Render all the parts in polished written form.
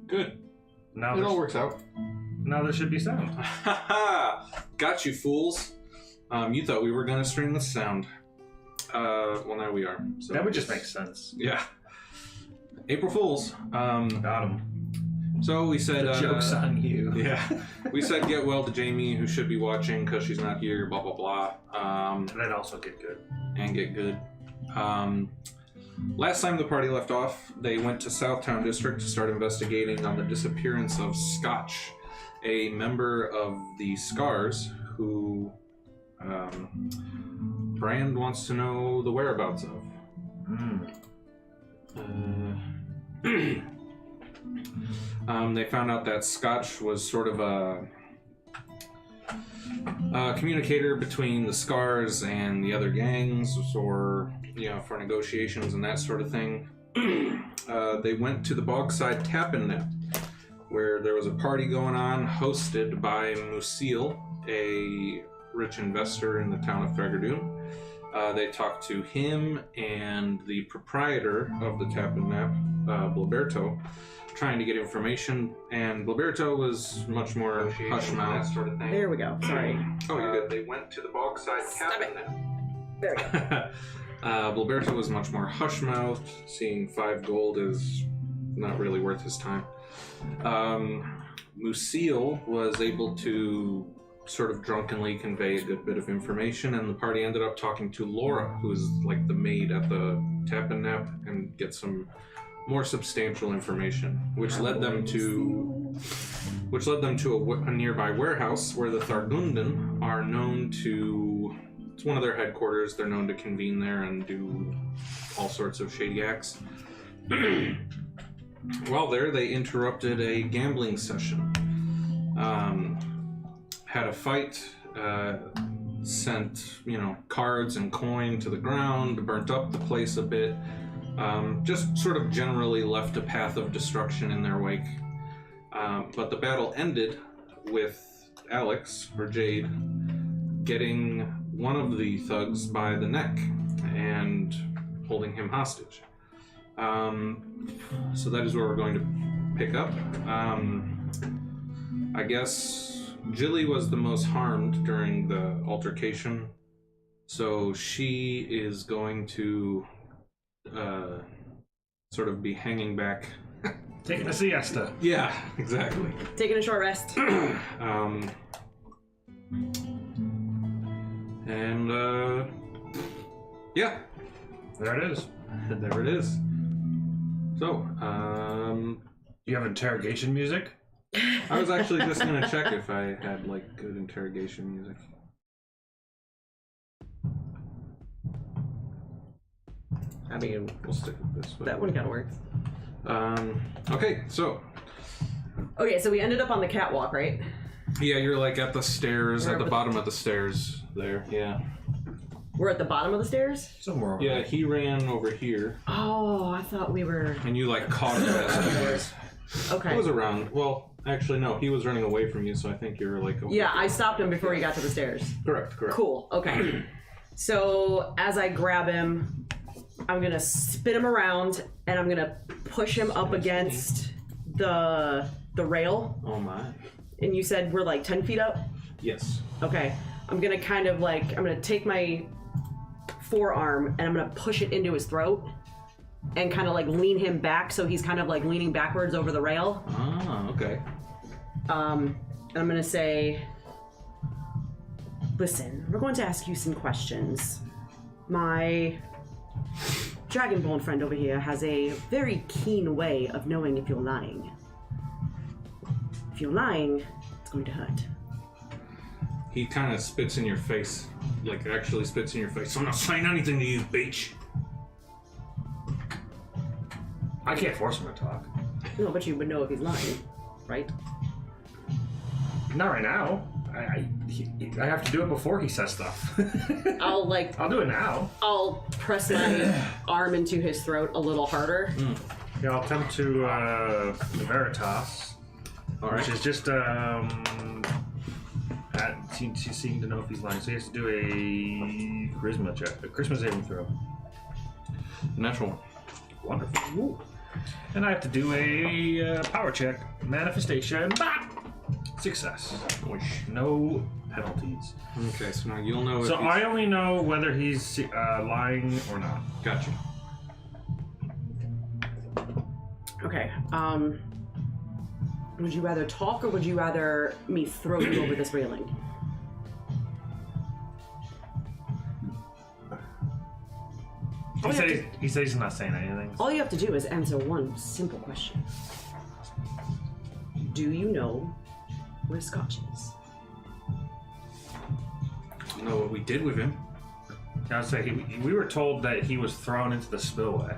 Good. Now it all works out. Now there should be sound. Got you, fools. You thought we were going to stream with sound. Well, now we are. So that would just make sense. Yeah. April Fools. Got him. So we said... The joke's on you. Yeah. We said get well to Jamie, who should be watching because she's not here, blah, blah, blah. And then also get good. And get good. Last time the party left off, they went to Southtown District to start investigating on the disappearance of Scotch, a member of the Scars who Brand wants to know the whereabouts of. They found out that Scotch was sort of a communicator between the Scars and the other gangs, or for negotiations and that sort of thing. They went to the Bogside Tap and Nip, where there was a party going on hosted by Musil, a rich investor in the town of Thragordun. They talked to him and the proprietor of the Tap and Nap, Blaberto, trying to get information, and Blaberto was much more hush-mouth, that sort of thing. There we go. Sorry. Oh, you're good. They went to the Bogside Tap and Nap. There we go. Blaberto was much more hush-mouthed, seeing 5 gold as not really worth his time. Musil was able to sort of drunkenly convey a good bit of information, and the party ended up talking to Laura, who is like the maid at the Tap and Nap, and get some more substantial information, which led them to a nearby warehouse where the Thragordun are known to. It's one of their headquarters. They're known to convene there and do all sorts of shady acts. While there, they interrupted a gambling session. Had a fight, sent, cards and coin to the ground, burnt up the place a bit, just sort of generally left a path of destruction in their wake. But the battle ended with Alex, or Jade, getting one of the thugs by the neck and holding him hostage. So that is where we're going to pick up. I guess Jilly was the most harmed during the altercation, so she is going to sort of be hanging back. Taking a siesta. Yeah, exactly. Taking a short rest. Yeah. There it is. There it is. So, you have interrogation music? I was actually just going to check if I had, good interrogation music. I mean, We'll stick with this. that one kind of works. Okay, so. Okay, so we ended up on the catwalk, right? Yeah, you're, at the stairs, at the bottom of the stairs there, yeah. We're at the bottom of the stairs? Somewhere over Yeah, there. he ran over here. Oh, I thought we were... And you, caught him as he was. Okay. He was around. Well, actually, no, he was running away from you, so I think you were, over Yeah, I stopped him before he got to the stairs. Correct. Cool, okay. So, as I grab him, I'm gonna spin him around, and I'm gonna push him up against the rail. Oh, my. And you said we're 10 feet up? Yes. Okay. I'm gonna kind of I'm gonna take my forearm and I'm gonna push it into his throat and kind of lean him back so he's kind of leaning backwards over the rail. Ah, okay. And I'm gonna say, listen, we're going to ask you some questions. My Dragonborn friend over here has a very keen way of knowing if you're lying. If you're lying, it's going to hurt. He kind of spits in your face. Actually spits in your face. I'm not saying anything to you, bitch. I can't force him to talk. No, but you would know if he's lying, right? Not right now. I have to do it before he says stuff. I'll do it now. I'll press my arm into his throat a little harder. Yeah, I'll attempt to Veritas. All right. Which is just seeking to know if he's lying. So he has to do a charisma check, a charisma saving throw. Natural. Wonderful. Ooh. And I have to do a power check. Manifestation. Bah! Success. No penalties. Okay, so now you'll know if So he's... I only know whether he's lying or not. Gotcha. Okay. Would you rather talk or would you rather me throw you over this railing? He said he's not saying anything. All you have to do is answer one simple question. Do you know where Scotch is? I know what we did with him. I would say we were told that he was thrown into the spillway.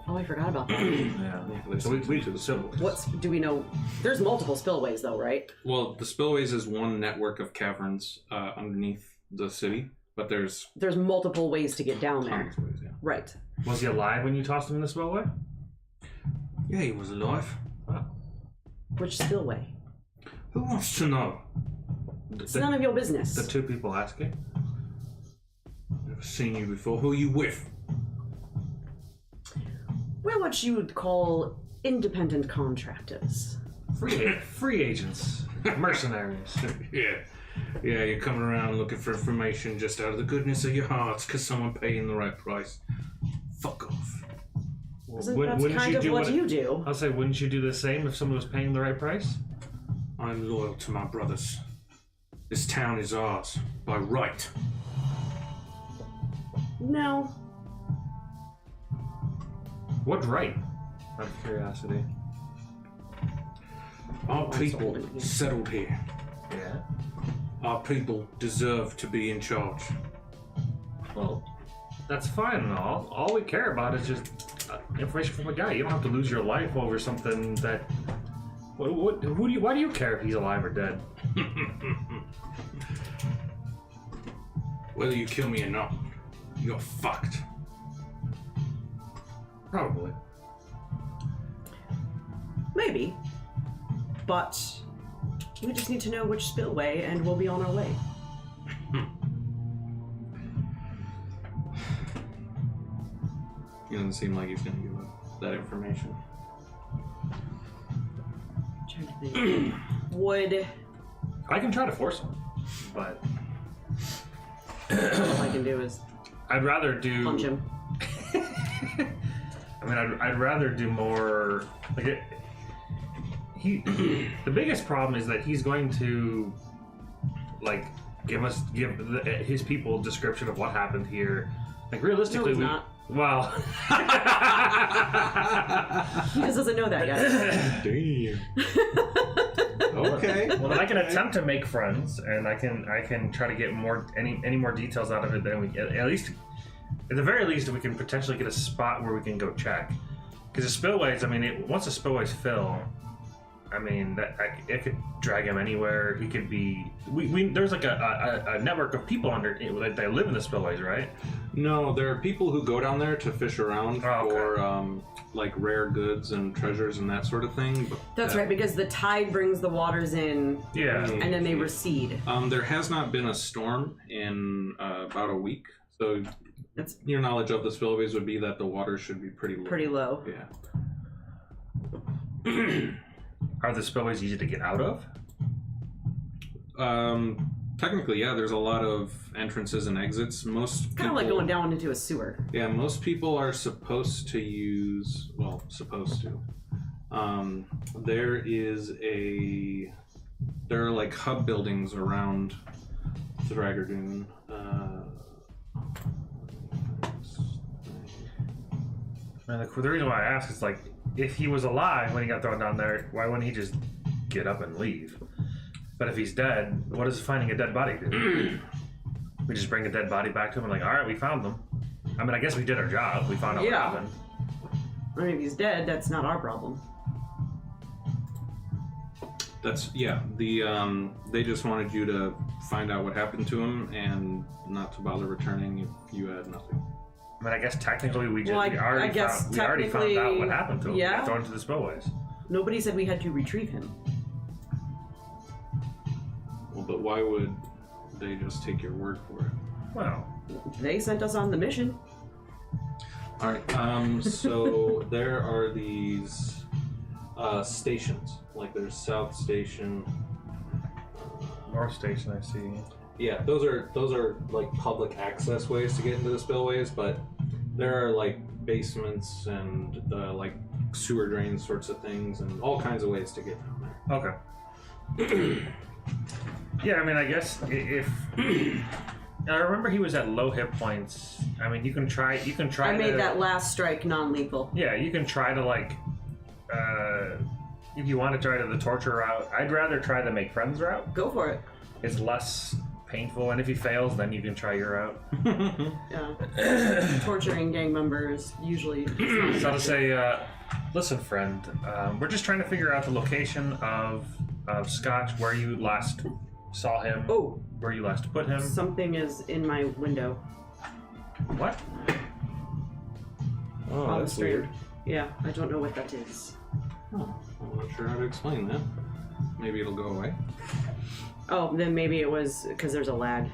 Oh, I forgot about that. Yeah. So Do we know? There's multiple spillways, though, right? Well, the spillways is one network of caverns underneath the city, but there's multiple ways to get down there. tons of ways, yeah. Right. Was he alive when you tossed him in the spillway? Yeah, he was alive. Which spillway? Who wants to know? It's none of your business. The two people asking. Never seen you before. Who are you with? We're what you would call independent contractors. Free agents. Mercenaries. Yeah. Yeah, you're coming around looking for information just out of the goodness of your hearts because someone paying the right price. Fuck off. That's kind of what you do. I'll say, wouldn't you do the same if someone was paying the right price? I'm loyal to my brothers. This town is ours, by right. No. What right? Out of curiosity. Our people settled here. Yeah. Our people deserve to be in charge. Well, that's fine and all. All we care about is just information from a guy. You don't have to lose your life over something that. Why do you care if he's alive or dead? Whether you kill me or not, you're fucked. Probably. Maybe. But we just need to know which spillway and we'll be on our way. He doesn't seem like he's gonna give up that information. I'm trying to think. Would I can try to force him, but all I can do is I'd rather do. punch him. I mean, I'd rather do more. Like it. The biggest problem is that he's going to, like, give his people a description of what happened here. Like realistically, No, he's not. Well, He just doesn't know that yet. Damn. Okay. well, I can attempt to make friends, and I can try to get any more details out of it than we at least. At the very least, we can potentially get a spot where we can go check. Because the spillways, I mean, once the spillways fill, I mean, it could drag him anywhere. He could be. There's like a network of people under that live in the spillways, right? No, there are people who go down there to fish around Oh, okay. for like rare goods and treasures and that sort of thing. But That's right, because the tide brings the waters in, Yeah. and then they recede. There has not been a storm in about a week, so your knowledge of the spillways would be that the water should be pretty low. Pretty low. Yeah. Are the spillways easy to get out of? Technically, yeah. There's a lot of entrances and exits. Most Kind of like going down into a sewer. Yeah, most people are supposed to use. Well, supposed to. There are like hub buildings around Thragordun. And the reason why I ask is like, if he was alive when he got thrown down there, why wouldn't he just get up and leave? But if he's dead, what does finding a dead body do? We just bring a dead body back to him and like, all right, we found them. I mean, I guess we did our job. We found out what Yeah. happened. I mean, if he's dead, that's not our problem. That's yeah. They just wanted you to find out what happened to him and not to bother returning if you had nothing. I mean, I guess technically we Well, I already guess found out what happened to him. yeah. We got thrown into the spillways. Nobody said we had to retrieve him. Well, but why would they just take your word for it? Well, They sent us on the mission. All right. So there are these stations. Like there's South Station. North Station, I see. Yeah, those are like public access ways to get into the spillways, but there are like basements and like sewer drain sorts of things and all kinds of ways to get down there. Okay. Yeah, I mean, I guess if I remember he was at low hit points. I mean, you can try. I made that last strike non-lethal. Yeah, you can try to like. If you want to try to the torture route, I'd rather try the make friends route. Go for it. It's less painful, and if he fails, then you can try your route. Yeah. Torturing gang members usually. So to say, listen, friend, we're just trying to figure out the location of Scotch, where you last saw him. Oh, where you last put him. something is in my window. What? Oh, on the that's street. weird. Yeah, I don't know what that is. Oh, I'm not sure how to explain that. Maybe it'll go away. Oh, then maybe it was because there's a lag.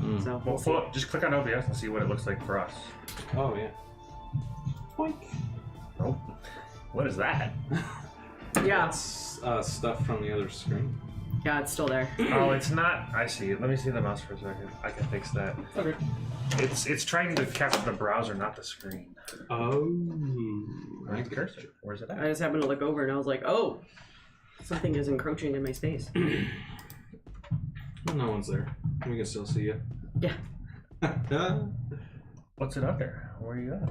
Mm. So Well, just click on OBS and see what it looks like for us. Oh yeah. Boink. Nope. What is that? yeah, That's stuff from the other screen. yeah, it's still there. Oh, it's not. I see. Let me see the mouse for a second. I can fix that. Okay. It's trying to capture the browser, not the screen. Oh. Where's the cursor? Where's it I at? just happened to look over and I was like, oh, something is encroaching in my space. No one's there. We can still see you. Yeah. What's it under? Where are you at?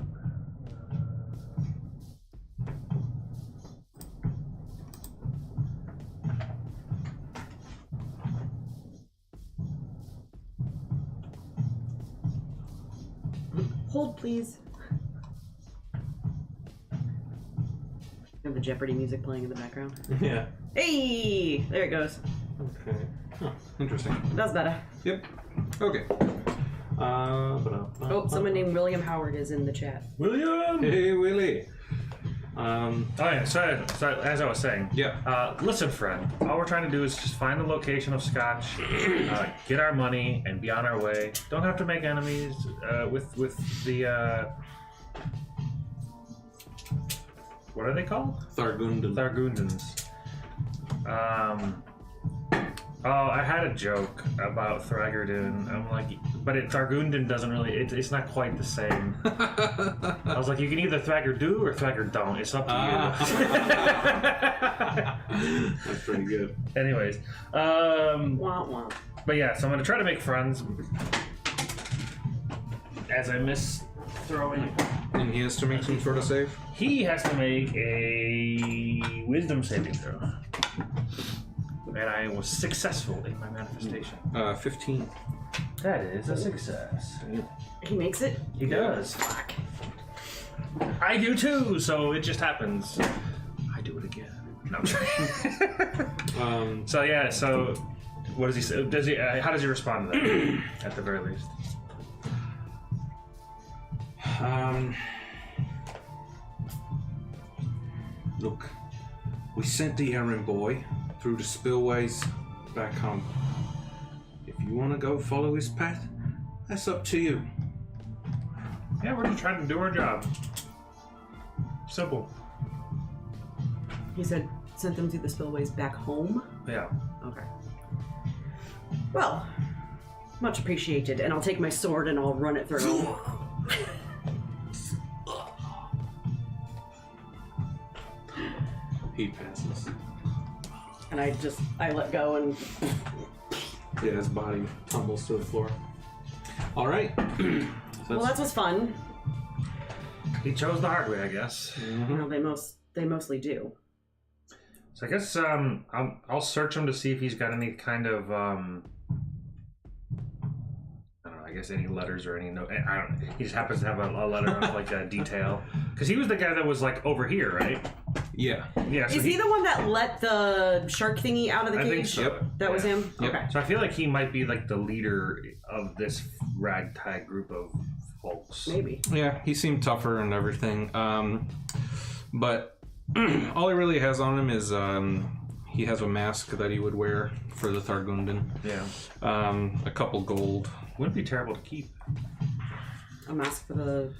Hold, please. Have the Jeopardy music playing in the background. Yeah. Hey, there it goes. Okay. Huh. Interesting. That's better. Yep. Okay. Oh, someone named William Howard is in the chat. William! Hey, Willie. Oh yeah, so as I was saying, Yeah. listen, friend. All we're trying to do is just find the location of Scotch, get our money, and be on our way. Don't have to make enemies with the what are they called? Thragordun. Thargundans. Oh, I had a joke about Thragordun. I'm like, but Thargundun doesn't really. It's not quite the same. I was like, you can either Thragordu or Thragordun. It's up to you. That's pretty good. Anyways, Wah, wah. but yeah, so I'm gonna try to make friends. As I miss throwing, And he has to make some sort of save? he has to make a Wisdom saving throw. And I was successful in my manifestation. 15. That is a success. He makes it? He does. Fuck. I do too, so it just happens. I do it again. No, I'm sorry. So yeah, so what does he say? Does he? How does he respond to that? At the very least. Look, we sent the errand boy through the spillways back home. If you want to go follow his path, that's up to you. Yeah, we're just trying to do our job. Simple. He said, sent them through the spillways back home? Yeah. Okay. Well, much appreciated. And I'll take my sword and I'll run it through. He passes. And I let go and Yeah, his body tumbles to the floor. All right. well, that was fun. He chose the hard way, I guess. Well, they mostly do. So I guess I'll search him to see if he's got any kind of I don't know. I guess any letters or any note. I don't. He just happens to have a letter of like a detail because he was the guy that was like over here, right? Yeah. Yeah. So Is he the one that let the shark thingy out of the I cage? think so. Yep. That was him? Yep. Okay. So I feel like he might be like the leader of this ragtag group of folks. Maybe. Yeah, he seemed tougher and everything. But all he really has on him is he has a mask that he would wear for the Thargundun. Yeah. A couple gold. Wouldn't be terrible to keep. A mask for the...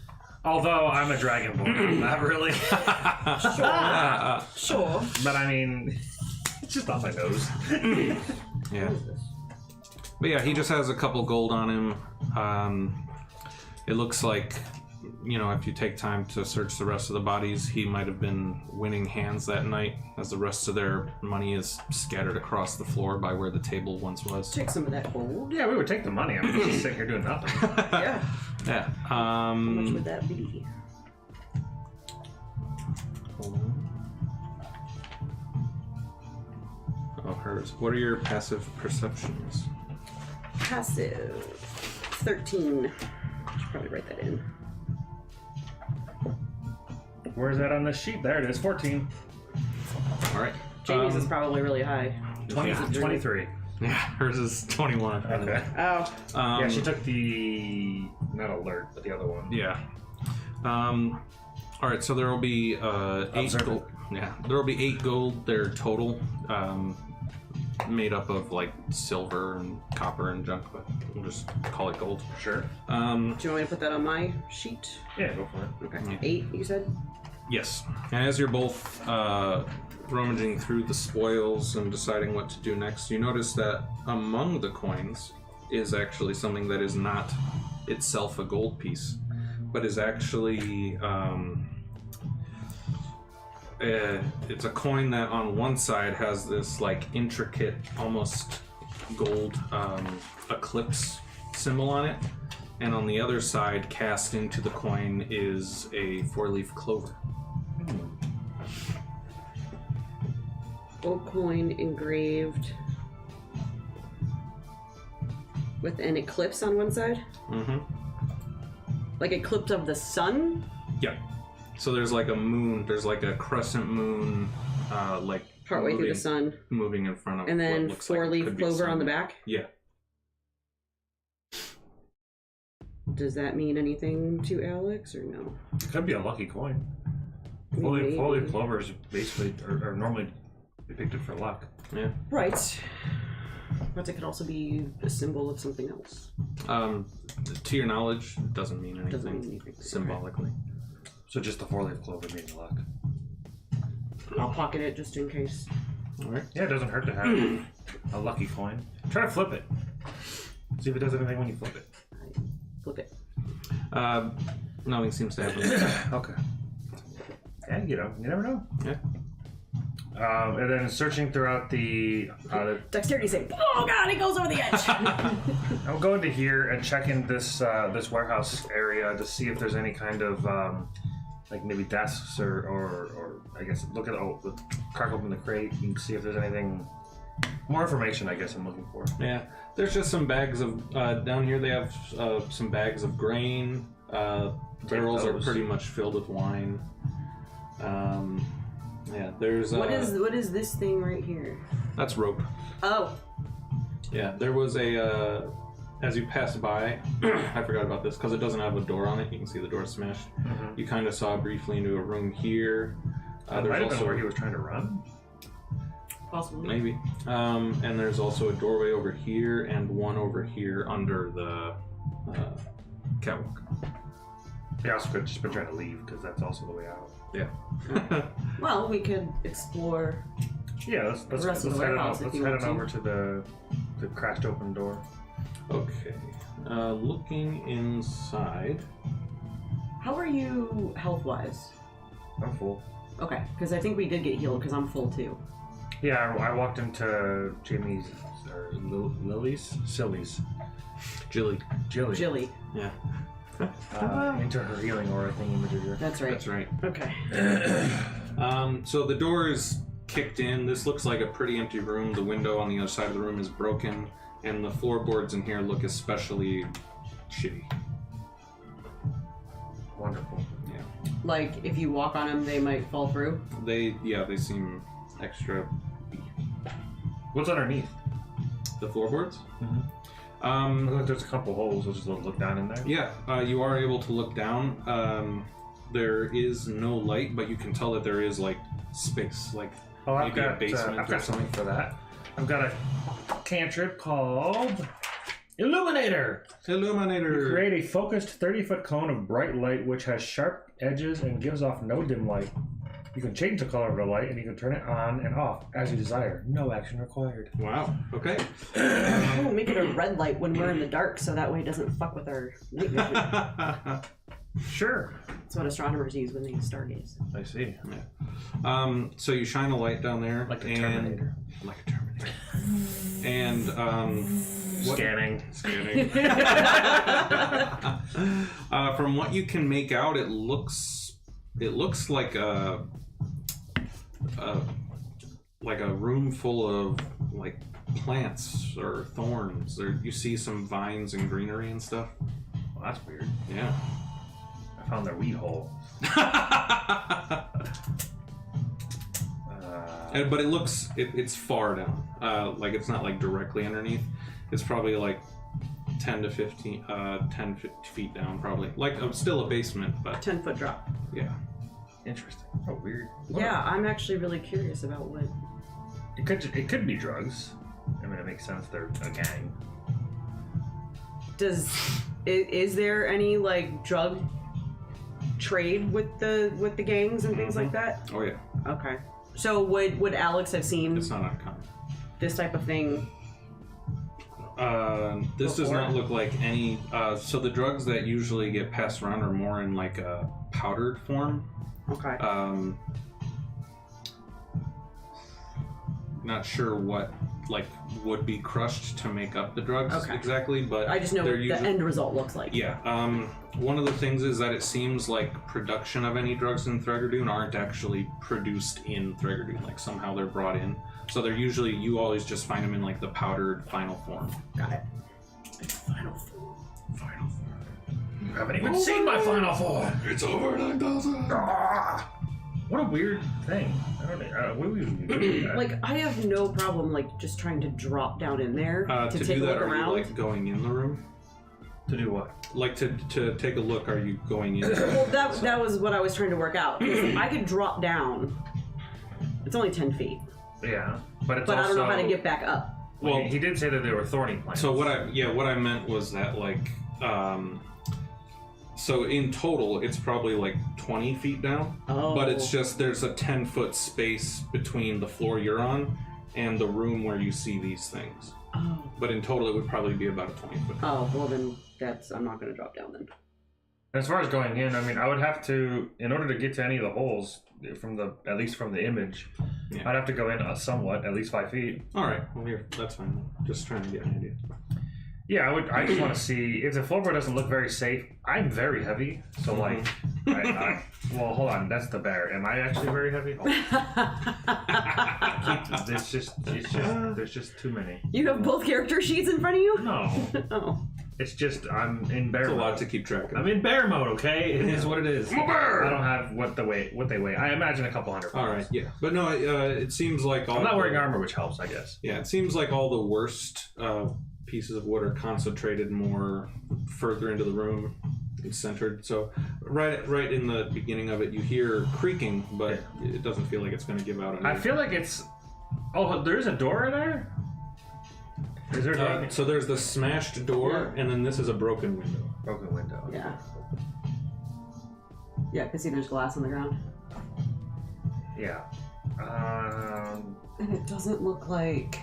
Although I'm a dragonborn, not really. Sure. But I mean, it's just on my nose. Yeah. But yeah, he just has a couple gold on him. It looks like, if you take time to search the rest of the bodies, he might have been winning hands that night, as the rest of their money is scattered across the floor by where the table once was. Take some of that gold. Yeah, we would take the money. I'm just sitting here doing nothing. Yeah. Yeah. How much would that be? Hold on. Oh, hers. What are your passive perceptions? Passive. 13. Should probably write that in. Where's that on this sheet? There it is, 14. All right. Jamie's is probably really high. 23. Yeah, hers is 21. Okay. Oh. Yeah, she took the, not alert, but the other one. Yeah. All right, so there will be 8 gold. Yeah, there will be 8 gold. They're total, made up of like silver and copper and junk, but we'll just call it gold. Sure. Do you want me to put that on my sheet? Yeah, go for it. Okay. Yeah. 8, you said? Yes. And as you're both rummaging through the spoils and deciding what to do next, you notice that among the coins is actually something that is not itself a gold piece, but is actually it's a coin that on one side has this like intricate, almost gold eclipse symbol on it, and on the other side, cast into the coin, is a 4-leaf clover. Gold coin engraved with an eclipse on one side? Mm-hmm. Like eclipse of the sun? Yeah. So there's like a moon, there's like a crescent moon, like Partway through the sun. moving in front of And then what looks like 4-leaf could be clover sun. on the back? Yeah. Does that mean anything to Alex or no? It could be a lucky coin. Maybe. Fully clovers basically are normally depicted for luck. Yeah. Right. But it could also be a symbol of something else. To your knowledge, it doesn't mean anything, Doesn't mean anything. symbolically. So just the 4-leaf clover means luck. I'll pocket it just in case. All right. Yeah, it doesn't hurt to have a lucky coin. Try to flip it. See if it does anything when you flip it. Flip it. Nothing seems to happen. Okay. Yeah, you never know. Yeah. And then searching throughout the Dexterity save. Oh god, it goes over the edge! I'll go into here and check in this this warehouse area to see if there's any kind of like maybe desks or I guess look at crack open the crate and see if there's anything more information. I guess I'm looking for. Yeah. There's just some bags of down here. They have some bags of grain. Barrels are pretty much filled with wine. Yeah. There's what is this thing right here? That's rope. Oh. Yeah, there was a, as you passed by, I forgot about this, because it doesn't have a door on it, you can see the door smashed. Mm-hmm. You kind of saw briefly into a room here. That might have been where he was trying to run. Possibly. Maybe. And there's also a doorway over here, and one over here under the catwalk. They also could have just been trying to leave, because that's also the way out. Yeah. Well, we could explore. Yeah, let's rest of the head warehouse if you want to. over to the cracked open door. Okay. Looking inside. How are you health-wise? I'm full. Okay, because I think we did get healed because I'm full too. Yeah, I walked into Jamie's or Silly's. Jilly. Jilly. Yeah. Into her healing aura thingy. That's right. That's right. Okay. So the door is kicked in. This looks like a pretty empty room. The window on the other side of the room is broken, and the floorboards in here look especially shitty. Wonderful. Yeah. Like, if you walk on them, they might fall through? They seem extra. What's underneath? The floorboards? Mm-hmm. Looks like there's a couple holes. We'll just look down in there. Yeah, you are able to look down. There is no light, but you can tell that there is like space, like I've maybe a basement. I've got something for that. I've got a cantrip called Illuminator! Illuminator. Create a focused 30-foot cone of bright light which has sharp edges and gives off no dim light. You can change the color of the light and you can turn it on and off as you desire. No action required. Wow. Okay. Oh, make it a red light when we're in the dark, so that way it doesn't fuck with our night vision. Sure. That's what astronomers use when they stargaze. I see. So you shine a light down there, Like a Terminator. Like a Terminator. And Scanning. From what you can make out, it looks like a room full of like plants or thorns. There you see some vines and greenery and stuff. Well, that's weird. Yeah. I found their weed hole. But it's far down. Like it's not like directly underneath. It's probably like 10 feet down, probably. Like still a basement, but 10-foot drop. yeah. Interesting. Oh, weird. Yeah, I'm actually really curious about what. It could be drugs. I mean, it makes sense. They're a gang. Is there any like drug trade with the gangs and things like that? Oh yeah. Okay. So would Alex have seen It's not uncommon. this type of thing? This does Before? not look like any. So the drugs that usually get passed around are more in like a powdered form. Okay. Not sure what like would be crushed to make up the drugs Okay. exactly, but I just know they're what usually, the end result looks like. Yeah. One of the things is that it seems like production of any drugs in Thragordun aren't actually produced in Thragordun. Like somehow they're brought in. So they're usually, you always just find them in like the powdered final form. Got it. Final form. Final form. You haven't even seen my final form. It's over 9,000. What a weird thing. I don't know. What would we do? Like I have no problem like just trying to drop down in there To to do take a that, look are around. you like going in the room? To do what? Like to take a look, are you going in? Well, that was what I was trying to work out. 'Cause I could drop down. It's only 10 feet, Yeah, but it's but also. I don't know how to get back up. Well, he did say that they were thorny plants. So what I meant was that like so in total it's probably like 20 feet down, Oh. but it's just there's a 10-foot space between the floor you're on and the room where you see these things. Oh. But in total it would probably be about a 20-foot. Oh, well then I'm not going to drop down then. As far as going in, I mean, I would have to, in order to get to any of the holes, at least from the image, Yeah. I'd have to go in somewhat, at least 5 feet. All right, well here, that's fine. Just trying to get an idea. Yeah, I just want to see if the floorboard doesn't look very safe. I'm very heavy, so like, well, hold on, that's the bear. Am I actually very heavy? Oh. There's just too many. You have both character sheets in front of you? No, Oh. it's just I'm in bear It's a mode. lot to keep track of. I'm in bear mode, okay? It is what it is. I'm a bear! I don't have what they weigh. I imagine a couple hundred pounds. All right, yeah, but no, it seems like all I'm not wearing the- armor, which helps, I guess. Yeah, it seems like all the worst pieces of wood are concentrated more further into the room. It's centered. So right in the beginning of it, you hear creaking, but it doesn't feel like it's going to give out. I feel like it's. Oh, there's a door in there. Is there a door? So there's the smashed door, and then this is a broken window. Broken window. Yeah. Yeah, because see there's glass on the ground. Yeah. And it doesn't look like...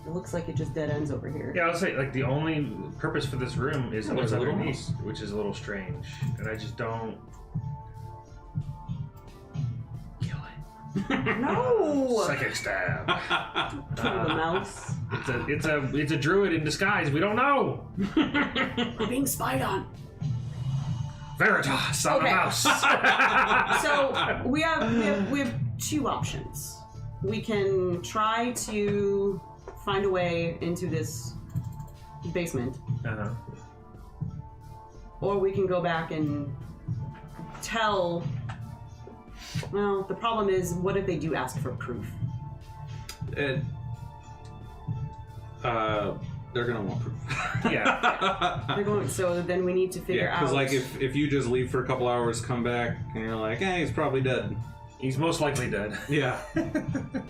It looks like it just dead ends over here. Yeah, I'll say like the only purpose for this room is Oh, what's there's a little underneath, mouse. which is a little strange, and I just don't. Kill it. No! Psychic stab. Kill the mouse. It's a druid in disguise. We don't know. We're being spied on. Veritas on Okay. a mouse. So we have two options. We can try to find a way into this basement, Uh-huh. or we can go back and tell. Well, the problem is, what if they do ask for proof? They're gonna want proof. Yeah. They're going. So then we need to figure Yeah, out. because like if you just leave for a couple hours, come back, and you're like, hey, he's probably dead. He's most likely dead. Yeah.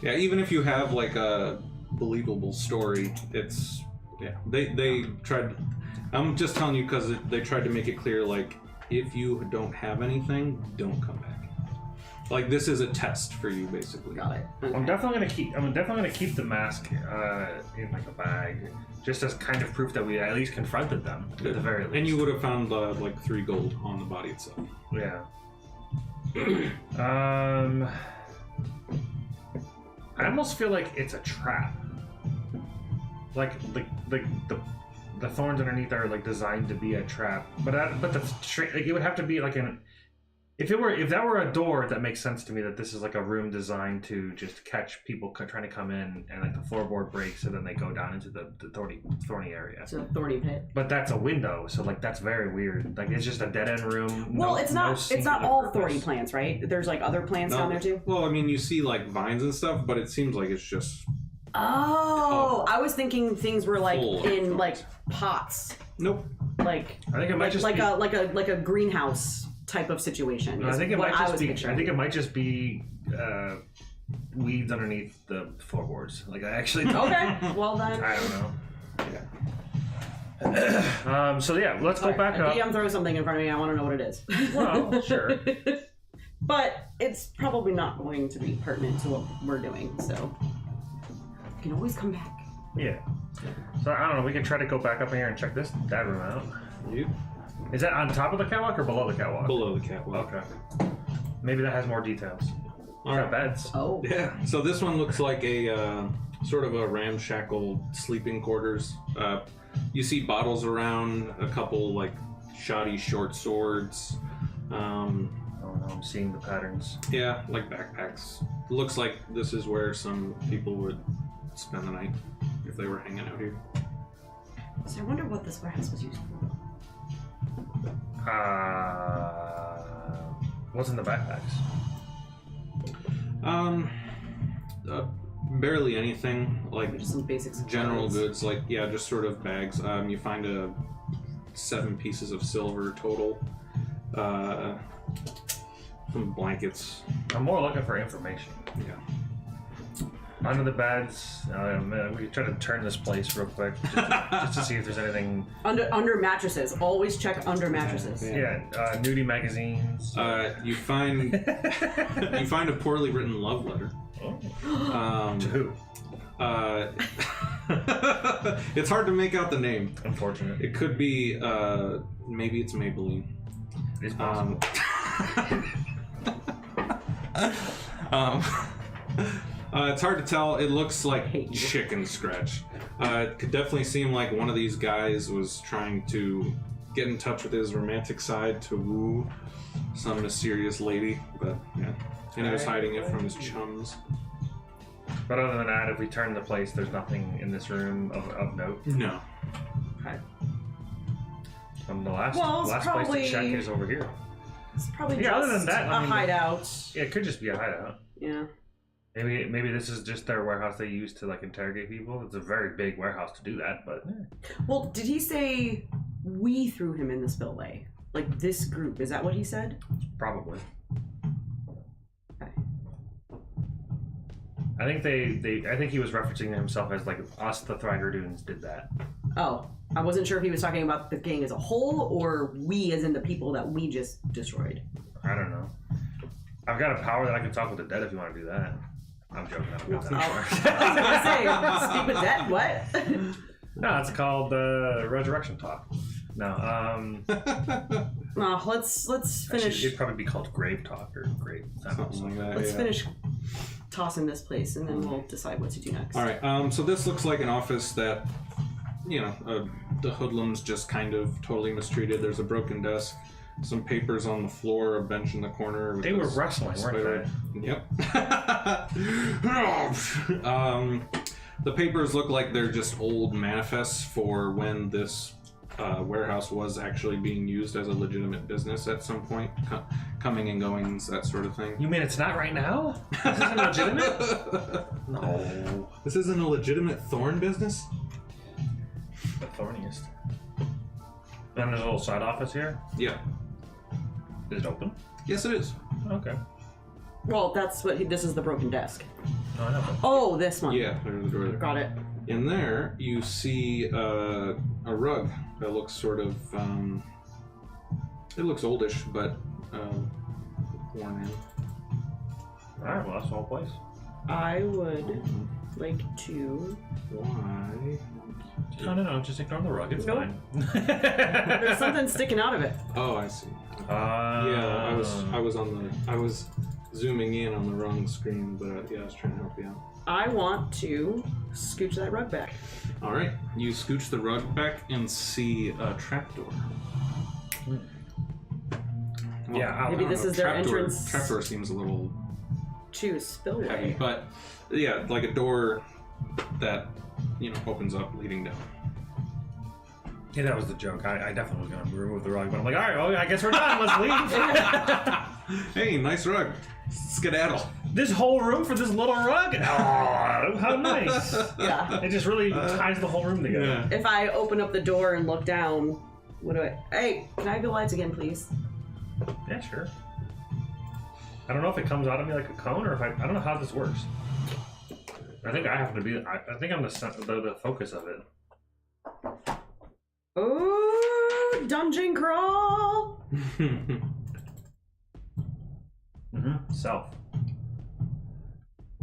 Yeah, even if you have like a believable story, it's Yeah, they tried. I'm just telling you because they tried to make it clear, like, if you don't have anything, don't come back. Like, this is a test for you, basically. Got it. Okay. I'm definitely gonna keep the mask in like a bag, just as kind of proof that we at least confronted them at the very least. And you would have found like 3 gold on the body itself. Yeah. I almost feel like it's a trap. Like the thorns underneath are like designed to be a trap, but it would have to be like an. If that were a door, that makes sense to me. That this is like a room designed to just catch people trying to come in, and like the floorboard breaks, and then they go down into the thorny area. It's a thorny pit. But that's a window, so like that's very weird. Like it's just a dead end room. Well, it's not all thorny plants, right? There's like other plants down there too. Well, I mean, you see like vines and stuff, but it seems like it's just. Oh, I was thinking things were like in like plants. pots. Nope. Like I think it might just like be a greenhouse type of situation. I think it might just be. Picturing. I think it might just be weeds underneath the floorboards. Like I actually. Okay. Well then. I don't know. So yeah, let's go back up. DM throws something in front of me. I want to know what it is. Well, sure. But it's probably not going to be pertinent to what we're doing. So you can always come back. Yeah. So I don't know. We can try to go back up here and check that room out. You Is that on top of the catwalk or below the catwalk? below the catwalk. Okay. Maybe that has more details. All right. Beds. Oh. Yeah. So this one looks like a sort of a ramshackle sleeping quarters. You see bottles around, a couple like shoddy short swords. Oh no, I'm seeing the patterns. Yeah, like backpacks. Looks like this is where some people would spend the night if they were hanging out here. So I wonder what this warehouse was used for. What's in the backpacks? Barely anything. Like Just some basic supplies. general goods. Like yeah, just sort of bags. You find 7 pieces of silver total. Some blankets. I'm more looking for information. Yeah. Under the beds, we can try to turn this place real quick just to see if there's anything. Under mattresses. Always check under mattresses. Yeah, nudie magazines. You find a poorly written love letter. To who? It's hard to make out the name. Unfortunate. It could be maybe it's Maybelline. It's possible. It's hard to tell. It looks like chicken scratch. It could definitely seem like one of these guys was trying to get in touch with his romantic side to woo some mysterious lady, but yeah. And he was hiding it from his chums. But other than that, if we turn the place, there's nothing in this room of note. No. Okay. The last probably, place to check is over here. It's probably Yeah, just other than that, I mean, hideout. Yeah, it could just be a hideout. Yeah. Maybe this is just their warehouse they use to like interrogate people. It's a very big warehouse to do that, but Well, did he say we threw him in the spillway? Like this group? Is that what he said? probably. Okay. I think I think he was referencing himself as like us, the Thragarduns, did that. Oh, I wasn't sure if he was talking about the gang as a whole or we as in the people that we just destroyed. I don't know. I've got a power that I can talk with the dead if you want to do that. I'm joking. I don't got that power. I was gonna say, speak with dead. What? No, it's called resurrection talk. No, No, let's finish. Actually, it'd probably be called grave talk or grave. Something like that. Let's yeah. finish tossing this place, and then we'll decide what to do next. All right. So this looks like an office that, the hoodlums just kind of totally mistreated. There's a broken desk, some papers on the floor, a bench in the corner. They were wrestling, weren't they? Yep. The papers look like they're just old manifests for when this warehouse was actually being used as a legitimate business at some point, coming and goings, that sort of thing. You mean it's not right now? This isn't legitimate? No. This isn't a legitimate thorn business? The thorniest. And there's a little side office here. Yeah. Is it open? Yes, it is. Okay. Well, that's what this is the broken desk. No, I know. Oh, this one. Yeah, there's the door there. Got it. In there, you see a rug that looks sort of, it looks oldish, but worn in. Alright, well, that's the whole place. I would like to... Why? No, just ignore the rug. It's Nope. fine. There's something sticking out of it. Oh, I see. Yeah, I was zooming in on the wrong screen, but yeah, I was trying to help you out. I want to scooch that rug back. All right, you scooch the rug back and see a trapdoor. Yeah, Maybe this is their entrance. Trapdoor seems a little To heavy, spillway. but yeah, like a door that opens up, leading down. Yeah, that was the joke. I definitely was going to remove the rug, but I'm like, all right, well, I guess we're done. Let's leave. Hey, nice rug. Skedaddle. This whole room for this little rug? Oh, how nice. Yeah. It just really ties the whole room together. Yeah. If I open up the door and look down, what do I... Hey, can I have the lights again, please? Yeah, sure. I don't know if it comes out of me like a cone or if I don't know how this works. I think I have to be. I think I'm the focus of it. Oh, dungeon crawl! Self.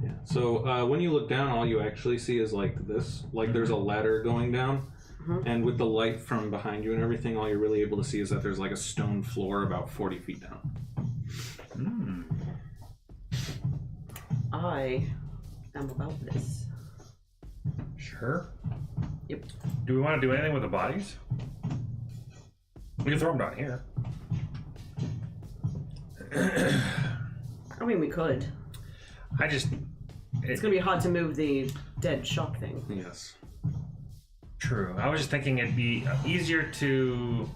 Yeah. So when you look down, all you actually see is like this. Like there's a ladder going down, and with the light from behind you and everything, all you're really able to see is that there's like a stone floor about 40 feet down. I am about this. Sure. Yep. Do we want to do anything with the bodies? We can throw them down here. I mean, we could. It's gonna be hard to move the dead shock thing. Yes. True. I was just thinking it'd be easier to,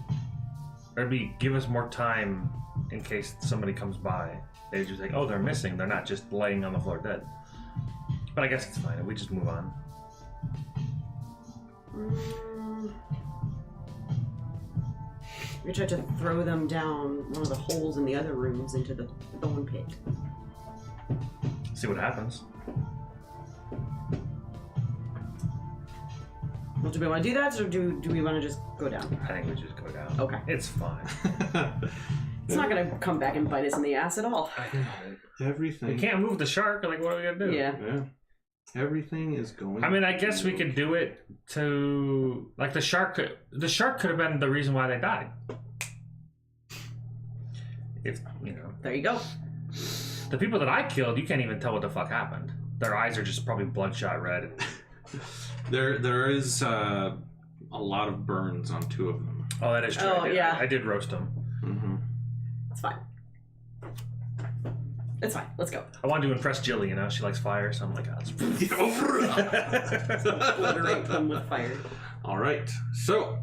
give us more time in case somebody comes by. They just think, oh, they're missing. They're not just laying on the floor dead. But I guess it's fine. We just move on. We tried to throw them down one of the holes in the other rooms into the bone pit. See what happens. Well, do we want to do that, or do we want to just go down? I think we just go down. Okay. It's fine. It's not gonna come back and bite us in the ass at all. Everything. We can't move the shark. Like, what are we gonna do? Yeah. Yeah. Everything is going. I mean, I guess we could do it to like the shark could have been the reason why they died. If There you go. the people that I killed, you can't even tell what the fuck happened. Their eyes are just probably bloodshot red. And... There is a lot of burns on two of them. Oh, that is true. Oh, yeah. I did roast them. Mm-hmm. It's fine. It's fine. Let's go. I wanted to impress Jilly, she likes fire, so I'm like, oh, Obliterate them with fire. All right. So,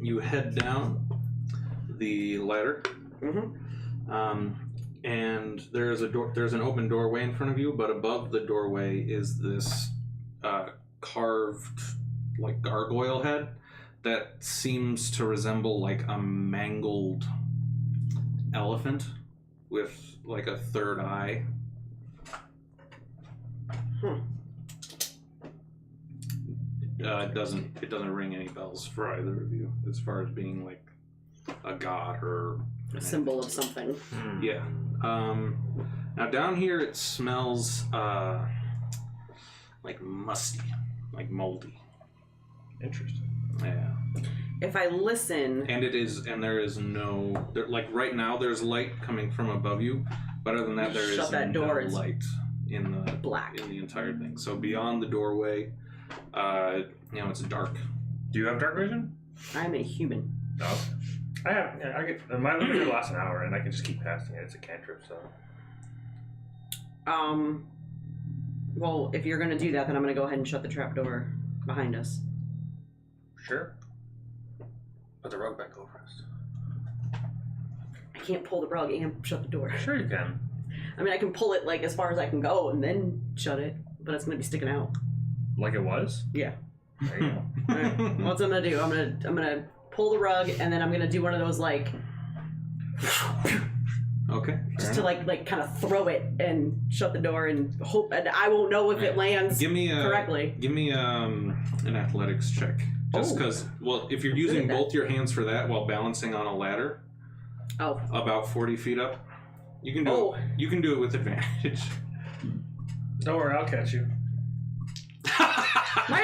you head down the ladder, and there's a door. There's an open doorway in front of you, but above the doorway is this carved, like gargoyle head that seems to resemble like a mangled elephant with like a third eye. It doesn't ring any bells for either of you as far as being like a god or A symbol of something. Yeah. Now down here it smells like musty, like moldy. Interesting. Yeah. If I listen, And there is no like right now there's light coming from above you, but other than that there is Shut that door, no it's light in the black. in the entire thing. So beyond the doorway, it's dark. Do you have dark vision? I'm a human. No. I have. Yeah, I get my limit lasts an hour, and I can just keep casting it. It's a cantrip, so. Well, if you're gonna do that, then I'm gonna go ahead and shut the trapdoor behind us. Sure. Put the rug back over us. I can't pull the rug and shut the door. Sure you can. I mean, I can pull it like as far as I can go and then shut it, but it's gonna be sticking out. Like it was? Yeah. There you go. All right. What's I'm gonna do? I'm gonna pull the rug and then I'm gonna do one of those like Okay. just to like kind of throw it and shut the door and hope. And I won't know if it lands correctly. Give me an athletics check. Just because, well, if you're using both your hands for that while balancing on a ladder, about 40 feet up, you can do it. You can do it with advantage. Don't worry, I'll catch you. My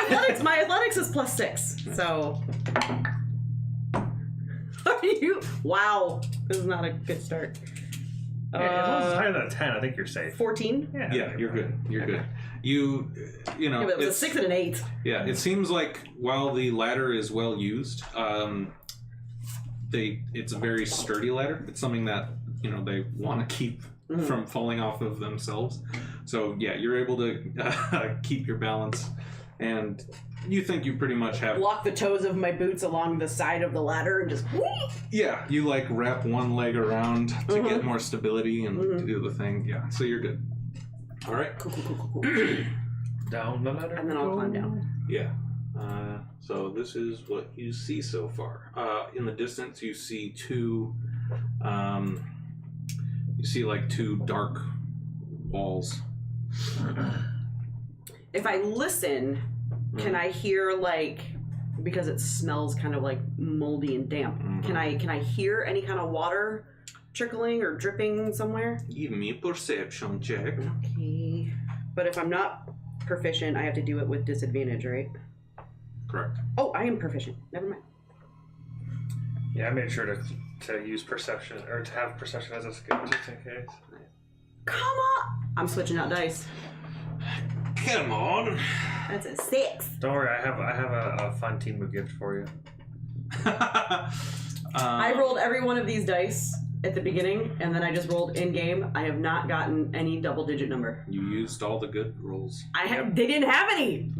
athletics is +6, so. Wow, this is not a good start. Yeah, as long as it's higher than a 10, I think you're safe. 14? Yeah, you're good. You're good. You know. Yeah, but it was a 6 and an 8. Yeah, it seems like while the ladder is well used, it's a very sturdy ladder. It's something that they want to keep from falling off of themselves. So yeah, you're able to keep your balance, and you think you pretty much have block the toes of my boots along the side of the ladder and just yeah, you like wrap one leg around to get more stability and to do the thing. Yeah, so you're good. All right. Cool. Down the ladder. And then I'll climb down. Yeah. So this is what you see so far. In the distance, you see two. You see like two dark walls. If I listen, can I hear because it smells kind of like moldy and damp? Can I hear any kind of water trickling or dripping somewhere? Give me a perception check. Okay. But if I'm not proficient, I have to do it with disadvantage, right? Correct. Oh, I am proficient. Never mind. Yeah, I made sure to use perception, or to have perception as a skill, just in case. Come on! I'm switching out dice. Come on. That's a 6. Don't worry, I have a fun team move gift for you. I rolled every one of these dice at the beginning, and then I just rolled in game. I have not gotten any double-digit number. You used all the good rolls. They didn't have any.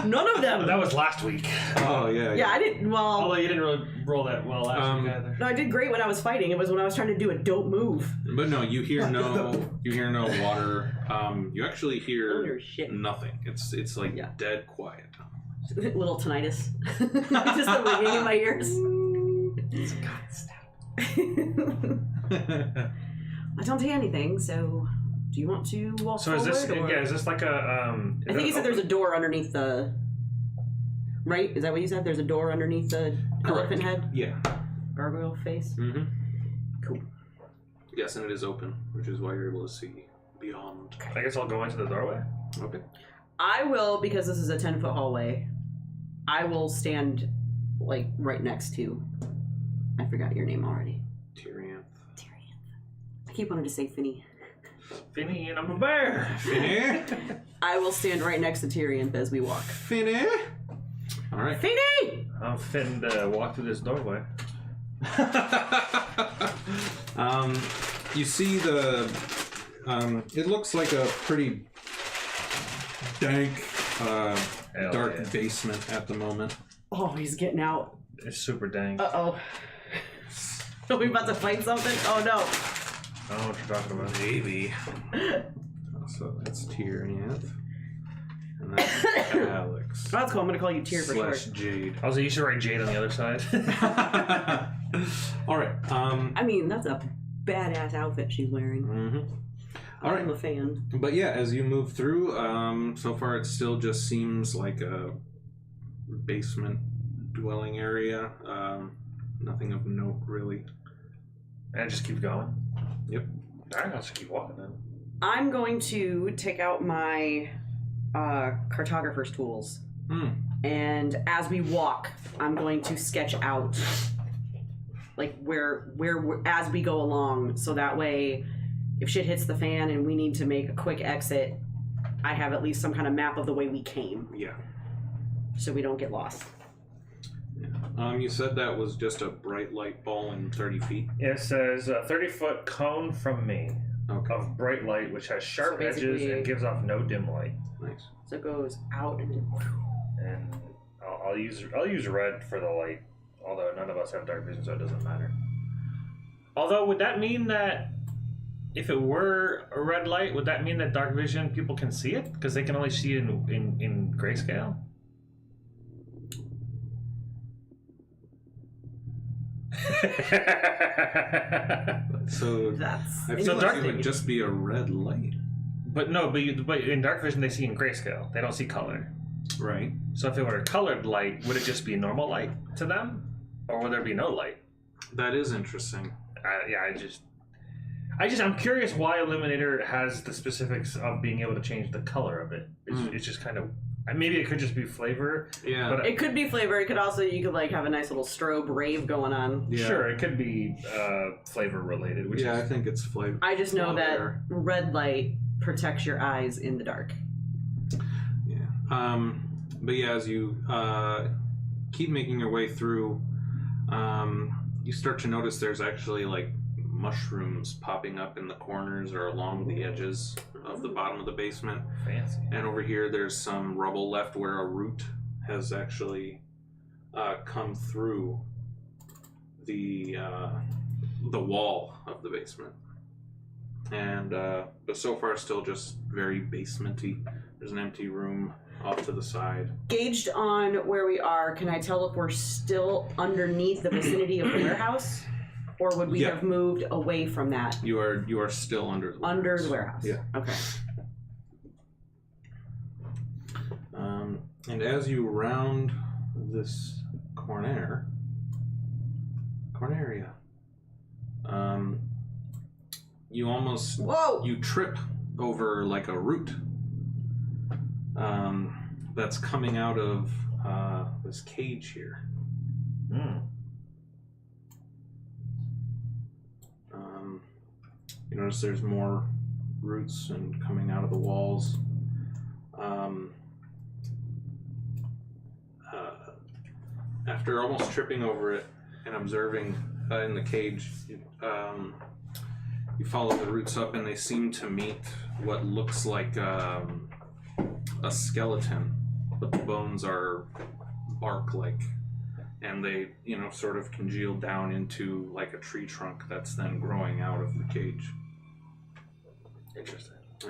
None of them. That was last week. Oh yeah. Yeah, I didn't. Well, although you didn't really roll that well last week either. No, I did great when I was fighting. It was when I was trying to do a dope move. But no, you hear no water. You actually hear nothing. It's like dead quiet. Little tinnitus. Just the ringing in my ears. I don't hear anything, so do you want to walk forward? So is or? this like a I think you said there's a door underneath the. Right? Is that what you said? There's a door underneath the elephant head? Yeah. Gargoyle face? Mm-hmm. Cool. Yes, and it is open, which is why you're able to see beyond. I guess I'll go into the doorway. Okay. I will, because this is a 10-foot hallway, I will stand, right next to... I forgot your name already. Tyrion. I keep wanting to say Finny. Finny, and I'm a bear. Finny. I will stand right next to Tyrion as we walk. Finny. All right. Finny! I'm fitting to walk through this doorway. You see it looks like a pretty dank, dark basement at the moment. Oh, he's getting out. It's super dank. Uh-oh. Are we about to fight something? Oh, no. I don't know what you're talking about. Maybe. So that's Tyrion. And that's Alex. Oh, that's cool. I'm going to call you Tyr for short. / Jade. Also, you should write Jade on the other side. All right. I mean, that's a badass outfit she's wearing. Mm-hmm. All right. I'm a fan. But yeah, as you move through, so far it still just seems like a basement dwelling area. Nothing of note, really. And just keep going. Yep. All right, I'll just keep walking then. I'm going to take out my cartographer's tools. And as we walk, I'm going to sketch out where as we go along, so that way if shit hits the fan and we need to make a quick exit, I have at least some kind of map of the way we came. Yeah. So we don't get lost. Yeah. You said that was just a bright light ball in 30 feet? It says a 30-foot cone from me of bright light, which has sharp edges and gives off no dim light. Nice. So it goes out and then... And I'll use red for the light, although none of us have dark vision, so it doesn't matter. Although, would that mean that if it were a red light, would that mean that dark vision people can see it? Because they can only see it in grayscale? So That's I feel So like dark it would thing- just be a red light, But no, but in dark vision they see in grayscale. They don't see color. right? So if it were a colored light, would it just be normal light to them, or would there be no light? That is interesting. I'm curious why Illuminator has the specifics of being able to change the color of it. It's just kind of maybe it could just be flavor. Yeah. But it could be flavor. It could also you could like have a nice little strobe rave going on. Yeah. Sure, it could be flavor related. Which I is, think it's flavor. I just know that Flavor. red light protects your eyes in the dark. Yeah. But yeah, as you keep making your way through, you start to notice there's actually like mushrooms popping up in the corners or along the edges of the bottom of the basement. fancy. And over here, there's some rubble left where a root has actually come through the wall of the basement. And but so far, still just very basementy. There's an empty room off to the side. Gauged on where we are, can I tell if we're still underneath the vicinity of the warehouse, or would we Yeah. have moved away from that? You are still under the Under the warehouse. Yeah. Okay. And as you round this corneria, you almost Whoa! you trip over like a root that's coming out of this cage here. You notice there's more roots and coming out of the walls. After almost tripping over it and observing in the cage, you follow the roots up and they seem to meet what looks like a skeleton, but the bones are bark-like, and they, sort of congeal down into like a tree trunk that's then growing out of the cage. Interesting. Yeah.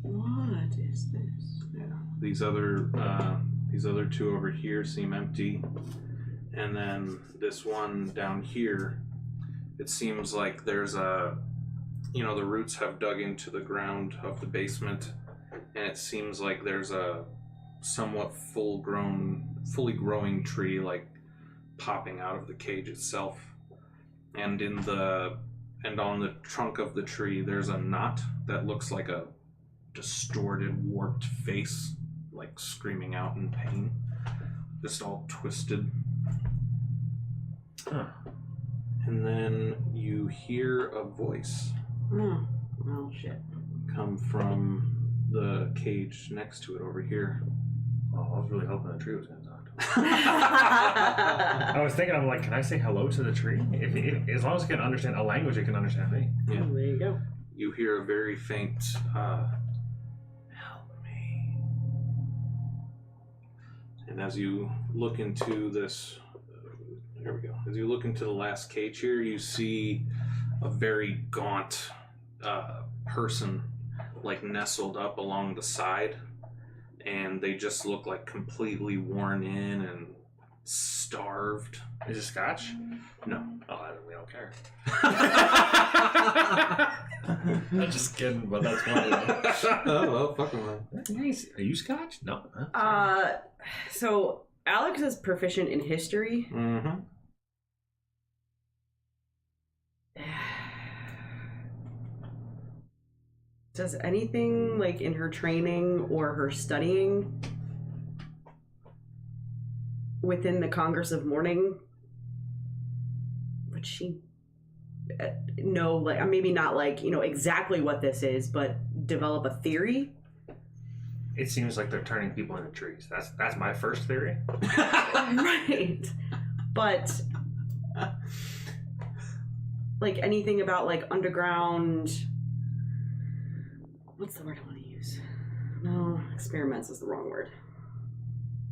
What is this? Yeah. These other two over here seem empty, and then this one down here, it seems like there's the roots have dug into the ground of the basement, and it seems like there's a somewhat fully growing tree like popping out of the cage itself, and on the trunk of the tree there's a knot that looks like a distorted, warped face, like screaming out in pain, just all twisted. Huh. And then you hear a voice Oh, well, shit. come from the cage next to it over here. Oh, I was really hoping the tree was going to talk to me. I was thinking, I'm like, can I say hello to the tree? If as long as it can understand a language, it can understand me. Yeah. Oh, there you go. You hear a very faint, help me. And as you look into this, there we go. As you look into the last cage here, you see a very gaunt person, like nestled up along the side, and they just look like completely worn in and starved. Is it Scotch? No. Oh, we don't care. I'm just kidding, but that's funny. Oh, well, fucking well. Nice. Are you Scotch? No. Huh? So Alex is proficient in history. Mm-hmm. Does anything like in her training or her studying within the Congress of Mourning, would she know, like, maybe not like, exactly what this is, but develop a theory? It seems like they're turning people into trees. That's my first theory. Right. But like anything about like underground, what's the word I want to use? No, experiments is the wrong word.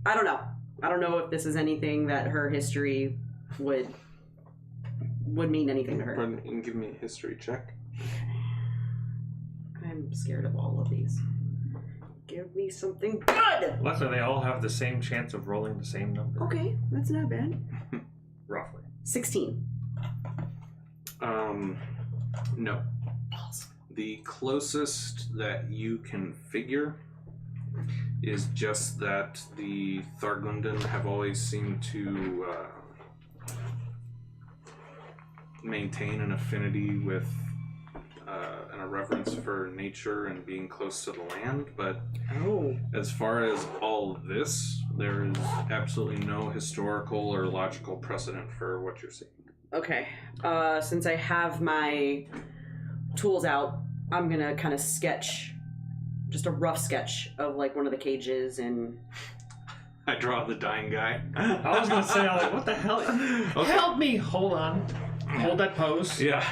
I don't know. I don't know if this is anything that her history would mean anything to her. You can give me a history check. I'm scared of all of these. Give me something good! Luckily, they all have the same chance of rolling the same number. Okay, that's not bad. Roughly. 16. No. The closest that you can figure is just that the Thragordun have always seemed to maintain an affinity with and a reverence for nature and being close to the land, but as far as all of this, there is absolutely no historical or logical precedent for what you're seeing. Okay. Since I have my tools out, I'm gonna kind of sketch, just a rough sketch of like one of the cages, and I draw the dying guy. I was gonna say, I was like, what the hell? Okay. Help me! Hold on. Hold that pose. Yeah.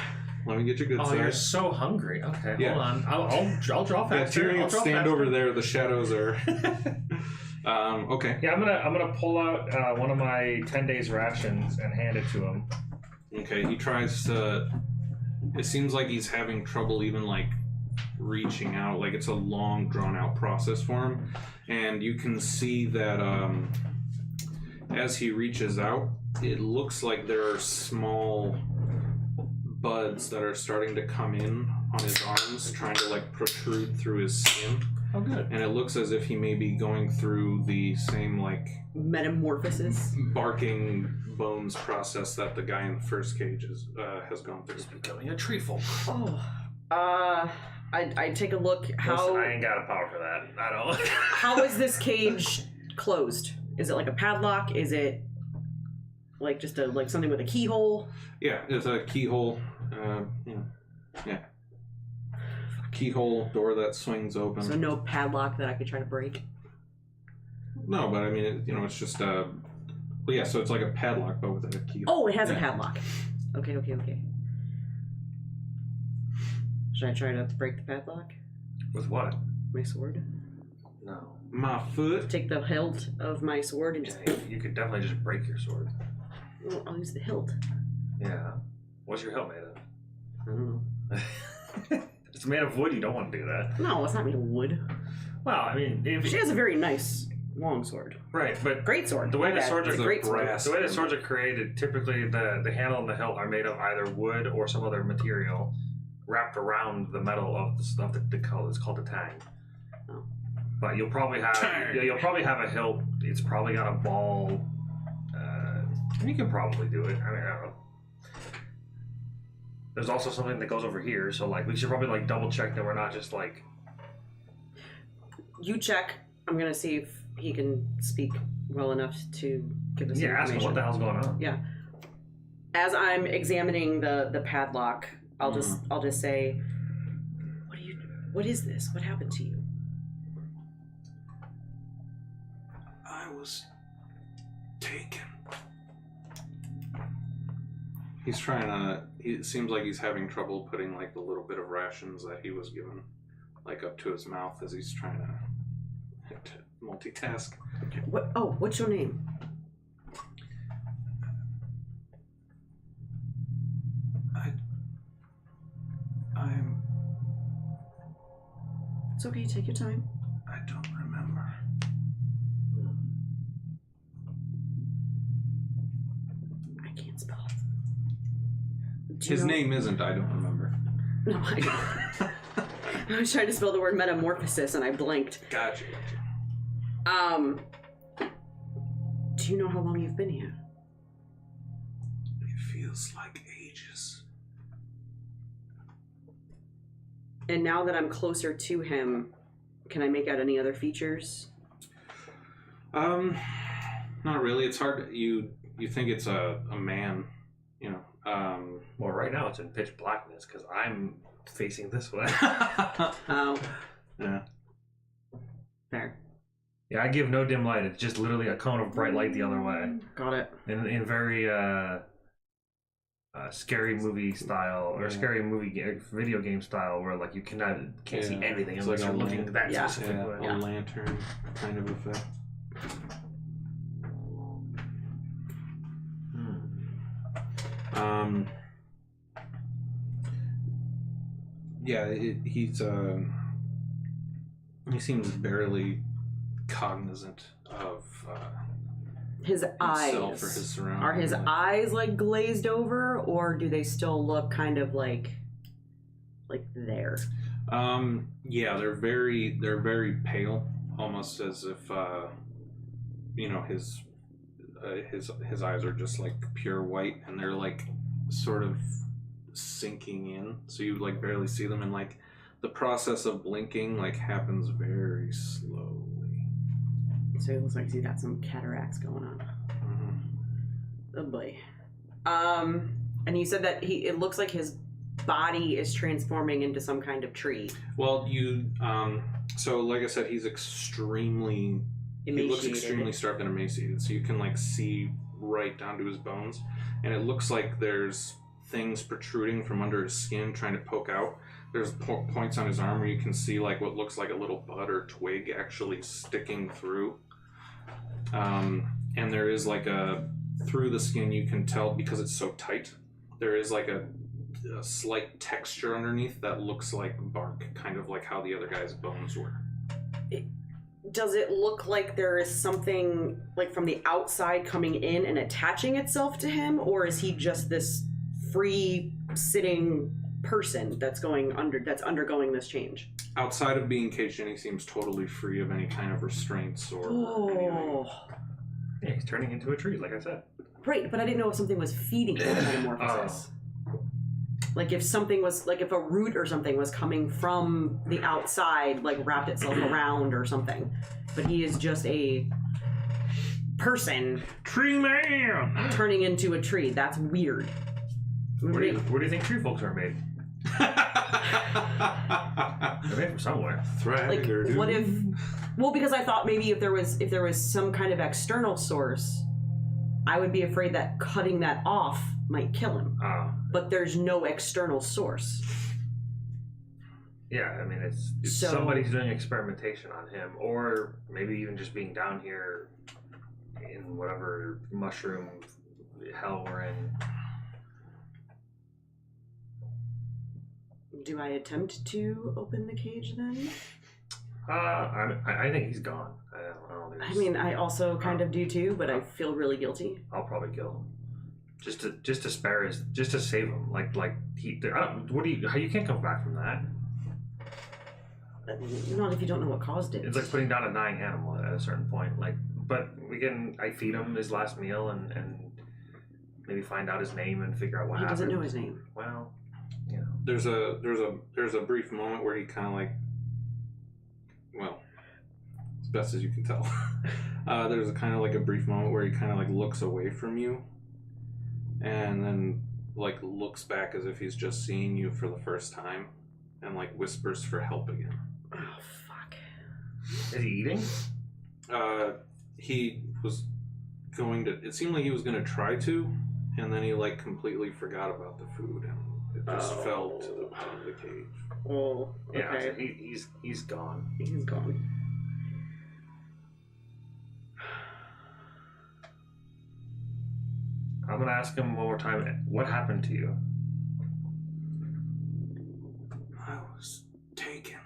Let me get your good Oh, side. you're so hungry. Okay, Yeah. hold on. I'll draw faster. Yeah, I'll Tyrion, draw stand faster. over there. The shadows are. Okay. Yeah, I'm gonna pull out one of my 10 days rations and hand it to him. Okay. He tries to. It seems like he's having trouble even like reaching out. Like it's a long, drawn out process for him, and you can see that as he reaches out, it looks like there are small buds that are starting to come in on his arms, trying to like protrude through his skin. Oh, good. And it looks as if he may be going through the same like metamorphosis. barking bones process that the guy in the first cage has gone through. He's becoming a tree folk. I take a look. How Listen, I ain't got a power for that. I don't. how is this cage closed? Is it like a padlock? Is it like just a something with a keyhole? Yeah, it's a keyhole. Yeah. Keyhole door that swings open. So no padlock that I could try to break. No, but I mean, it's just a. Well, yeah, so it's like a padlock, but with a keyhole. Oh, it has a Yeah. padlock. Okay. Should I try to break the padlock? With what? My sword? No. My foot. Take the hilt of my sword and just. Yeah, you could definitely just break your sword. Well, I'll use the hilt. Yeah. What's your helmet made of? I don't know. It's made of wood. You don't want to do that. No, it's not made of wood. Well, I mean, if She has a very nice long sword. right, but Great sword. the way My the bad. swords It's are a great sword. brass. the way the swords are created, typically the handle and the hilt are made of either wood or some other material wrapped around the metal of the color. It's called a tang. Oh. But you'll probably have a hilt. It's probably got a ball. You can probably do it. I mean, I don't know. There's also something that goes over here, so like we should probably like double check that we're not just like. You check. I'm gonna see if he can speak well enough to give us Yeah, ask him information. what the hell's going on. Yeah. As I'm examining the padlock, I'll just say, what is this? What happened to you? I was taken. He's trying to. It seems like he's having trouble putting like the little bit of rations that he was given, like up to his mouth as he's trying to multitask. What's your name? I'm. It's okay. Take your time. I don't remember. I can't spell. His name isn't. I don't remember. No, I don't. I was trying to spell the word metamorphosis and I blinked. Gotcha. Do you know how long you've been here? It feels like ages. And now that I'm closer to him, can I make out any other features? Not really. It's hard. You think it's a man, you know. Well, right now it's in pitch blackness because I'm facing this way. Oh, Yeah. fair. Yeah, I give no dim light. It's just literally a cone of bright light the other way. Got it. In very scary movie style or scary video game style, where like you can't see anything It's unless like you're a looking that Yeah. specific way. A lantern kind of effect. Yeah, he seems barely cognizant of His eyes. himself or his surroundings. Are his eyes like glazed over, or do they still look kind of like there? Yeah, they're very pale, almost as if his eyes are just like pure white, and they're like sort of sinking in, so you like barely see them, and like the process of blinking like happens very slowly. So it looks like he's got some cataracts going on. Mm-hmm. Oh boy. And you said that it looks like his body is transforming into some kind of tree. Well, so like I said, he looks extremely starved and emaciated, so you can like see right down to his bones, and it looks like there's things protruding from under his skin trying to poke out. There's points on his arm where you can see like what looks like a little bud or twig actually sticking through. And there is like through the skin you can tell, because it's so tight, there is like a slight texture underneath that looks like bark, kind of like how the other guy's bones were. Does it look like there is something like from the outside coming in and attaching itself to him, or is he just this free sitting person that's undergoing this change? Outside of being caged in, he seems totally free of any kind of restraints or anything. Yeah, he's turning into a tree, like I said. Right, but I didn't know if something was feeding him metamorphosis. Like if something was, like if a root or something was coming from the outside, like wrapped itself around or something. But he is just a person. Tree man! Turning into a tree. That's weird. Where do you think tree folks are made? They're made from somewhere. Like, what if... Well, because I thought maybe if there was some kind of external source, I would be afraid that cutting that off might kill him. But there's no external source. Yeah, I mean, it's somebody's doing experimentation on him, or maybe even just being down here in whatever mushroom hell we're in. Do I attempt to open the cage then? I think he's gone. I mean, I also kind of do too, but I feel really guilty. I'll probably kill him. Just to spare his, just to save him. You can't come back from that. Not if you don't know what caused it. It's like putting down a dying animal at a certain point. But I feed him his last meal and maybe find out his name and figure out what happened. He doesn't know his name. Well, you know. There's a brief moment where he kind of like, well, as best as you can tell, there's a kind of like a brief moment where he kind of like looks away from you, and then like looks back as if he's just seeing you for the first time, and like whispers for help again. Oh fuck! Is he eating? He was going to. It seemed like he was going to try to, and then he like completely forgot about the food and it just fell to the bottom of the cage. Oh, okay. Yeah, so he's gone. He's gone. I'm gonna ask him one more time. What happened to you? I was taken.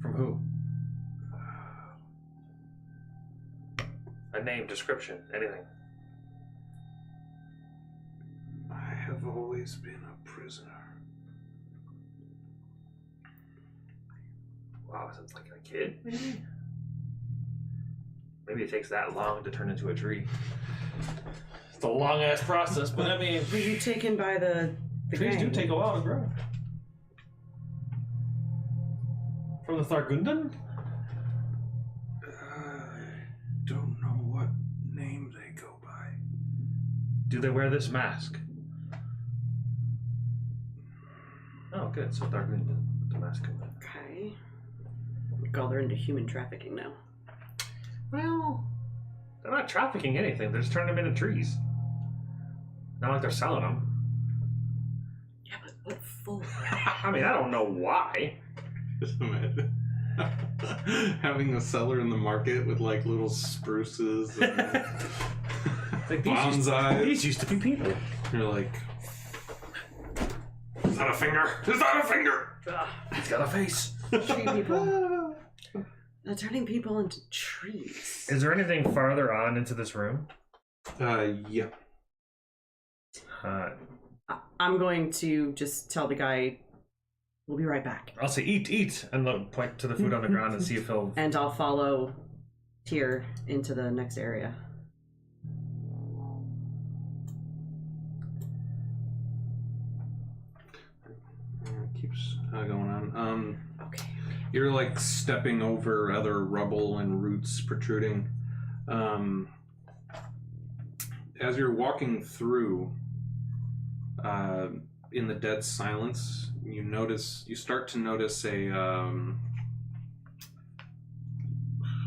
From who? A name, description, anything. I have always been a prisoner. Wow, since like a kid, maybe? Maybe it takes that long to turn into a tree. It's a long ass process, but I mean, Were you taken by the trees gang? do take a while to grow. From the Thragordun? Don't know what name they go by. Do they wear this mask? Oh, good. So Thragordun, the mask. Okay. God, they're into human trafficking now. Well, they're not trafficking anything. They're just turning them into trees. Not like they're selling them. Yeah, but what for? I mean, I don't know why. Just imagine having a seller in the market with like little spruces and Like bonsais. These used to be people. You're like, is that a finger? Is that a finger? He's got a face. Tree people. They're turning people into trees. Is there anything farther on into this room? Yeah. I'm going to just tell the guy, we'll be right back. I'll say eat, and look, point to the food on the ground and see if he'll. And I'll follow Tyr into the next area. Keeps going on. Okay. You're like stepping over other rubble and roots protruding. As you're walking through, in the dead silence, you start to notice a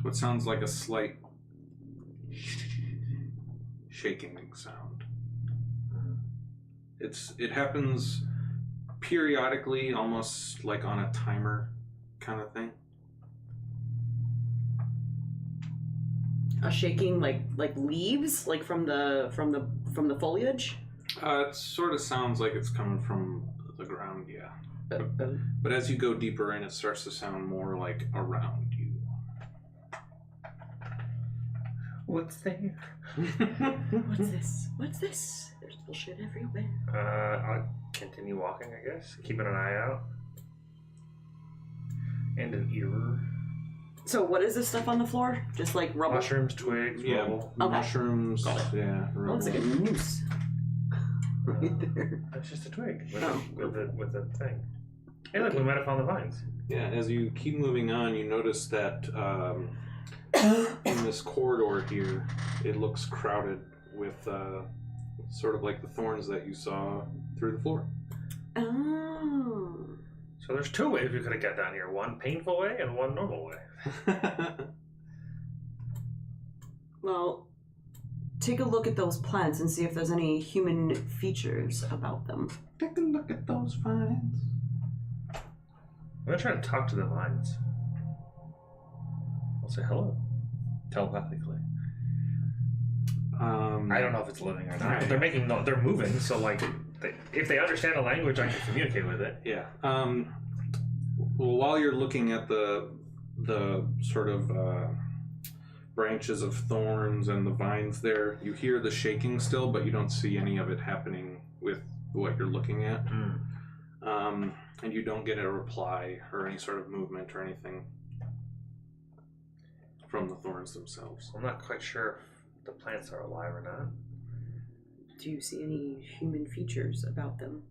what sounds like a slight shaking sound. It happens periodically, almost like on a timer kind of thing. A shaking like leaves, like from the foliage. It sort of sounds like it's coming from the ground, yeah. But as you go deeper in, it starts to sound more like around you. What's there? What's this? What's this? There's bullshit everywhere. I'll continue walking, I guess. Keeping an eye out. And an ear. So what is this stuff on the floor? Just like rubble? Mushrooms, twigs, Yeah, rubble. Okay. mushrooms, Got it. yeah. Oh, it's like a rubble. noose. Right there. That's just a twig with, Oh. with a thing. Hey, look, we might have found the vines. Yeah, as you keep moving on, you notice that in this corridor here, it looks crowded with sort of like the thorns that you saw through the floor. Oh. So there's two ways we could have got down here. One painful way and one normal way. Well, take a look at those plants and see if there's any human features about them. Take a look at those vines. I'm gonna try to talk to the vines. I'll say hello. Telepathically. I don't know if it's living or not. Right. They're moving, so like, if they understand the language, I can communicate with it. Yeah. Well, while you're looking at the sort of branches of thorns and the vines there, you hear the shaking still, but you don't see any of it happening with what you're looking at. And you don't get a reply or any sort of movement or anything from the thorns themselves. I'm not quite sure if the plants are alive or not. Do you see any human features about them?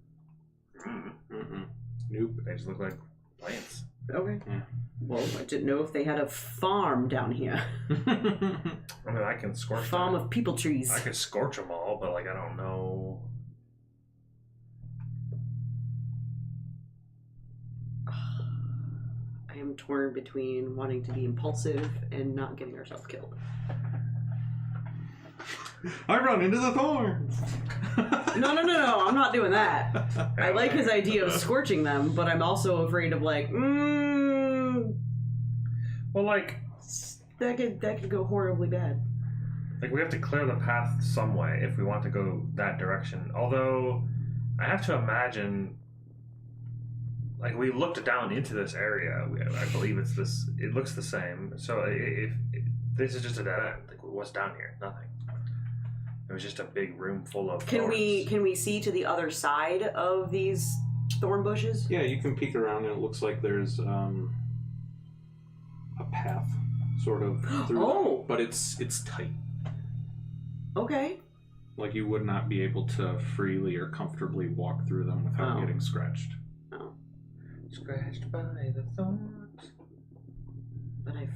Mm-mm. Nope. They just look like plants. Okay. Yeah. Well, I didn't know if they had a farm down here. I mean, I can scorch Farm them. of people trees. I could scorch them all, but like, I don't know. I am torn between wanting to be impulsive and not getting ourselves killed. I run into the thorns. No, I'm not doing that. I like his idea of scorching them, but I'm also afraid of like, Well, like that could go horribly bad. we have to clear the path some way if we want to go that direction. Although, I have to imagine, like, we looked down into this area. I believe it's this. It looks the same. So if this is just a dead end, like, what's down here? Nothing. It was just a big room full of. Can thorns. we see to the other side of these thorn bushes? Yeah, you can peek around and it looks like there's a path sort of through them, but it's tight. Okay. Like you would not be able to freely or comfortably walk through them without getting scratched. Oh. Scratched by the thorns. But I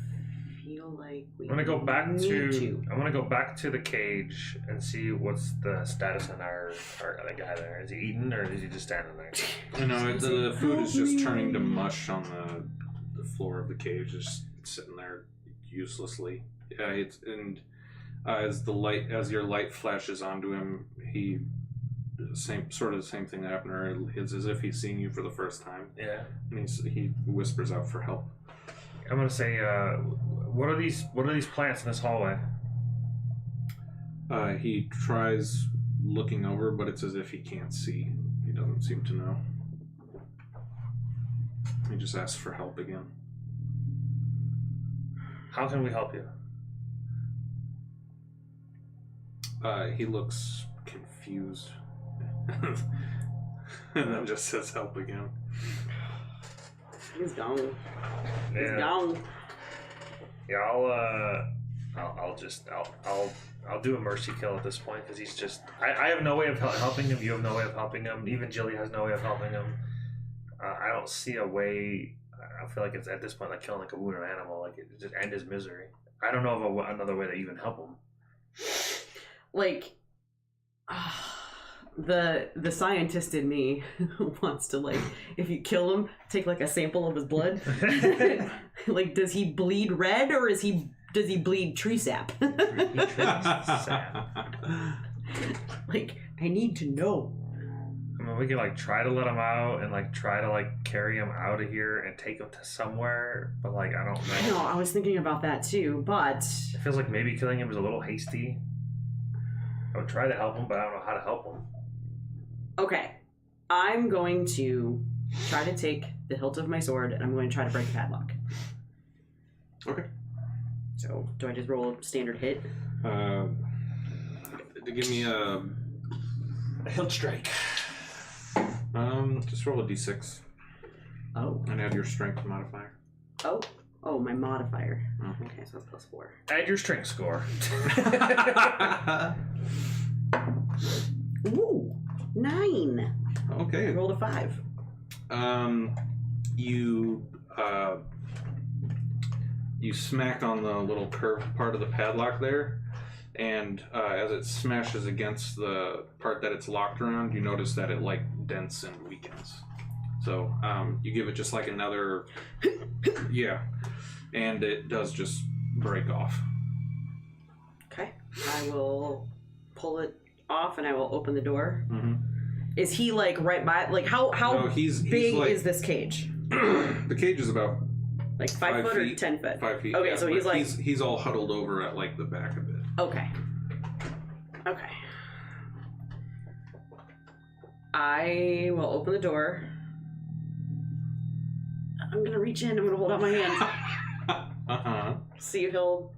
feel like we I'm gonna go back need to. I'm gonna go back to the cage and see what's the status on our other guy there. Is he eating or is he just standing there? I know the food is just turning to mush on the floor of the cage, just sitting there uselessly. Yeah, as your light flashes onto him, he the same thing that happened earlier. It's as if he's seeing you for the first time, Yeah. and he whispers out for help. I'm gonna say, what are these plants in this hallway? He tries looking over, but it's as if he can't see. He doesn't seem to know. He just asks for help again. How can we help you? He looks confused. And then just says help again. He's gone. He's Yeah. gone. Yeah, I'll do a mercy kill at this point because he's just. I have no way of helping him. You have no way of helping him. Even Jilly has no way of helping him. I don't see a way. I feel like it's at this point like killing like a wounded animal. Like it just end his misery. I don't know of another way to even help him. Like, the scientist in me wants to, like, if you kill him, take like a sample of his blood. Like, does he bleed red or does he bleed tree sap? Like, I need to know. I mean, we could like try to let him out and like try to like carry him out of here and take him to somewhere, but like I don't know. I know, I was thinking about that too, but It feels like maybe killing him is a little hasty. I would try to help him, but I don't know how to help him. okay. I'm going to try to take the hilt of my sword and I'm going to try to break the padlock. Okay. So, do I just roll a standard hit? Give me a hilt strike. Just roll a d6 Oh. and add your strength modifier. Oh, my modifier. Mhm. Okay, so that's +4. Add your strength score. Ooh, 9. I Okay. rolled a 5. You smack on the little curved part of the padlock there, and as it smashes against the part that it's locked around, you notice that it like dents and weakens. So you give it just like another, yeah, and it does just break off. Okay. I will pull it off and I will open the door. Mm-hmm. Is he like right by? Like how No, he's big like, is this cage? The cage is about Like 5 foot feet, or 10 foot? 5 feet. Okay, yeah, so but he's like he's all huddled over at like the back of it. okay. Okay. I will open the door. I'm gonna reach in. I'm gonna hold out my hand. See if he'll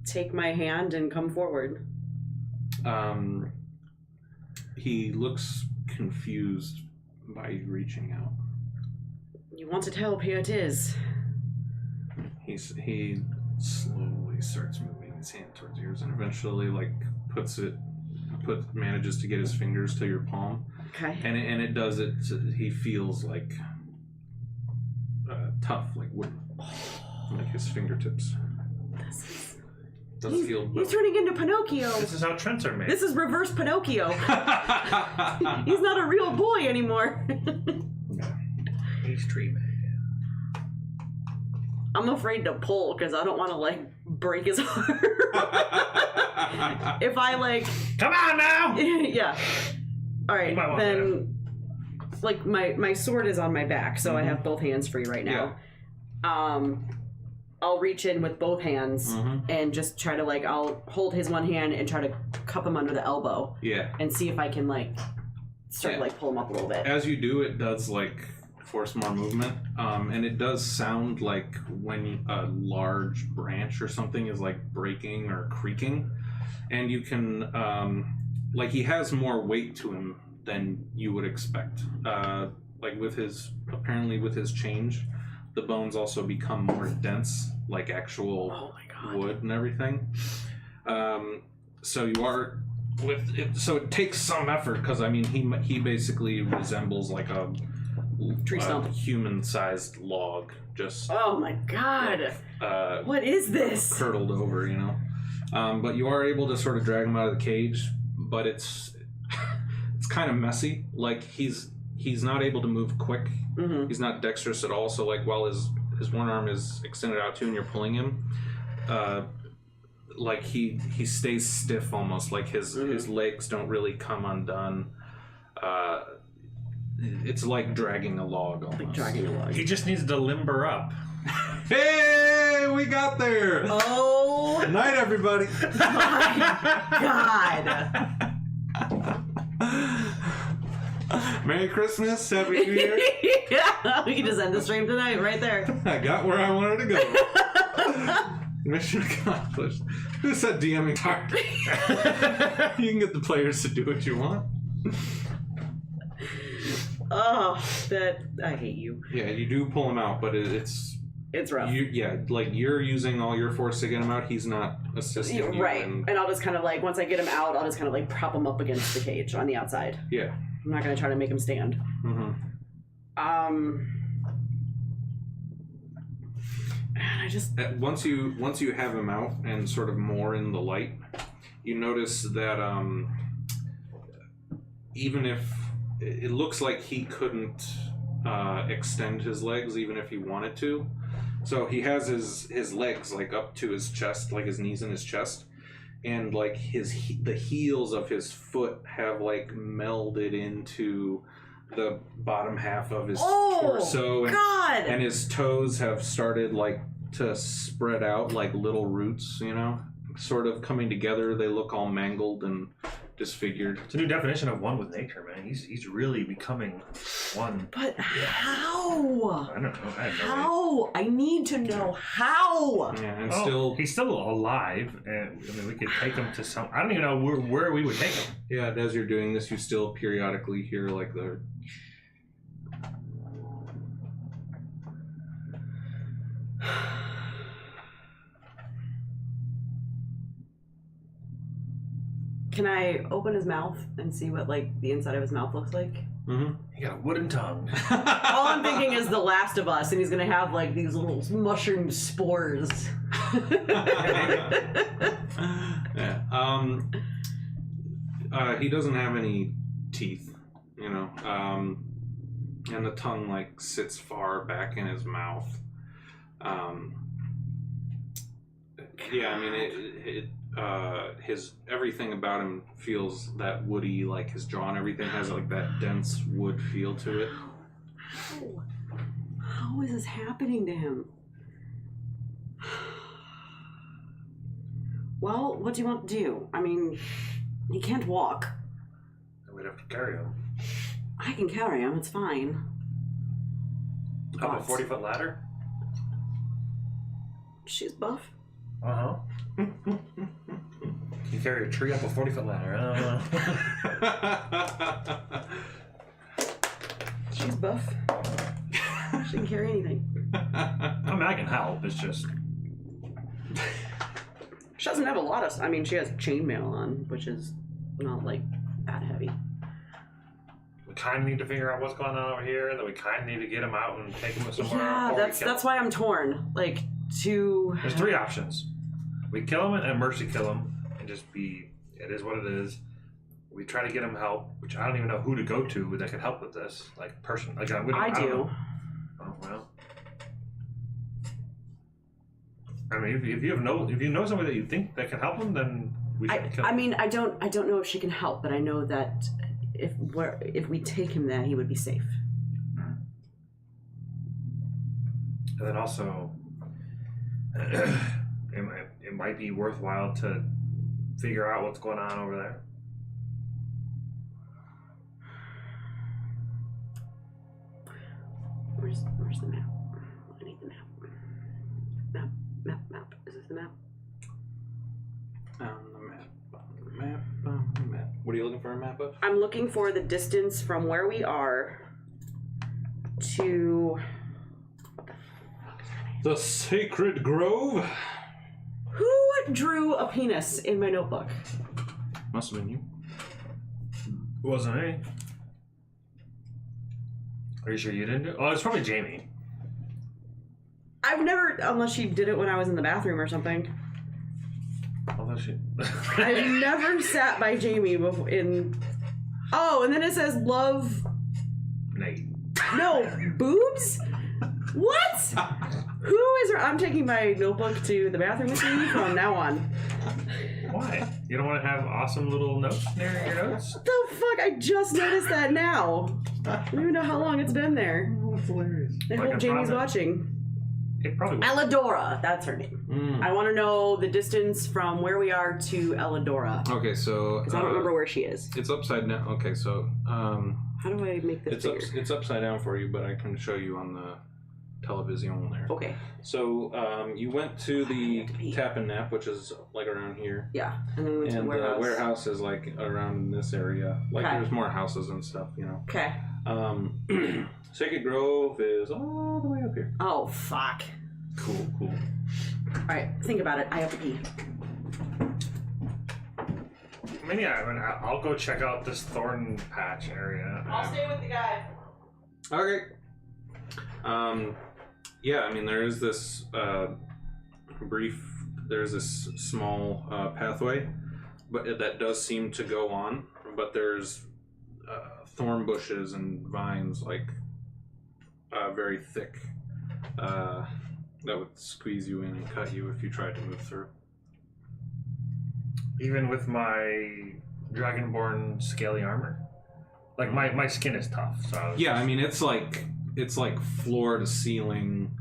take my hand and come forward. He looks confused by you reaching out. You wanted help, here it is. He slowly starts moving his hand towards yours, and eventually, like, manages to get his fingers to your palm, Okay. and it does it. He feels like tough, like wooden, like his fingertips. Doesn't feel. He's turning into Pinocchio. This is how Trents are made. This is reverse Pinocchio. He's not a real boy anymore. He's tree man. I'm afraid to pull because I don't want to like break his arm. If I like, Come on now! yeah. All right, You might want then. Like my sword is on my back, so I have both hands free right now. I'll reach in with both hands and just try to like I'll hold his one hand and try to cup him under the elbow. Yeah. And see if I can like start to like pull him up a little bit. As you do, it does like force more movement, and it does sound like when a large branch or something is like breaking or creaking, and you can like he has more weight to him than you would expect. Like with his change, the bones also become more dense, like actual wood and everything. So you are with it. So it takes some effort because I mean he basically resembles like a tree stump, human-sized log. Just oh my god! What is this? Curdled over, you know. But you are able to sort of drag him out of the cage, but it's kind of messy. Like he's not able to move quick. He's not dexterous at all. So like while his one arm is extended out too, and you're pulling him, like he stays stiff almost. Like his legs don't really come undone. It's like dragging a log almost. Like dragging a log. He just needs to limber up. Hey, we got there! Oh Good night, everybody. my god! Merry Christmas, Happy New Year. Yeah, we can just end the stream tonight, right there. I got where I wanted to go. Mission accomplished. Who said DMing hard? You can get the players to do what you want. Oh, that I hate you. Yeah, you do pull him out, but it's rough. You're using all your force to get him out. He's not assisting you. Right, and I'll just kind of like once I get him out, I'll just kind of like prop him up against the cage on the outside. Yeah. I'm not gonna try to make him stand. Mm-hmm. I just once you have him out and sort of more in the light, you notice that even if it looks like he couldn't extend his legs, even if he wanted to, so he has his legs like up to his chest, like his knees in his chest, and like the heels of his foot have like melded into the bottom half of his torso, and his toes have started like to spread out like little roots, you know, sort of coming together. They look all mangled and disfigured. It's a new definition of one with nature, man. He's really becoming one. But how? I don't know. I have no idea. How? I need to know how. Yeah, and he's still alive, and I mean, we could take him to some. I don't even know where we would take him. Yeah, and as you're doing this, you still periodically hear like the. Can I open his mouth and see what like the inside of his mouth looks like? Mm-hmm. He got a wooden tongue. All I'm thinking is The Last of Us, and he's gonna have like these little mushroom spores. Yeah. He doesn't have any teeth, you know, and the tongue like sits far back in his mouth. Yeah, I mean his everything about him feels that woody, like his jaw and everything has like that dense wood feel to it. How is this happening to him? Well, what do you want to do? I mean, he can't walk. We'd have to carry him. I can carry him, it's fine. Up a 40-foot ladder? She's buff. Uh-huh. You carry a tree up a 40-foot ladder. She's buff. She can carry anything. I mean, I can help. It's just... She doesn't have a lot of... I mean, she has chainmail on, which is not, like, that heavy. We kind of need to figure out what's going on over here, and then we kind of need to get him out and take him somewhere. Yeah, that's why I'm torn. Like, There's three options. We kill him and mercy kill him, and just be... It is what it is. We try to get him help, which I don't even know who to go to that could help with this. Like, person. Like, I do. Oh, well. I mean, if you know somebody that you think that can help him, then we should kill him. I mean, I don't know if she can help, but I know that if we take him there, he would be safe. And then also, it might be worthwhile to figure out what's going on over there. Where's the map? I need the map. Map. Is this the map? The map. What are you looking for a map of? I'm looking for the distance from where we are to... What the fuck is her name? The Sacred Grove? Who drew a penis in my notebook? Must have been you. It wasn't me. Are you sure you didn't do it? Oh, it's probably Jamie. I've never, unless she did it when I was in the bathroom or something. Although she... I've never sat by Jamie before Oh, and then it says love... Nate. No, boobs? What? Who is her? I'm taking my notebook to the bathroom with me from now on. Why? You don't want to have awesome little notes near your notes? What the fuck? I just noticed that now. I don't even know how long it's been there. That's hilarious. I hope Jamie's watching. It probably will. Elidora, that's her name. I want to know the distance from where we are to Elidora. Okay, so... Because I don't remember where she is. It's upside down. Okay, so... How do I make this bigger? It's upside down for you, but I can show you on the television there. Okay. So you went to the Tap and Nap, which is like around here. Yeah, and then we went to the And warehouse. the warehouse is like around this area. Like Okay. there's more houses and stuff, Okay. Sacred Grove is all the way up here. Oh, fuck. Cool. Alright, think about it. I have to pee. I mean, yeah, I'll go check out this thorn patch area. stay with the guy. Okay. Yeah, I mean there is this there's this small pathway, but that does seem to go on. But there's thorn bushes and vines, like very thick, that would squeeze you in and cut you if you tried to move through. Even with my dragonborn scaly armor, like my skin is tough. So Yeah, I mean it's like floor to ceiling,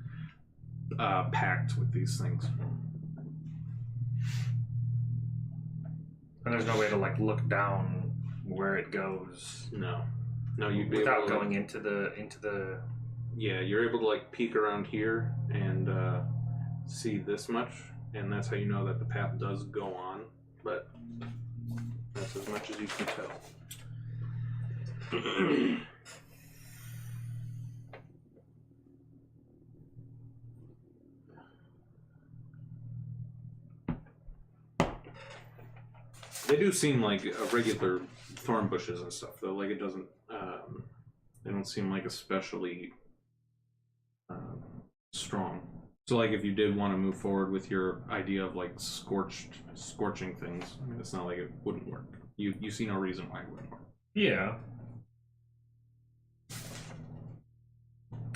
packed with these things. and there's no way to like look down where it goes. No, you'd be Without able to, going into the. Yeah, you're able to like peek around here and see this much, and that's how you know that the path does go on. But that's as much as you can tell. They do seem like regular thorn bushes and stuff, though. Like it doesn't. They don't seem like especially strong. So, like, if you did want to move forward with your idea of like scorching things, I mean, it's not like it wouldn't work. You see no reason why it wouldn't work. Yeah.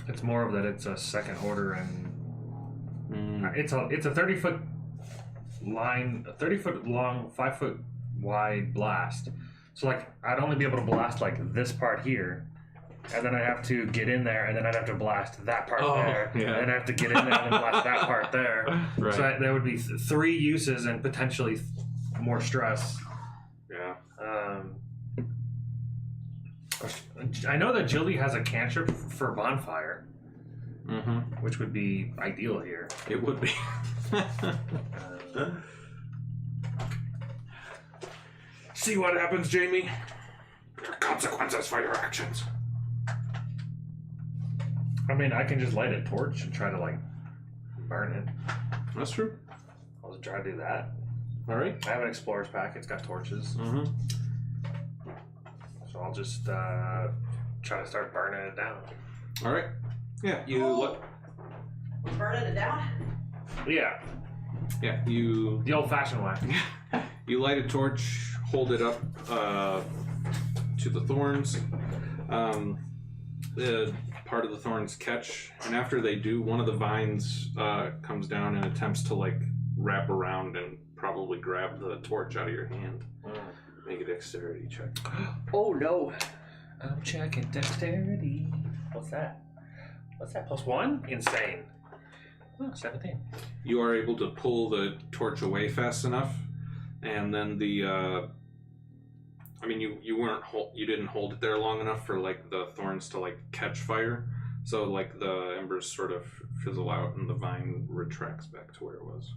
It's more of that it's a second order and it's a 30-foot line, a 30-foot long, 5-foot wide blast. So like I'd only be able to blast like this part here, and then I'd have to get in there, and then I'd have to blast that part there, yeah. and then I'd have to get in there and then blast that part there. Right. So there would be 3 uses and potentially more stress. Yeah. I know that Jildy has a cantrip for bonfire, Mm-hmm. which would be ideal here. It would be. See what happens, Jamie? There are consequences for your actions. I mean, I can just light a torch and try to like burn it. That's true. I'll just try to do that. All right. I have an explorer's pack. It's got torches, Mm-hmm. so I'll just try to start burning it down. All right. Yeah. We're burning it down? Yeah, You the old-fashioned way. You light a torch, hold it up to the thorns. The part of the thorns catch, and after they do, one of the vines comes down and attempts to like wrap around and probably grab the torch out of your hand. Make a dexterity check. Oh no. I'm checking dexterity. What's that? +1? Insane. Oh, 17. You are able to pull the torch away fast enough, and then the I mean you didn't hold it there long enough for like the thorns to like catch fire, so like the embers sort of fizzle out and the vine retracts back to where it was.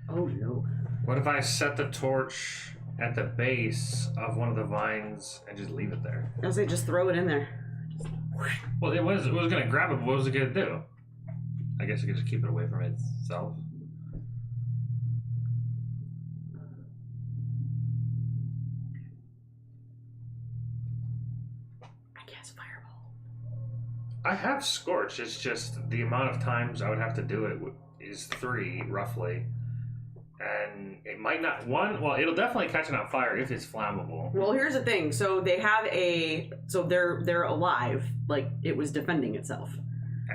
Oh no. What if I set the torch at the base of one of the vines and just leave it there? I say just throw it in there. Well, it was going to grab it, but what was it going to do? I guess it could just keep it away from itself. I guess fireball. I have Scorch. It's just the amount of times I would have to do it is 3, roughly. And it might not... Well, it'll definitely catch it on fire if it's flammable. Well, here's the thing. So they have so they're alive. Like it was defending itself.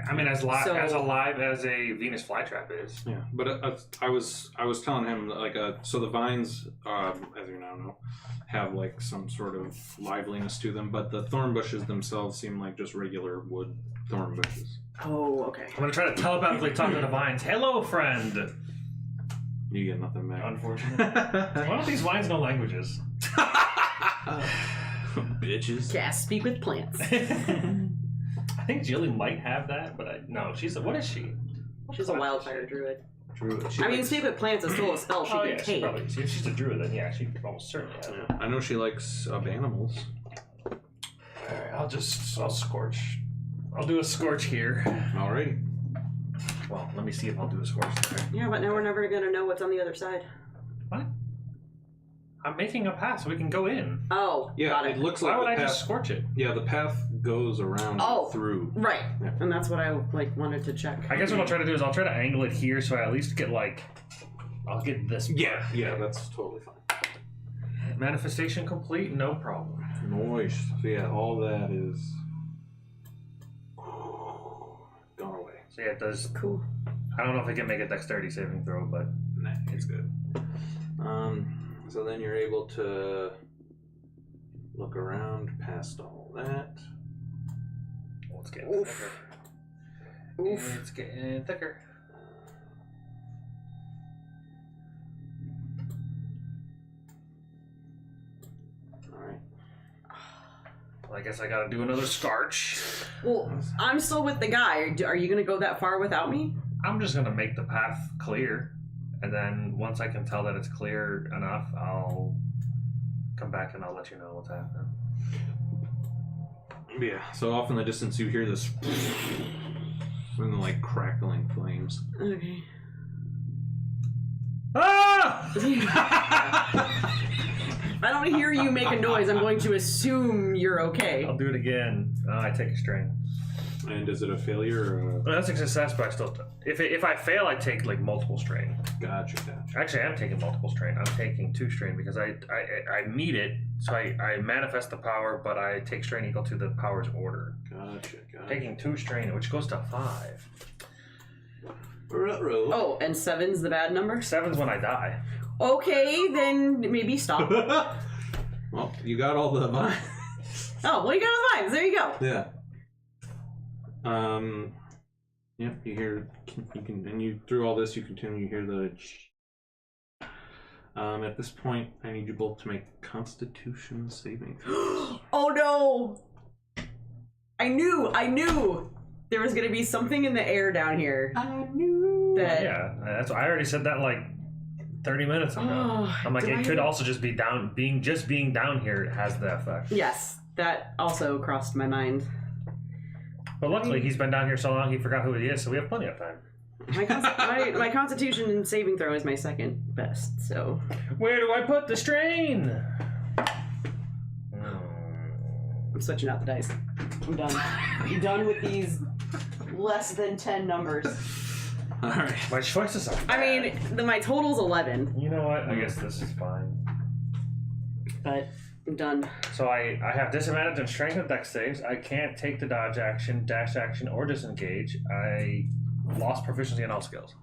I mean, as alive as a Venus flytrap is. Yeah, but I was telling him like so the vines, as you now know, have like some sort of liveliness to them, but the thorn bushes themselves seem like just regular wood thorn bushes. Oh, okay. I'm gonna try to telepathically talk to the vines. Hello, friend. You get nothing back. Unfortunately, one of these vines know languages. Bitches. Yeah, speak with plants. I think Jilly might have that, but no, she's what is she? She's a wildfire druid. Druid. I mean, Save It Plants is still a spell she can take. Probably, if she's a druid, then yeah, she could almost certainly have it. I know she likes animals. Alright, I'll scorch. I'll do a scorch here. Alrighty. Well, let me see if I'll do a scorch there. Yeah, but now we're never gonna know what's on the other side. What? I'm making a path so we can go in. Oh, Yeah, got it it. looks like Why would the I path, just scorch it? Yeah, the path goes around through. Right, Yeah. and that's what I wanted to check. I guess what I'll try to do is I'll try to angle it here so I at least get I'll get this. Yeah, that's totally fine. Manifestation complete, no problem. Nice. So yeah, all that is gone away. So yeah, it does. Cool. I don't know if I can make a dexterity saving throw, but Nah, it's good. So then you're able to look around past all that. oh, it's getting thicker. Oof. It's getting thicker. Alright. Well, I guess I gotta do another scorch. Well, I'm still with the guy. Are you gonna go that far without me? I'm just gonna make the path clear, and then once I can tell that it's clear enough, I'll come back and I'll let you know what's happening. Yeah, so off in the distance you hear this and like crackling flames. Okay. Ah! If I don't hear you make a noise, I'm going to assume you're okay. I'll do it again. I take a strain. And is it a failure or a... Well, that's a success, but I still. If I fail, I take like multiple strain. Gotcha. Actually, I'm taking multiple strain. I'm taking 2 strain because I meet it, so I manifest the power, but I take strain equal to the power's order. Gotcha. Taking 2 strain, which goes to 5. Oh, and 7's the bad number? 7's when I die. Okay, then maybe stop. Well, you got all the vines. Oh, well, you got all the vines. There you go. Yeah. Yep, you hear, and you, through all this, you continue to hear the... at this point, I need you both to make Constitution saving throws. Oh, no! I knew! There was gonna be something in the air down here. I knew! That... Yeah, that's. I already said that like 30 minutes ago. Oh, I'm like, it could also just be down. Being down here has the effect. Yes, that also crossed my mind. But luckily, he's been down here so long, he forgot who he is, so we have plenty of time. My Constitution saving throw is my second best, so... Where do I put the strain? I'm switching out the dice. I'm done. I'm done with these less than 10 numbers. Alright. My choices are bad. I mean, my total's 11, You know what? I guess this is fine. but I'm done. So I have disadvantage on strength and dex saves. I can't take the dodge action, dash action, or disengage. I lost proficiency in all skills.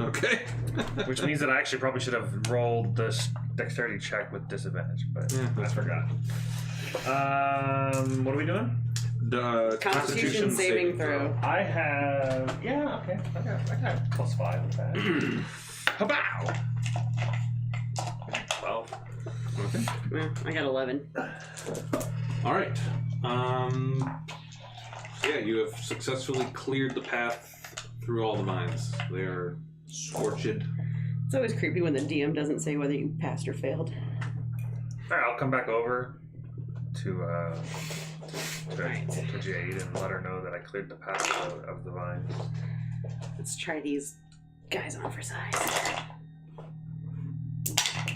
Okay. Which means that I actually probably should have rolled this dexterity check with disadvantage, but Yeah. I forgot. What are we doing? Constitution saving throw. I have... Yeah, okay. I got +5 with that. Habow! 12. Okay. Yeah, I got 11. Alright. Yeah, you have successfully cleared the path through all the vines. They are scorched. It's always creepy when the DM doesn't say whether you passed or failed. Alright, I'll come back over to Jade and let her know that I cleared the path of the vines. Let's try these guys on for size.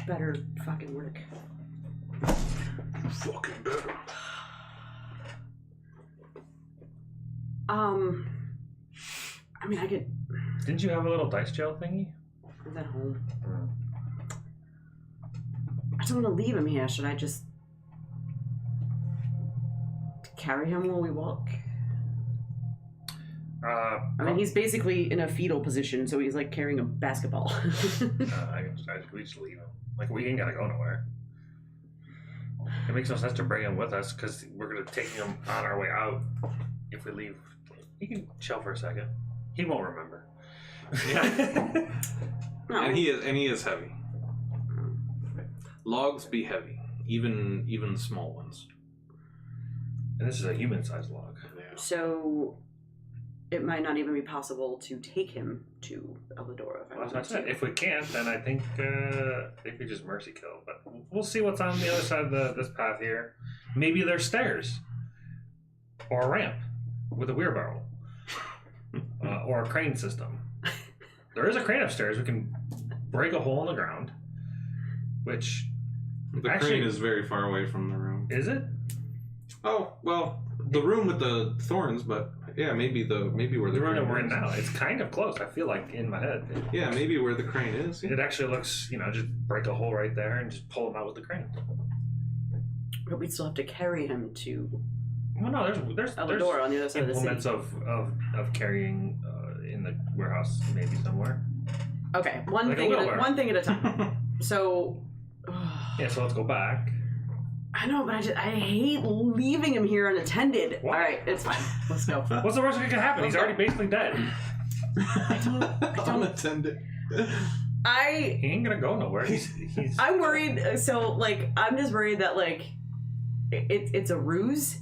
Better fucking work. Fucking better. I mean, I could... Didn't you have a little dice gel thingy? I was at home. I don't want to leave him here. Should I just carry him while we walk? I mean, he's basically in a fetal position, so he's like carrying a basketball. We just leave him. Like, we ain't gotta go nowhere. It makes no sense to bring him with us because we're gonna take him on our way out. If we leave, he can chill for a second. He won't remember. Yeah. No. And he is heavy. Logs be heavy, even small ones. And this is a human-sized log. So it might not even be possible to take him to Elidora. Well, that's it. If we can't, then I think they could just mercy kill. But we'll see what's on the other side of this path here. Maybe there's stairs. Or a ramp with a wheelbarrow. Or a crane system. There is a crane upstairs. We can break a hole in the ground. Which... The crane is very far away from the room. Is it? Oh, well, the room with the thorns, but yeah, maybe where the room crane that we're in is. now. It's kind of close, I feel like, in my head. Yeah, maybe where the crane is. Yeah. It actually looks, just break a hole right there and just pull him out with the crane. But we'd still have to carry him to Well, no, there's Elidora on the other side of the implements city. of carrying in the warehouse, maybe somewhere. Okay, Like a wheelbarrow. one thing at a time. So... Yeah, so let's go back. I know, but I hate leaving him here unattended. What? All right, it's fine. Let's go. What's the worst that could happen? He's already basically dead. Unattended. He ain't gonna go nowhere. He's I'm worried. So, like, I'm just worried that, like, it's a ruse.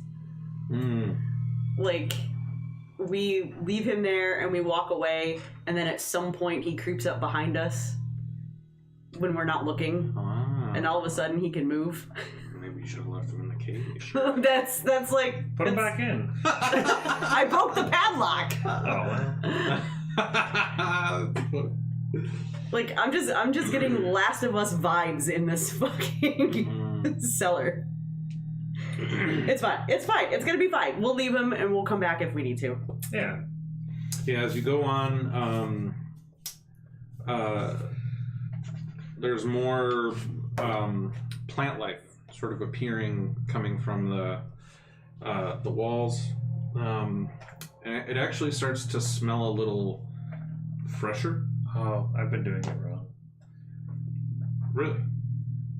Like, we leave him there and we walk away, and then at some point he creeps up behind us when we're not looking, and all of a sudden he can move. Maybe you should have left him in the cage. that's like put him back in. I broke the padlock. Oh. Like I'm just getting Last of Us vibes in this fucking cellar. It's fine. It's fine. It's gonna be fine. We'll leave him and we'll come back if we need to. Yeah. Yeah, as you go on, there's more plant life sort of appearing, coming from the walls. And it actually starts to smell a little fresher. Oh, I've been doing it wrong. Really?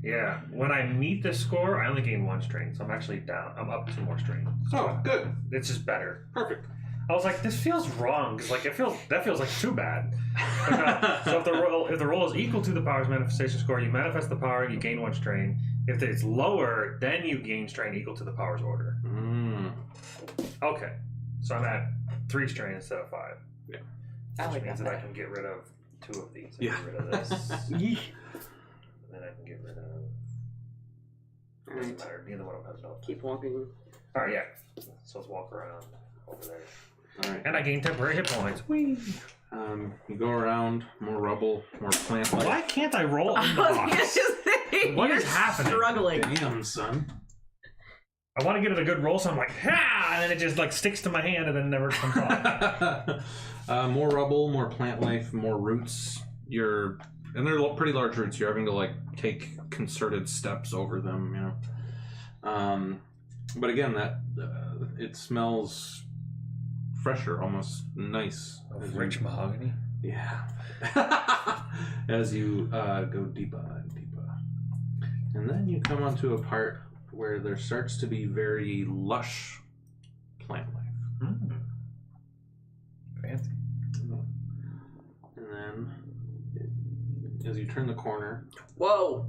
Yeah. When I meet the score, I only gain 1 strain, so I'm actually down. I'm up 2 more strains. Oh, good. It's just better. Perfect. I was like, this feels wrong because like that feels like too bad. So if the roll is equal to the power's manifestation score, you manifest the power, you gain 1 strain. If it's lower, then you gain strain equal to the power's order. Okay, so I'm at 3 strain instead of 5. Yeah, which means that I can get rid of 2 of these. Yeah. Get rid of this. And then I can get rid of. Doesn't matter. Neither one of them has no. Keep walking. All right, yeah. So let's walk around over there. All right. And I gain temporary hit points. Whee! You go around, more rubble, more plant life. Why can't I roll in the I was box? gonna say, What you're is happening? Struggling. Damn, son. I want to get it a good roll, so I'm like, ha! And then it just like sticks to my hand and then never comes off. More rubble, more plant life, more roots. And they're pretty large roots. You're having to like take concerted steps over them, you know. But again, that it smells fresher, almost nice. Rich mahogany. Yeah. As you go deeper and deeper, and then you come onto a part where there starts to be very lush plant life. Fancy. And then, as you turn the corner, Whoa.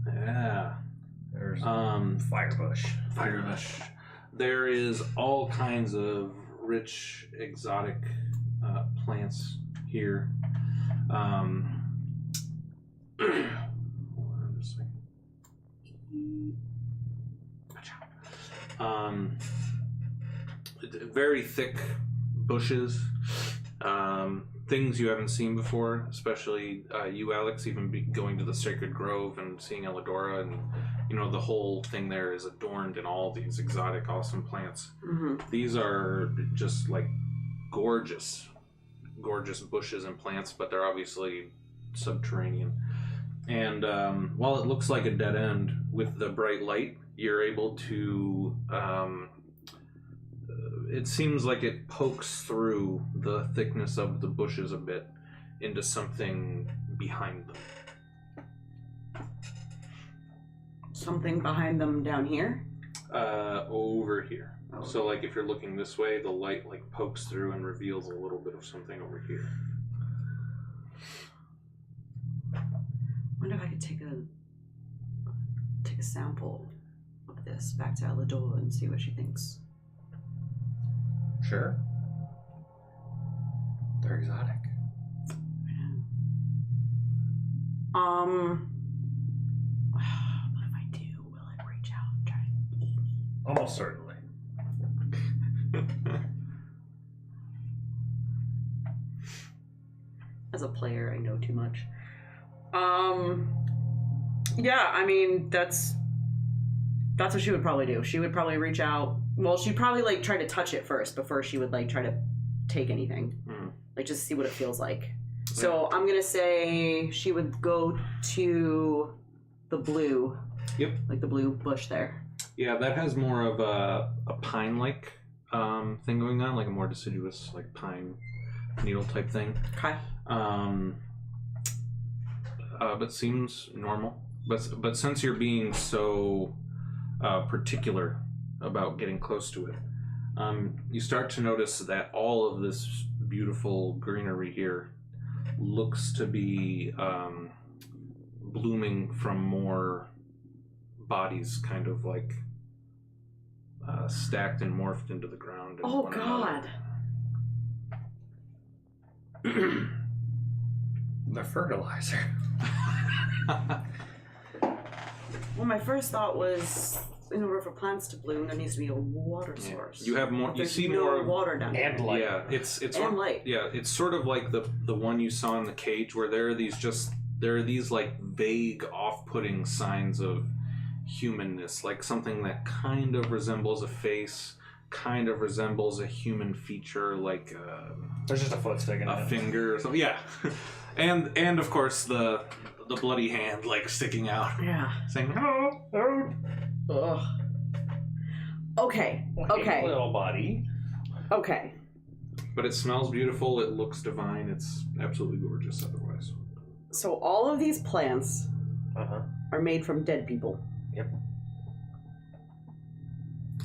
There's firebush. Firebush. There is all kinds of rich, exotic plants here. Hold on just a second. Very thick bushes. Things you haven't seen before, especially you, Alex, even going to the Sacred Grove and seeing Elidora, and you know the whole thing there is adorned in all these exotic, awesome plants. These are just like gorgeous bushes and plants, but they're obviously subterranean. And while it looks like a dead end, with the bright light, you're able to it seems like it pokes through the thickness of the bushes a bit into something behind them. Something behind them down here? Over here. Oh. So like if you're looking this way, the light like pokes through and reveals a little bit of something over here. I wonder if I could take a sample of this back to Elidora and see what she thinks. Sure. They're exotic. What if I do? Will it reach out and try to eat me? Almost certainly. As a player, I know too much. Yeah, I mean, that's what she would probably do. She would probably reach out. Well, she'd probably like try to touch it first before she would like try to take anything. Like just see what it feels like. So I'm gonna say she would go to the blue. Yep. Like the blue bush there. Yeah, that has more of a pine-like thing going on, like a more deciduous, like pine needle type thing. Okay. But seems normal. But since you're being so particular about getting close to it, you start to notice that all of this beautiful greenery here looks to be blooming from more bodies, kind of like stacked and morphed into the ground. Oh God. The fertilizer. Well, my first thought was, in order for plants to bloom, there needs to be a water source. You have more. But You there's see no more water down And here. light. Yeah, it's And light. Yeah, it's sort of like the one you saw in the cage, where there are these like vague, off-putting signs of humanness, like something that kind of resembles a face, kind of resembles a human feature, like There's just a foot sticking a in it. finger or something. Yeah, and of course the bloody hand like sticking out, Yeah. saying hello. Ugh. Okay. Okay. Little body. Okay. But it smells beautiful. It looks divine. It's absolutely gorgeous. Otherwise, So all of these plants Uh-huh. are made from dead people. Yep.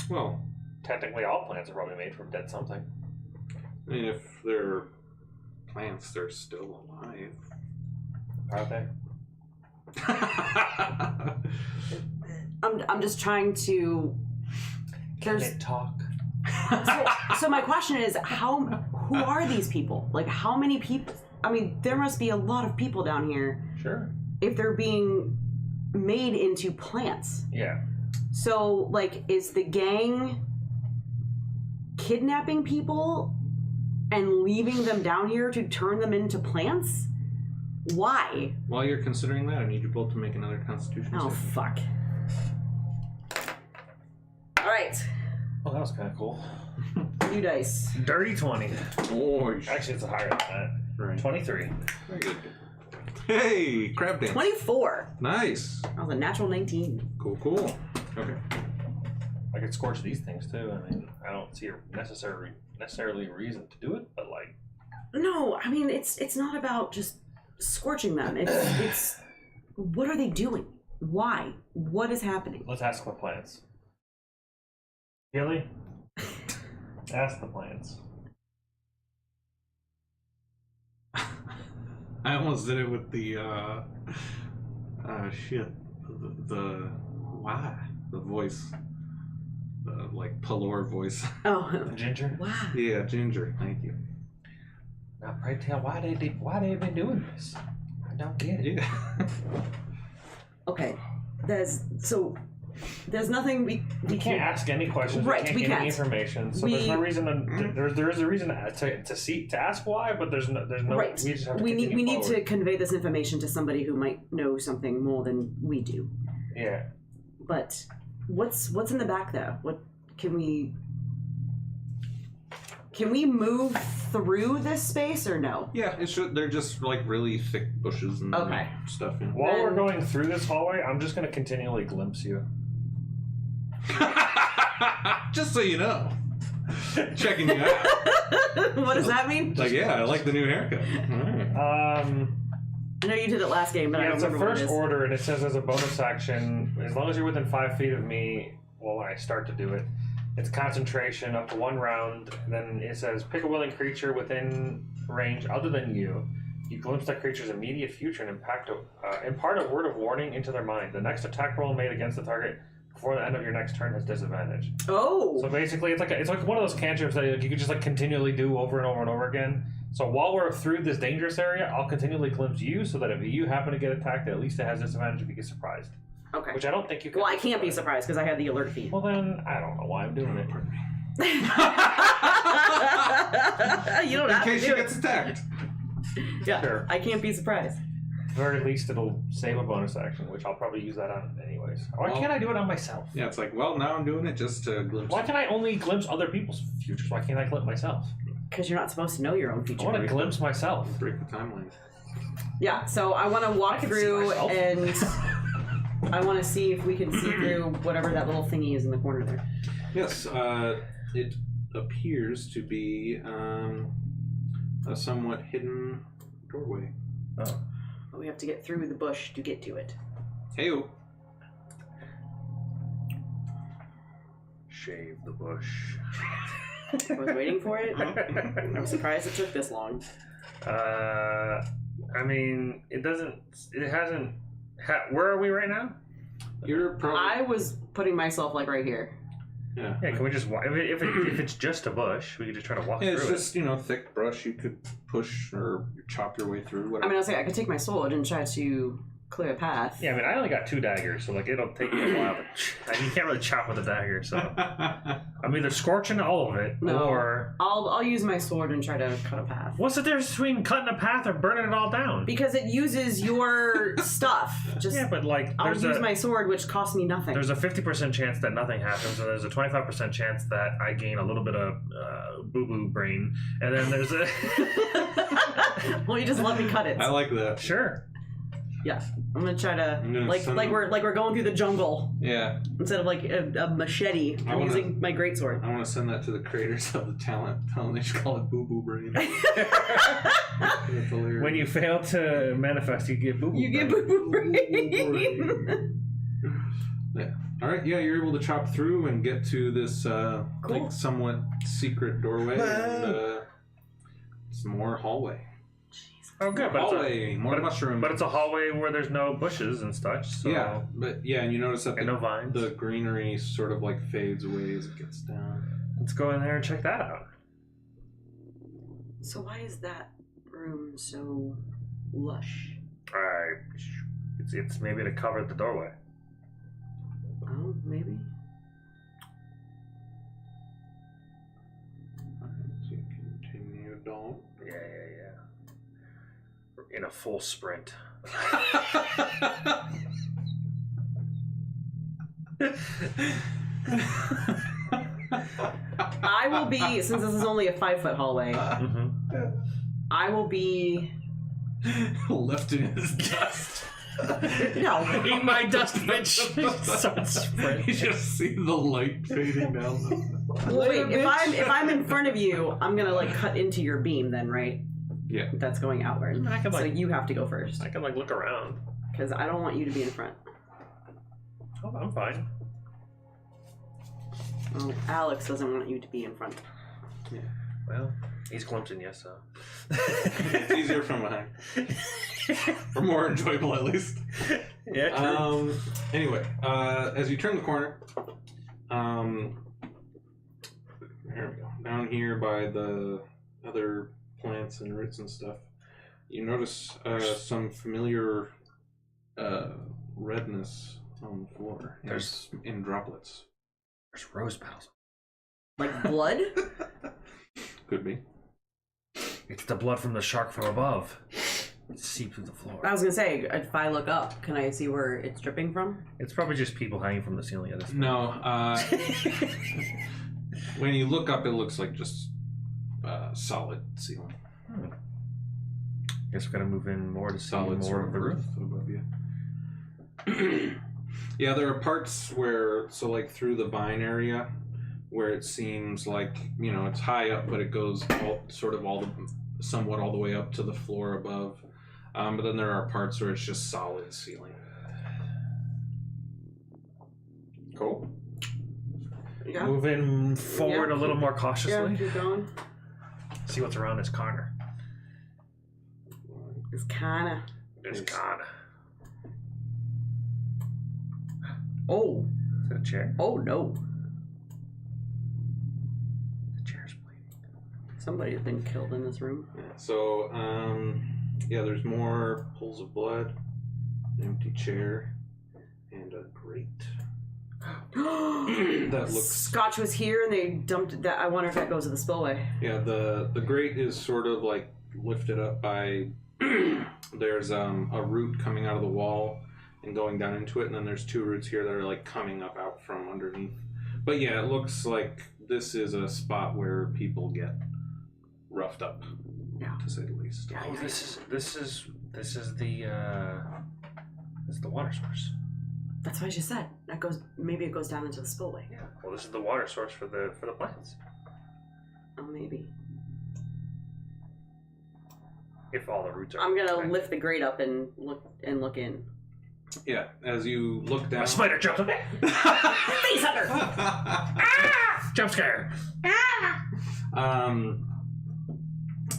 well, Technically, all plants are probably made from dead something. I mean, if they're plants, they're still alive. Are they? I'm just trying to. Can There's they talk? so my question is who are these people? Like how many people? I mean, there must be a lot of people down here Sure. if they're being made into plants. Yeah. So like is the gang kidnapping people and leaving them down here to turn them into plants? Why? While you're considering that, I need you both to make another Constitution Oh save. fuck. Alright. Oh, that was kind of cool. New dice. Dirty 20. Oh, Actually, it's higher than that. right. 23. Very good. Hey, crab dance. 24. Nice. That was a natural 19. Cool. Okay. I could scorch these things too. I mean, I don't see a necessarily reason to do it, but like, No, I mean it's not about just scorching them. It's what are they doing? Why? What is happening? let's ask the plants. Gilly, ask the plants. I almost did it with the shit. The why? The voice. The like Pelor voice. Oh, Ginger. wow. Yeah, Ginger. Thank you. Now, pray tell why they been doing this. I don't get it. Yeah. Okay. There's nothing we We can't ask any questions. Right, we can't we get any can't. information. So there's no reason to. There is a reason to ask why, but there's no. right. We just have to We need continue to forward. convey this information to somebody who might know something more than we do. Yeah. But what's in the back though? What can we move through this space or no? Yeah, it should. They're just like really thick bushes and Okay. stuff. You know? While we're going through this hallway, I'm just gonna continually glimpse you. Just so you know, checking you out. What does that mean? Like, yeah, I like the new haircut. All right. I know you did it last game, but I Yeah, don't it's a remember what it first is. order, and it says as a bonus action, as long as you're within 5 feet of me, well, when I start to do it, it's concentration up to 1 round. And then it says pick a willing creature within range other than you. You glimpse that creature's immediate future and impart a word of warning into their mind. The next attack roll made against the target before the end of your next turn has disadvantage. Oh. So basically, it's like one of those cantrips that you can just like continually do over and over and over again. So while we're through this dangerous area, I'll continually glimpse you, so that if you happen to get attacked, at least it has disadvantage if you get surprised. Okay. Which I don't think you can. Well, I can't be surprised because I have the alert feat. Well, then I don't know why I'm doing it. You don't In have case to she do gets attacked. Yeah, Sure. I can't be surprised. At the very least, it'll save a bonus action, which I'll probably use that on anyways. Why can't I do it on myself? Yeah, it's like, well, now I'm doing it just to glimpse. Why can I only glimpse other people's futures? Why can't I glimpse myself? Because you're not supposed to know your own I future. want to glimpse myself. Break the timeline. Yeah, so I want to walk can see through myself. and I want to see if we can see through whatever that little thingy is in the corner there. Yes, it appears to be a somewhat hidden doorway. Oh. But we have to get through the bush to get to it. Heyo. Shave the bush. I was waiting for it. I'm surprised it took this long. I mean, it hasn't. Where are we right now? You're probably. I was putting myself like right here. Yeah. Yeah, can we just walk? If it's just a bush, we could just try to walk Yeah, through it's it. just, thick brush you could push or chop your way through. I Whatever. mean, I was like, I could take my sword and try to clear a path. Yeah, I mean, I only got 2 daggers, so like it'll take me a while. You can't really chop with a dagger, so I'm either scorching all of it, No. or I'll use my sword and try to cut a path. what's the difference between cutting a path or burning it all down? Because it uses your stuff. Just Yeah, but like I'll there's use my sword, which costs me nothing. There's a 50% chance that nothing happens, and there's a 25% chance that I gain a little bit of boo-boo brain, and then there's a Well, you just let me cut it. I like that. sure. Yeah, I'm gonna try to I'm gonna like send like them- we're going through the jungle Yeah. instead of like a machete. I'm wanna- using my greatsword. I want to send that to the creators of the talent. Tell them they should call it Boo Boo Brain. That's hilarious. When you fail to manifest, you get boo-boo. You get brain. boo boo brain. Yeah. All right. Yeah, you're able to chop through and get to this Cool. like somewhat secret doorway and some more hallway. Oh, good, but Hallway, more mushroom. But it's a hallway where there's no bushes and such. So Yeah, but yeah, and you notice that and no vines. the greenery sort of like fades away as it gets down. Let's go in there and check that out. So why is that room so lush? Alright. It's maybe to cover the doorway. Oh, maybe. So you continue down. Yeah. In a full sprint. I will be, since this is only a 5-foot hallway, Mm-hmm. I will be. Left in his dust. No. Eat my dust, bitch. Start sprint. You just see the light fading down. Well, wait, if I'm in front of you, I'm gonna like cut into your beam then, right? Yeah. That's going outward. I can So like you have to go first. I can like look around. Because I don't want you to be in front. Oh, I'm fine. Well, Alex doesn't want you to be in front. Yeah. Well, he's glimpsing you, so. It's easier from behind. Or more enjoyable, at least. Yeah, true. Anyway, as you turn the corner, there we go. Down here by the other plants and roots and stuff, you notice some familiar redness on the floor. There's- It's in droplets. There's rose petals. Like blood? Could be. It's the blood from the shark from above. It seeped through the floor. I was gonna say, if I look up, can I see where it's dripping from? It's probably just people hanging from the ceiling at this point. No. When you look up, it looks like just solid ceiling. Guess we're gonna move in more to see Solid more sort of of the earth room. above you. Yeah, there are parts where, so like through the vine area, where it seems like, it's high up, but it goes somewhat all the way up to the floor above. But then there are parts where it's just solid ceiling. Cool. Yeah. Moving forward Yeah. a little more Yeah, cautiously. keep going. See what's around this corner. It's kinda. It's Yes. gone. Oh. Is it a chair? Oh no. The chair's bleeding. Somebody's been killed in this room. Yeah, so, yeah, there's more pools of blood, an empty chair, and a grate. That looks... Scotch was here and they dumped that. I wonder if that goes to the spillway. Yeah, the grate is sort of like lifted up by... there's a root coming out of the wall and going down into it, and then there's two roots here that are like coming up out from underneath. But yeah, it looks like this is a spot where people get roughed up, to say the least. Oh, this is the water source. That's what I just said. That goes. Maybe it goes down into the spillway. Yeah. Well, this is the water source for the plants. Oh, maybe. If all the roots are. I'm gonna lift the grate up and look in. Yeah, as you look down... A spider jumps up. Face under. Ah! Jump scare.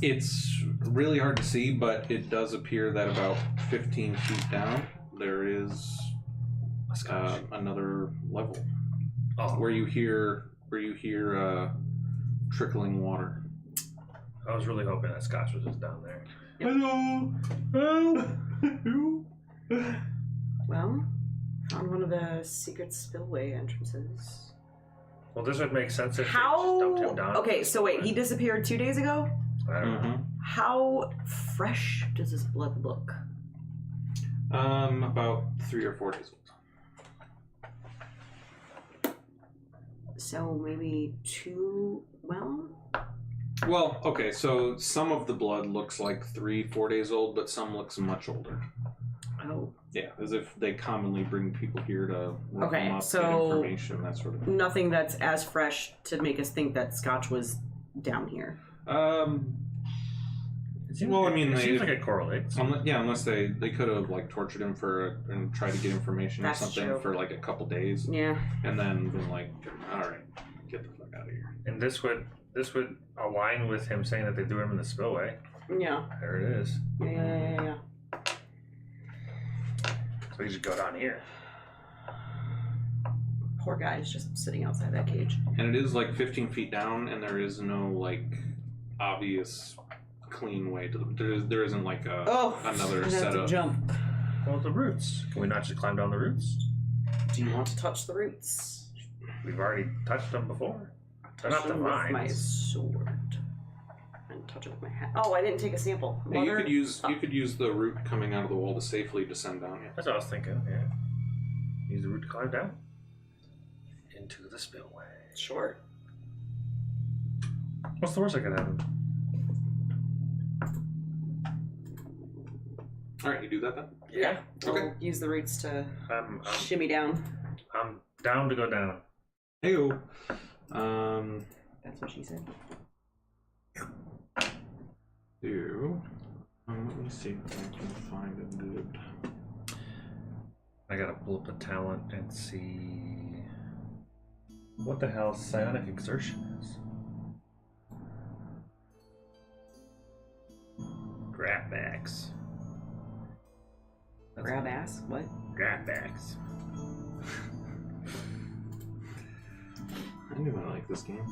It's really hard to see, but it does appear that about 15 feet down there is another level where you hear trickling water. I was really hoping that Scotch was just down there. Yep. Hello. Well, found one of the secret spillway entrances. Well, this would make sense if they just How? dumped him down. Okay, so wait, he disappeared 2 days ago? I don't know. How fresh does his blood look? About 3 or 4 days old. So maybe 2. Well, okay, so some of the blood looks like 3-4 days old, but some looks much older. Oh. Yeah, as if they commonly bring people here to look them up, so get information, that sort of thing. Nothing that's as fresh to make us think that Scotch was down here. Well, I mean, it seems like it correlates. Unless they could have like tortured him and tried to get information That's or something true. for like a couple days, Yeah. and then been like, all right, get the fuck out of here. And this would align with him saying that they threw him in the spillway. Yeah. There it is. Yeah. So we just go down here. Poor guy's just sitting outside that cage. And it is like 15 feet down, and there is no like obvious clean way to there isn't like another setup. Jump. Well, the roots. Can we not just climb down the roots? Do you want to touch the roots? We've already touched them before. They're not Touch them the with my vines. sword. And touch it with my hand. Oh, I didn't take a sample. Yeah, you Mother- could use the root coming out of the wall to safely descend down. Yeah. That's what I was thinking, yeah. Use the root to climb down. Into the spillway. Sure. What's the worst that could happen? All right, you do that then. Yeah. Okay. We'll use the roots to I'm shimmy down. down to go down. Heyo. That's what she said. Let me see if I can find a good. I gotta pull up the talent and see what the hell psionic exertion is. Grabbacks. Grab ass? What? Grabbacks. I knew I liked this game.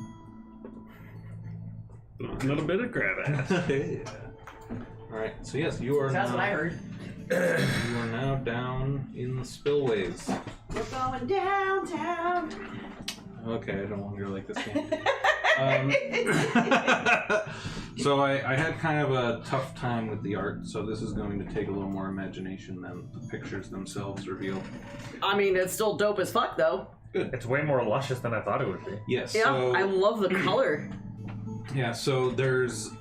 A little bit of grab ass. Yeah. All right. So yes, you are. That's now, what I heard. You are now down in the spillways. We're going downtown. Okay, I no longer like this game. So I had kind of a tough time with the art, so this is going to take a little more imagination than the pictures themselves reveal. I mean, it's still dope as fuck, though. Good. It's way more luscious than I thought it would be. Yes. Yeah, So, I love the color. yeah. So there's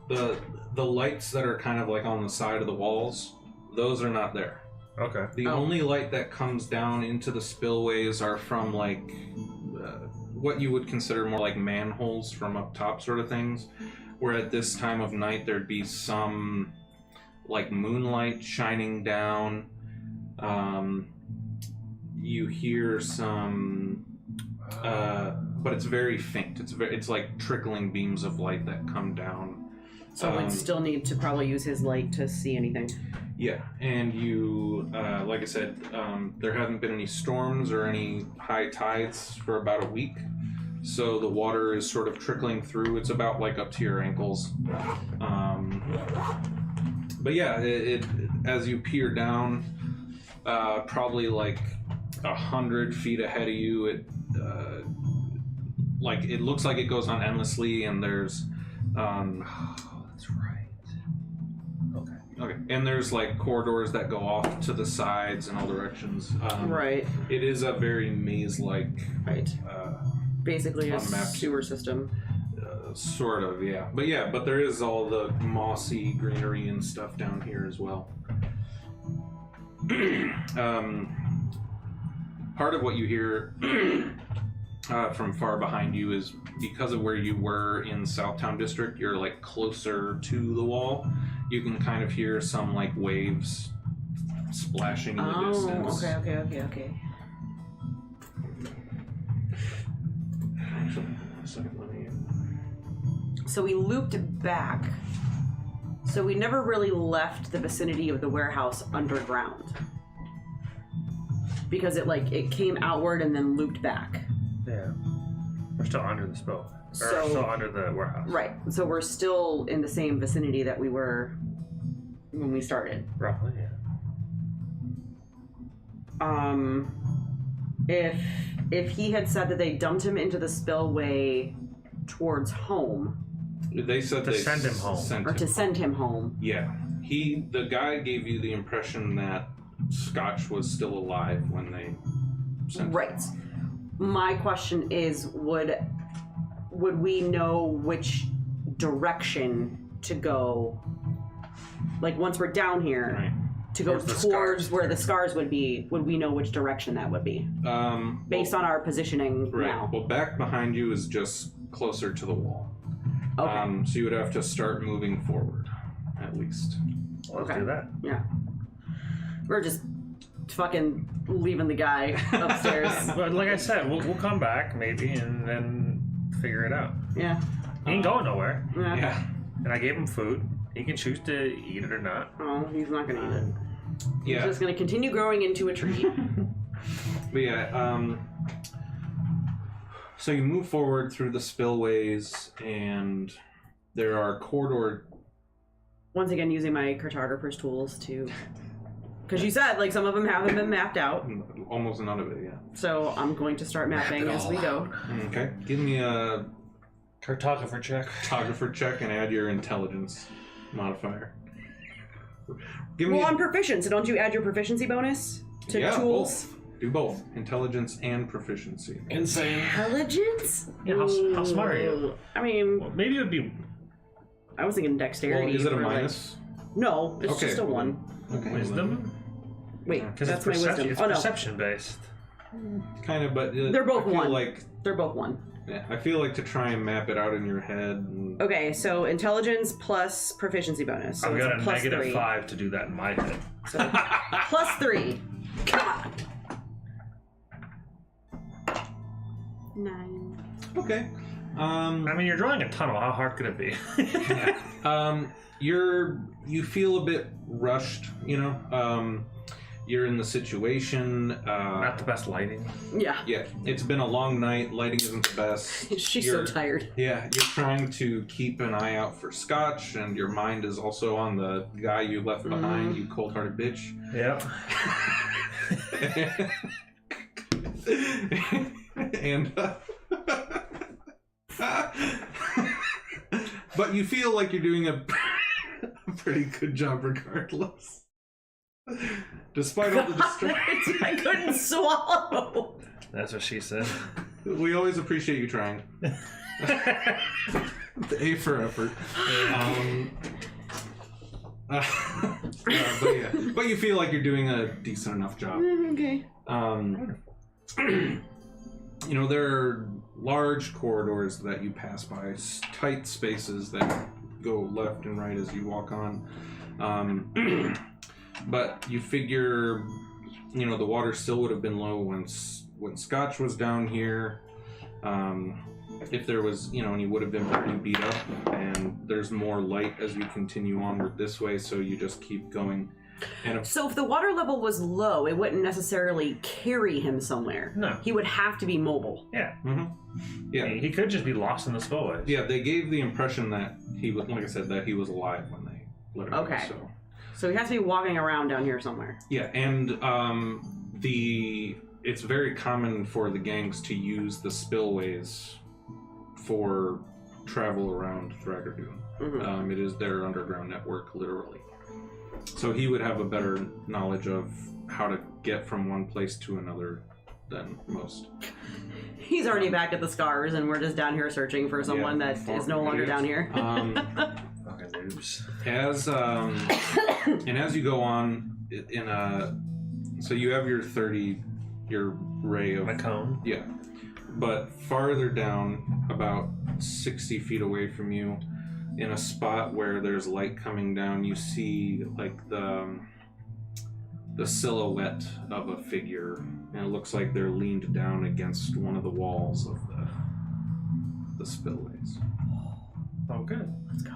the lights that are kind of like on the side of the walls. Those are not there. Okay. The only light that comes down into the spillways are from like what you would consider more like manholes from up top sort of things, where at this time of night there'd be some like moonlight shining down. You hear some but it's very faint. It's like trickling beams of light that come down So we'd still need to probably use his light to see anything. Yeah, and you, like I said, there haven't been any storms or any high tides for about a week. So the water is sort of trickling through. It's about like up to your ankles. But yeah, it as you peer down, probably like 100 feet ahead of you, it looks like it goes on endlessly, and there's That's right. okay, and there's like corridors that go off to the sides in all directions. Right. It is a very maze-like, Right. Basically a unmapped sewer system. sort of, yeah. But there is all the mossy greenery and stuff down here as well. Part of what you hear from far behind you is because of where you were in Southtown District, you're like closer to the wall. You can kind of hear some like waves splashing in the distance. Okay. Actually, a second, let me... So we looped back. So we never really left the vicinity of the warehouse underground. Because it came outward and then looped back. Yeah. We're still under the spill. So- Or still under the warehouse. Right. So we're still in the same vicinity that we were when we started. Roughly, yeah. If he had said that they dumped him into the spillway towards home, They said To they send him home. sent or to him. send him home. Yeah, the guy gave you the impression that Scotch was still alive when they sent him. Right. My question is, would we know which direction to go? Like once we're down here, Right. to go Towards the towards scars. where the scars would be, would we know which direction that would be? Based on our positioning Right. now. Well, back behind you is just closer to the wall. Okay. So you would have to start moving forward, at least. Let's Okay. do that. Yeah. We're just fucking leaving the guy upstairs. But like I said, we'll come back maybe and then figure it out. Yeah. He ain't going nowhere. Yeah. Yeah. And I gave him food. He can choose to eat it or not. Oh, he's not gonna eat it. He's Yeah. just gonna continue growing into a tree. But yeah, so you move forward through the spillways, and there are Once again, using my cartographer's tools to, because you said like some of them haven't been mapped out, almost none of it, yeah. so I'm going to start mapping as we go. Okay. Give me a Cartographer check. photographer check and add your intelligence modifier. Give me Well, I'm proficient, so don't you add your proficiency bonus to tools? Both. Do both. Intelligence and proficiency. Insane. Intelligence? Yeah, how smart are you? I mean, Well, maybe it would be I was thinking dexterity. Well, is it a for, like- minus? No, it's Okay, just a well, 1. Okay. wisdom. Wait, Because that's it's my perception. wisdom. It's Oh no, perception based. Kind of, but They're both I feel 1. like they're both 1. yeah, I feel like to try and map it out in your head. And, Okay, so intelligence plus proficiency bonus. So I've it's got a plus negative 3. 5 to do that in my head. So plus 3. Come on. 9. Okay. I mean, you're drawing a tunnel. How hard could it be? You feel a bit rushed, you know. You're in the situation. Not the best lighting. Yeah. Yeah, it's been a long night. Lighting isn't the best. She's You're- so tired. Yeah, you're trying to keep an eye out for Scotch, and your mind is also on the guy you left behind, you cold-hearted bitch. Yep. And but you feel like you're doing a pretty good job regardless, despite all the distractions. I couldn't swallow. That's what she said. We always appreciate you trying. The A for effort. But you feel like you're doing a decent enough job. Okay. You know, there are large corridors that you pass by, tight spaces that go left and right as you walk on. But you figure, you know, the water still would have been low when Scotch was down here. if there was, and he would have been pretty beat up, and there's more light as we continue onward this way, so you just keep going. And So if the water level was low, it wouldn't necessarily carry him somewhere. No. He would have to be mobile. Yeah. yeah, He could just be lost in the spillways. yeah, they gave the impression that he was, like I said, that he was alive when they let him Okay. go. So he has to be walking around down here somewhere. Yeah, and it's very common for the gangs to use the spillways for travel around Thragordun. Mm-hmm. It is their underground network, literally. So he would have a better knowledge of how to get from one place to another than most. He's already back at the scars, and we're just down here searching for someone that is no longer down here. Fucking noobs. As you go on, so you have your ray of My cone. Yeah. But farther down, about 60 feet away from you, in a spot where there's light coming down, you see like the silhouette of a figure, and it looks like they're leaned down against one of the walls of the spillways. Oh, good. Let's go.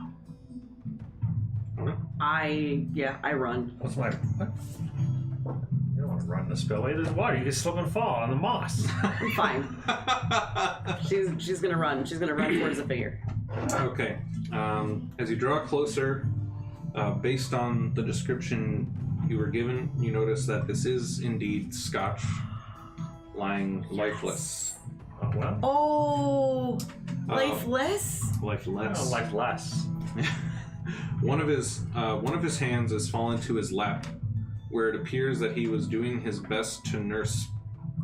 Okay. I run. What's my... What? You don't want to run the spillway. There's water. You can slip and fall on the moss. I'm fine. She's gonna run. She's gonna run towards the figure. Okay. As you draw closer, based on the description you were given, you notice that this is indeed Scotch, lying lifeless. Oh, well. Oh, lifeless. Lifeless. Oh, life less. One of his hands has fallen to his lap, where it appears that he was doing his best to nurse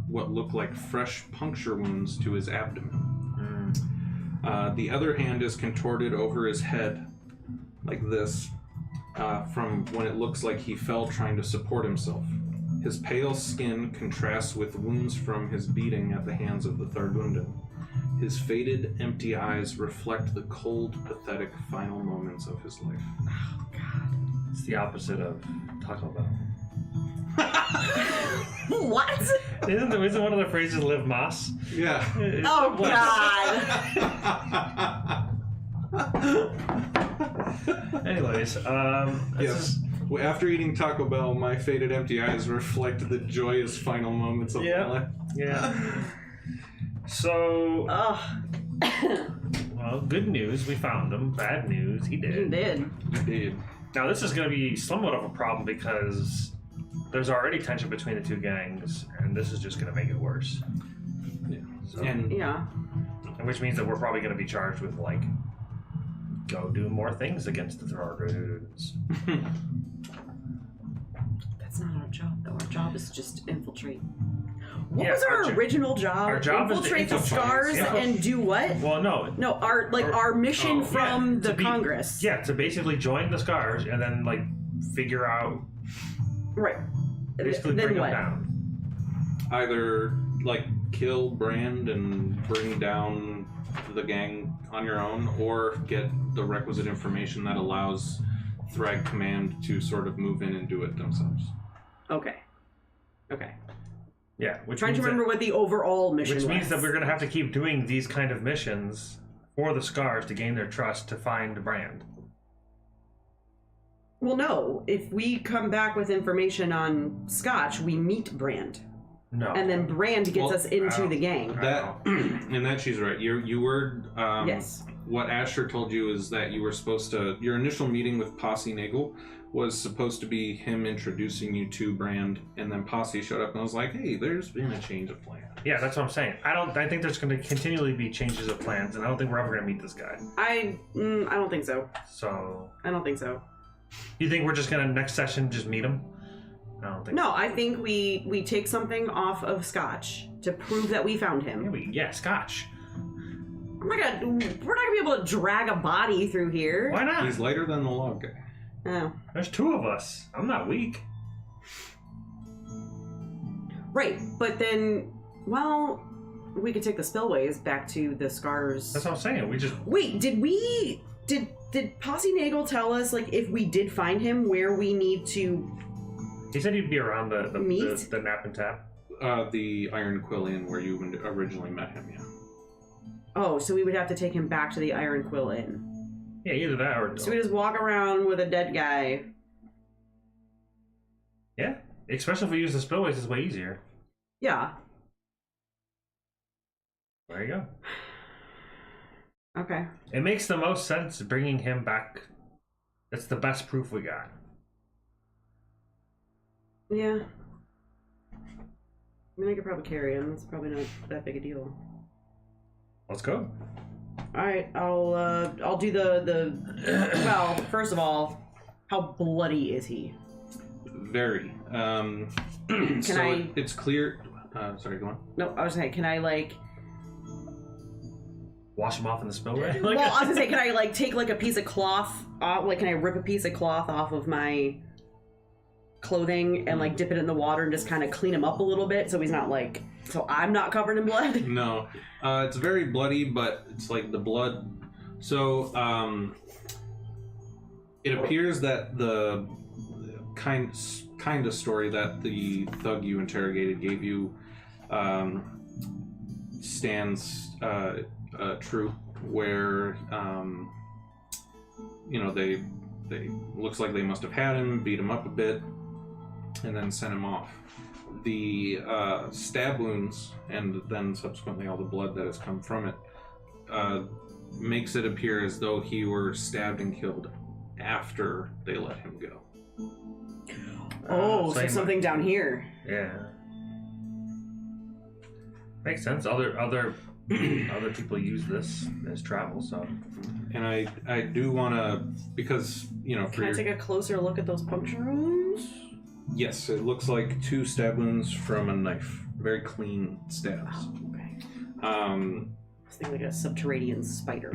what looked like fresh puncture wounds to his abdomen. The other hand is contorted over his head, like this, from when it looks like he fell trying to support himself. His pale skin contrasts with wounds from his beating at the hands of the Thragordun. His faded, empty eyes reflect the cold, pathetic final moments of his life. Oh God. It's the opposite of Taco Bell. What? Isn't one of the phrases "live Moss"? Yeah. Oh God. Anyways, Yes. After eating Taco Bell, my faded, empty eyes reflect the joyous final moments of my life. Yeah. So, Ugh. well, good news, we found him. Bad news, he You did. did. Indeed. Now, this is going to be somewhat of a problem because there's already tension between the two gangs, and this is just going to make it worse. Yeah. So, And Yeah. which means that we're probably going to be charged with, like, go do more things against the Thragorduns. That's not our job, though. Our job is just to infiltrate. What Yeah, was our our original job? our job is to infiltrate the infiltrate. scars Yeah. and do what? Well, no. No, our mission from the to be- Congress. Yeah, to basically join the Scars and then, like, figure out, Right. basically Then bring what? them down. either like kill Brand and bring down the gang on your own, or get the requisite information that allows Thrag Command to sort of move in and do it themselves. Okay. Yeah, which Trying to means remember what the overall mission Which was. means that we're going to have to keep doing these kind of missions for the Scars to gain their trust to find Brand. Well, no. If we come back with information on Scotch, we meet Brand. No. And then Brand gets Well, us into the gang. That and that she's right. You were Yes. What Asher told you is that you were supposed to. Your initial meeting with Posse Nagel was supposed to be him introducing you to Brand, and then Posse showed up and was like, "Hey, there's been a change of plan." Yeah, that's what I'm saying. I think there's going to continually be changes of plans, and I don't think we're ever going to meet this guy. I don't think so. So, I don't think so. you think we're just going to next session just meet him? I don't think. No, I think we take something off of Scotch to prove that we found him. Yeah, Scotch. We're not gonna be able to drag a body through here. Why not? He's lighter than the log guy. Oh. There's two of us. I'm not weak. Right, but then, well, we could take the spillways back to the scars. That's what I'm saying. We just. Wait, did Posse Nagel tell us, like, if we did find him, where we need to He said he'd be around the meet? the nap and tap. The Iron Quill Inn where you originally met him. Yeah. Oh, so we would have to take him back to the Iron Quill Inn. Yeah, either that or... So we just walk around with a dead guy. Yeah, especially if we use the spillways, it's way easier. Yeah. There you go. Okay. It makes the most sense bringing him back. That's the best proof we got. Yeah. I mean, I could probably carry him. It's probably not that big a deal. Let's go. All right, I'll do the. Well, first of all, how bloody is he? Very. It's clear. Sorry, go on. No, I was saying, can I like? Wash him off in the spillway. Well, I was gonna say, can I like take like a piece of cloth off? Like, can I rip a piece of cloth off of my clothing and like dip it in the water and just kind of clean him up a little bit so he's not like, so I'm not covered in blood? No, it's very bloody, but it's like the blood. So it appears that the kind of story that the thug you interrogated gave you stands true, where they looks like they must have had him, beat him up a bit, and then sent him off. The stab wounds and then subsequently all the blood that has come from it makes it appear as though he were stabbed and killed after they let him go. Oh, so something down here. Yeah. Makes sense. Other people use this as travel, so. And I do want to, because, for Can I take a closer look at those puncture wounds? Yes, it looks like 2 stab wounds from a knife. Very clean stabs. Oh, okay. I was thinking like a subterranean spider.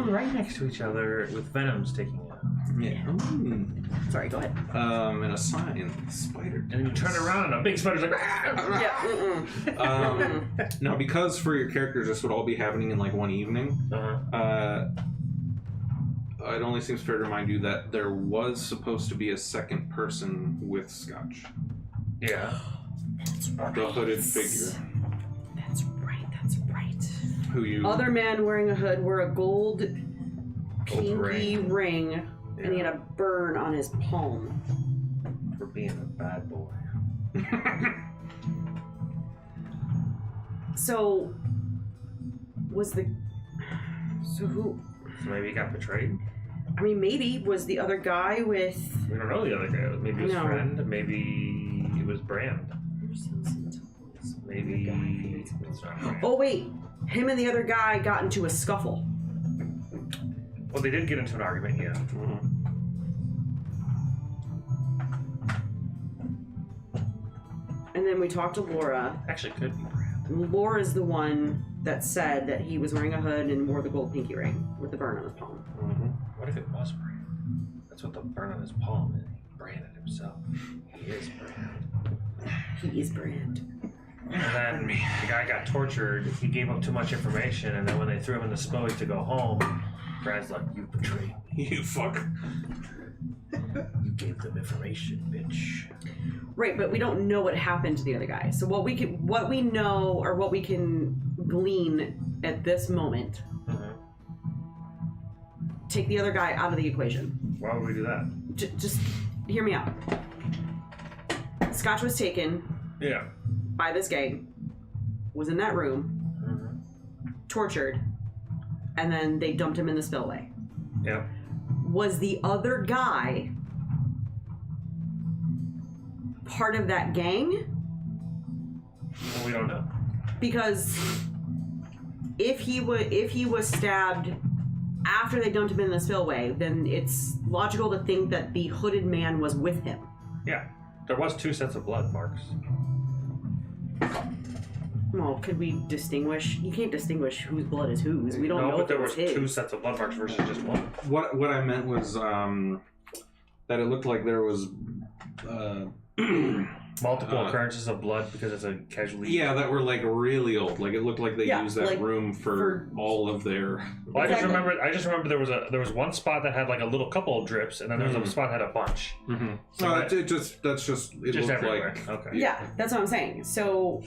Right next to each other with venoms taking you out. Yeah. Sorry, go ahead. And a sign, spider. And then you turn around and a big spider's like, Yeah. Now, because for your characters this would all be happening in like one evening, it only seems fair to remind you that there was supposed to be a second person with Scotch. Yeah. That's right. The hooded figure. That's right. Who you... Other man wearing a hood wore a gold pinky ring, and he had a burn on his palm. For being a bad boy. So, who? So maybe he got betrayed? I mean, maybe was the other guy with... We don't know the other guy. Maybe his friend. Maybe it was Brand. Maybe it's not Brand. Oh, wait. Him and the other guy got into a scuffle. Well, they did get into an argument, yeah. And then we talked to Laura. Actually, could be Brand. Laura's the one that said that he was wearing a hood and wore the gold pinky ring with the burn on his palm. What if it was Brand? That's what the burn on his palm is. He branded himself. He is Brand. He is Brand. And then the guy got tortured. He gave up too much information, and then when they threw him in the spillway to go home, Brand's like, "You betrayed me. You fuck. You gave them information, bitch." Right, but we don't know what happened to the other guy. So what we know or what we can glean at this moment, take the other guy out of the equation. Why would we do that? Just hear me out. Scotch was taken by this gang, was in that room, tortured, and then they dumped him in the spillway. Yeah. Was the other guy part of that gang? Well, we don't know. Because if he was stabbed after they dumped him in the spillway, then it's logical to think that the hooded man was with him. Yeah. There was 2 sets of blood marks. Well, could we distinguish? You can't distinguish whose blood is whose. We don't know. No, but there if was it was 2 his. sets of blood marks versus just one. What I meant was that it looked like there was Multiple occurrences of blood because it's a casualty. Yeah, that were like really old. Like it looked like they used that like, room for all of their. Well, I just remember there was one spot that had like a little couple of drips, and then there was a spot that had a bunch. So no, it looked everywhere. like Okay. Yeah, that's what I'm saying. So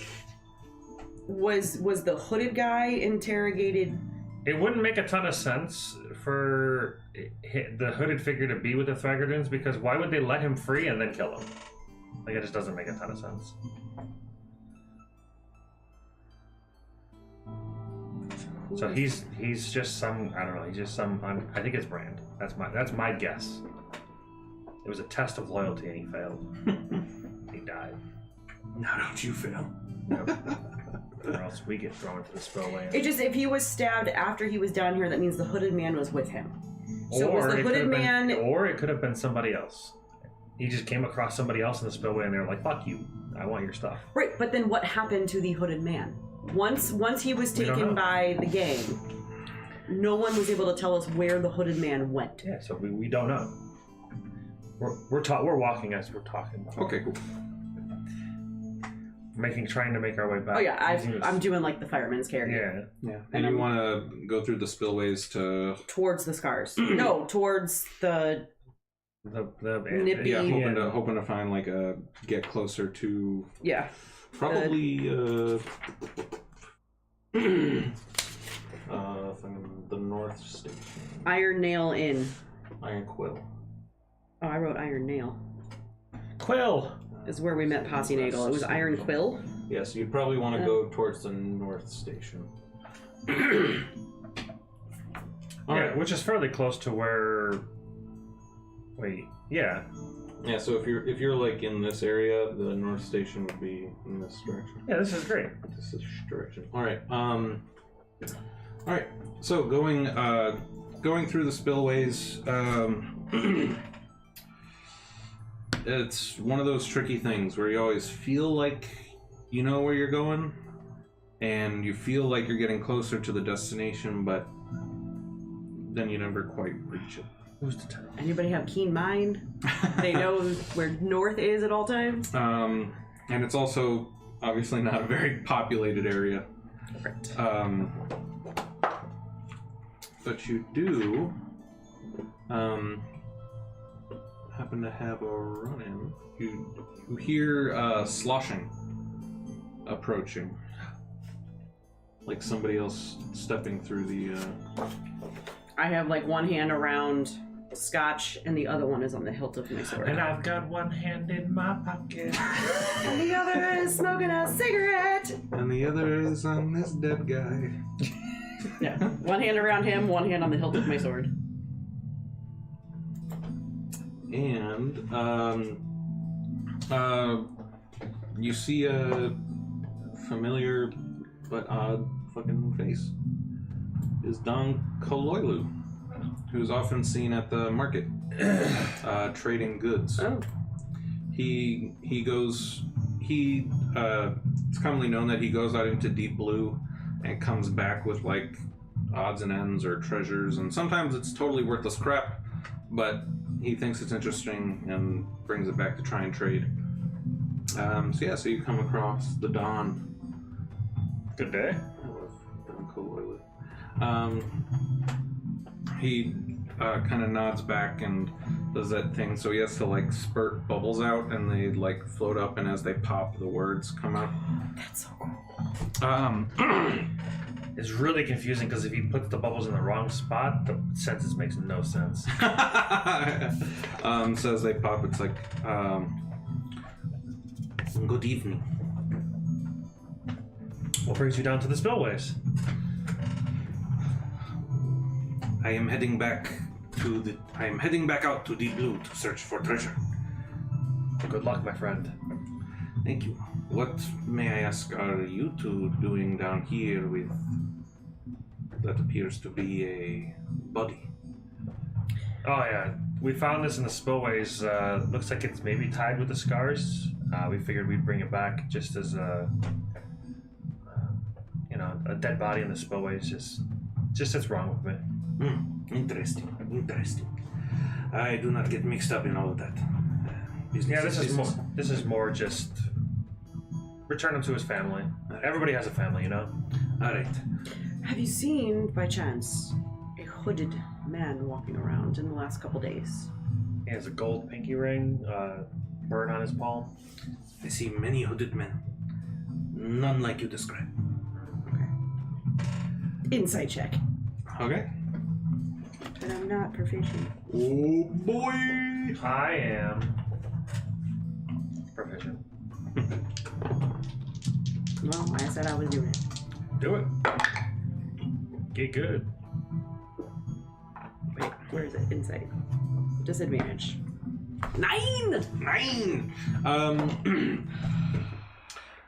Was the hooded guy interrogated? It wouldn't make a ton of sense for the hooded figure to be with the Thragorduns, because why would they let him free and then kill him? Like, it just doesn't make a ton of sense. So he's just some, I don't know, he's just some, I think it's Brand. That's my guess. It was a test of loyalty and he failed. He died. Now don't you fail. Nope. Or else we get thrown into the spillway. It just, if he was stabbed after he was down here, that means the hooded man was with him. So was the hooded man... Or it could have been somebody else. He just came across somebody else in the spillway and they were like, fuck you, I want your stuff. Right, but then what happened to the hooded man? Once he was taken by the gang, no one was able to tell us where the hooded man went. Yeah, so we don't know. We're walking as we're talking about. Okay, cool. Trying to make our way back. Oh yeah, I'm doing like the fireman's carry. Yeah. And you want to go through the spillways to... Towards the scars. No, towards the nippy... Yeah, hoping to find like a... Get closer to... Yeah. Probably... from the North Station. Iron Nail Inn. Iron Quill. Oh, I wrote Iron Nail. Quill! Is where we met Posse Nagel. It was Iron Quill? Yeah, so you'd probably want to go towards the North Station. Alright, which is fairly close to where... Wait, yeah. Yeah, so if you're like in this area, the North Station would be in this direction. Yeah, this is great. This is direction. Alright, alright. So going through the spillways, it's one of those tricky things where you always feel like you know where you're going, and you feel like you're getting closer to the destination, but then you never quite reach it. Who's to tell? Anybody have keen mind? They know where north is at all times? And it's also obviously not a very populated area. Correct. But you do happen to have a run-in. You hear sloshing approaching, like somebody else stepping through the. I have like one hand around Scotch, and the other one is on the hilt of my sword. And I've got one hand in my pocket. And the other is smoking a cigarette. And the other is on this dead guy. Yeah, one hand around him, one hand on the hilt of my sword. And you see a familiar but odd fucking face. Is Don Kaloilu, who's often seen at the market trading goods. Oh. It's commonly known that he goes out into Deep Blue and comes back with like odds and ends or treasures, and sometimes it's totally worthless crap, but he thinks it's interesting and brings it back to try and trade. So you come across the Don. Good day. I love Don Kaloilu. He kind of nods back and does that thing, so he has to like spurt bubbles out and they like float up, and as they pop the words come out. That's so cool. It's really confusing because if he puts the bubbles in the wrong spot, the sentence makes no sense. So as they pop, it's like, good evening. What brings you down to the spillways? I am heading back out to Deep Blue to search for treasure. Good luck, my friend. Thank you. What, may I ask, are you two doing down here with that appears to be a body? Oh yeah, we found this in the spillways. Looks like it's maybe tied with the scars. We figured we'd bring it back just as a dead body in the spillways. Just that's wrong with me. Interesting. I do not get mixed up in all of that. This is more just return him to his family. Everybody has a family, you know. All right. Have you seen, by chance, a hooded man walking around in the last couple days? He has a gold pinky ring, burn on his palm. I see many hooded men. None like you describe. Insight check. Okay. But I'm not proficient. Oh boy! I am proficient. Well, I said I was doing it. Do it. Get good. Wait, where is it? Insight. Disadvantage. 9! 9!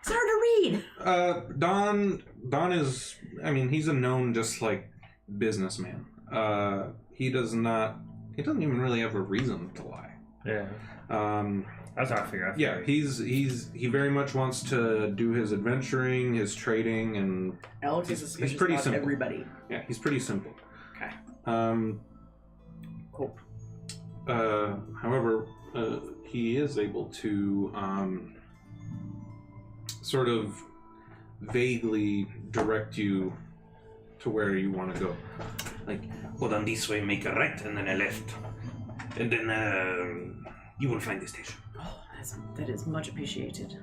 It's hard to read! Don is, I mean, he's a known just like businessman. He doesn't even really have a reason to lie. Yeah. That's how I figure. Yeah, he very much wants to do his adventuring, his trading, and Alex is suspicious pretty about simple. everybody. Yeah, he's pretty simple. Okay. Cool. However, he is able to sort of vaguely direct you to where you want to go. Like, go down this way, make a right, and then a left. And then you will find the station. Oh, that is much appreciated.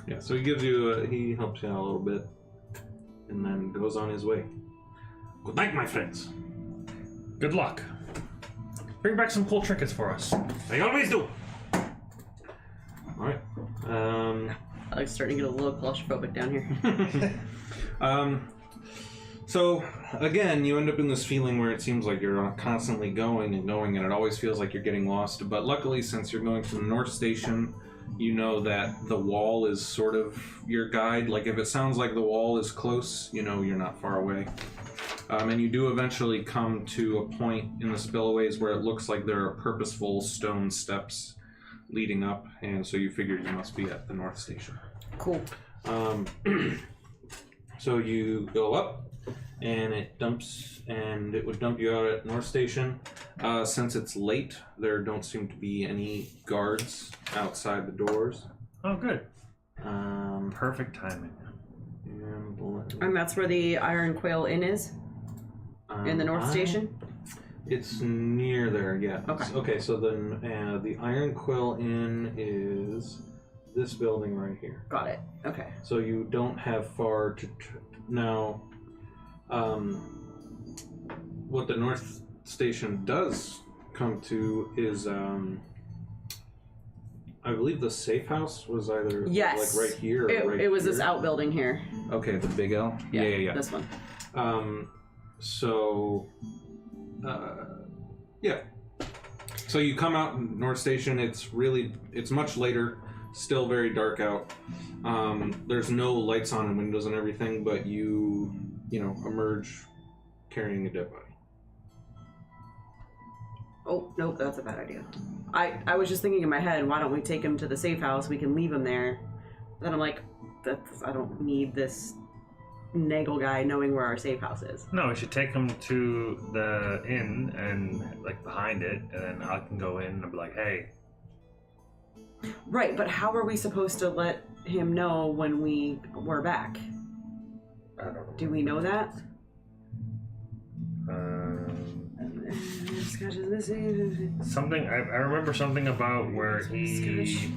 Yeah, so he helps you out a little bit, and then goes on his way. Good night, my friends. Good luck. Bring back some cool trinkets for us. I always do. All right. Alex starting to get a little claustrophobic down here. So again, you end up in this feeling where it seems like you're constantly going and going, and it always feels like you're getting lost. But luckily, since you're going to the North Station, you know that the wall is sort of your guide. Like if it sounds like the wall is close, you know you're not far away. And you do eventually come to a point in the spillways where it looks like there are purposeful stone steps leading up, and so you figure you must be at the North Station. Cool. So you go up, and it would dump you out at North Station. Since it's late, there don't seem to be any guards outside the doors. Oh, good. Perfect timing. And that's where the Iron Quail Inn is? In the North Station? It's near there, yeah. Okay. Okay, so then the Iron Quill Inn is this building right here. Got it. Okay. So you don't have far to... Now, what the North Station does come to is, I believe the safe house was either Yes. like right here or right It was here. this outbuilding here. Okay, the big L? Yeah. This one. Yeah. So you come out in North Station, it's much later, still very dark out. There's no lights on and windows and everything, but you emerge carrying a dead body. Oh, nope, that's a bad idea. I was just thinking in my head, why don't we take him to the safe house? We can leave him there. Then I'm like, I don't need this Nagel guy knowing where our safe house is. No, we should take him to the inn and like behind it, and then I can go in and be like, hey. Right, but how are we supposed to let him know when we're back? I don't know. Do we know that? Something I remember something about where he.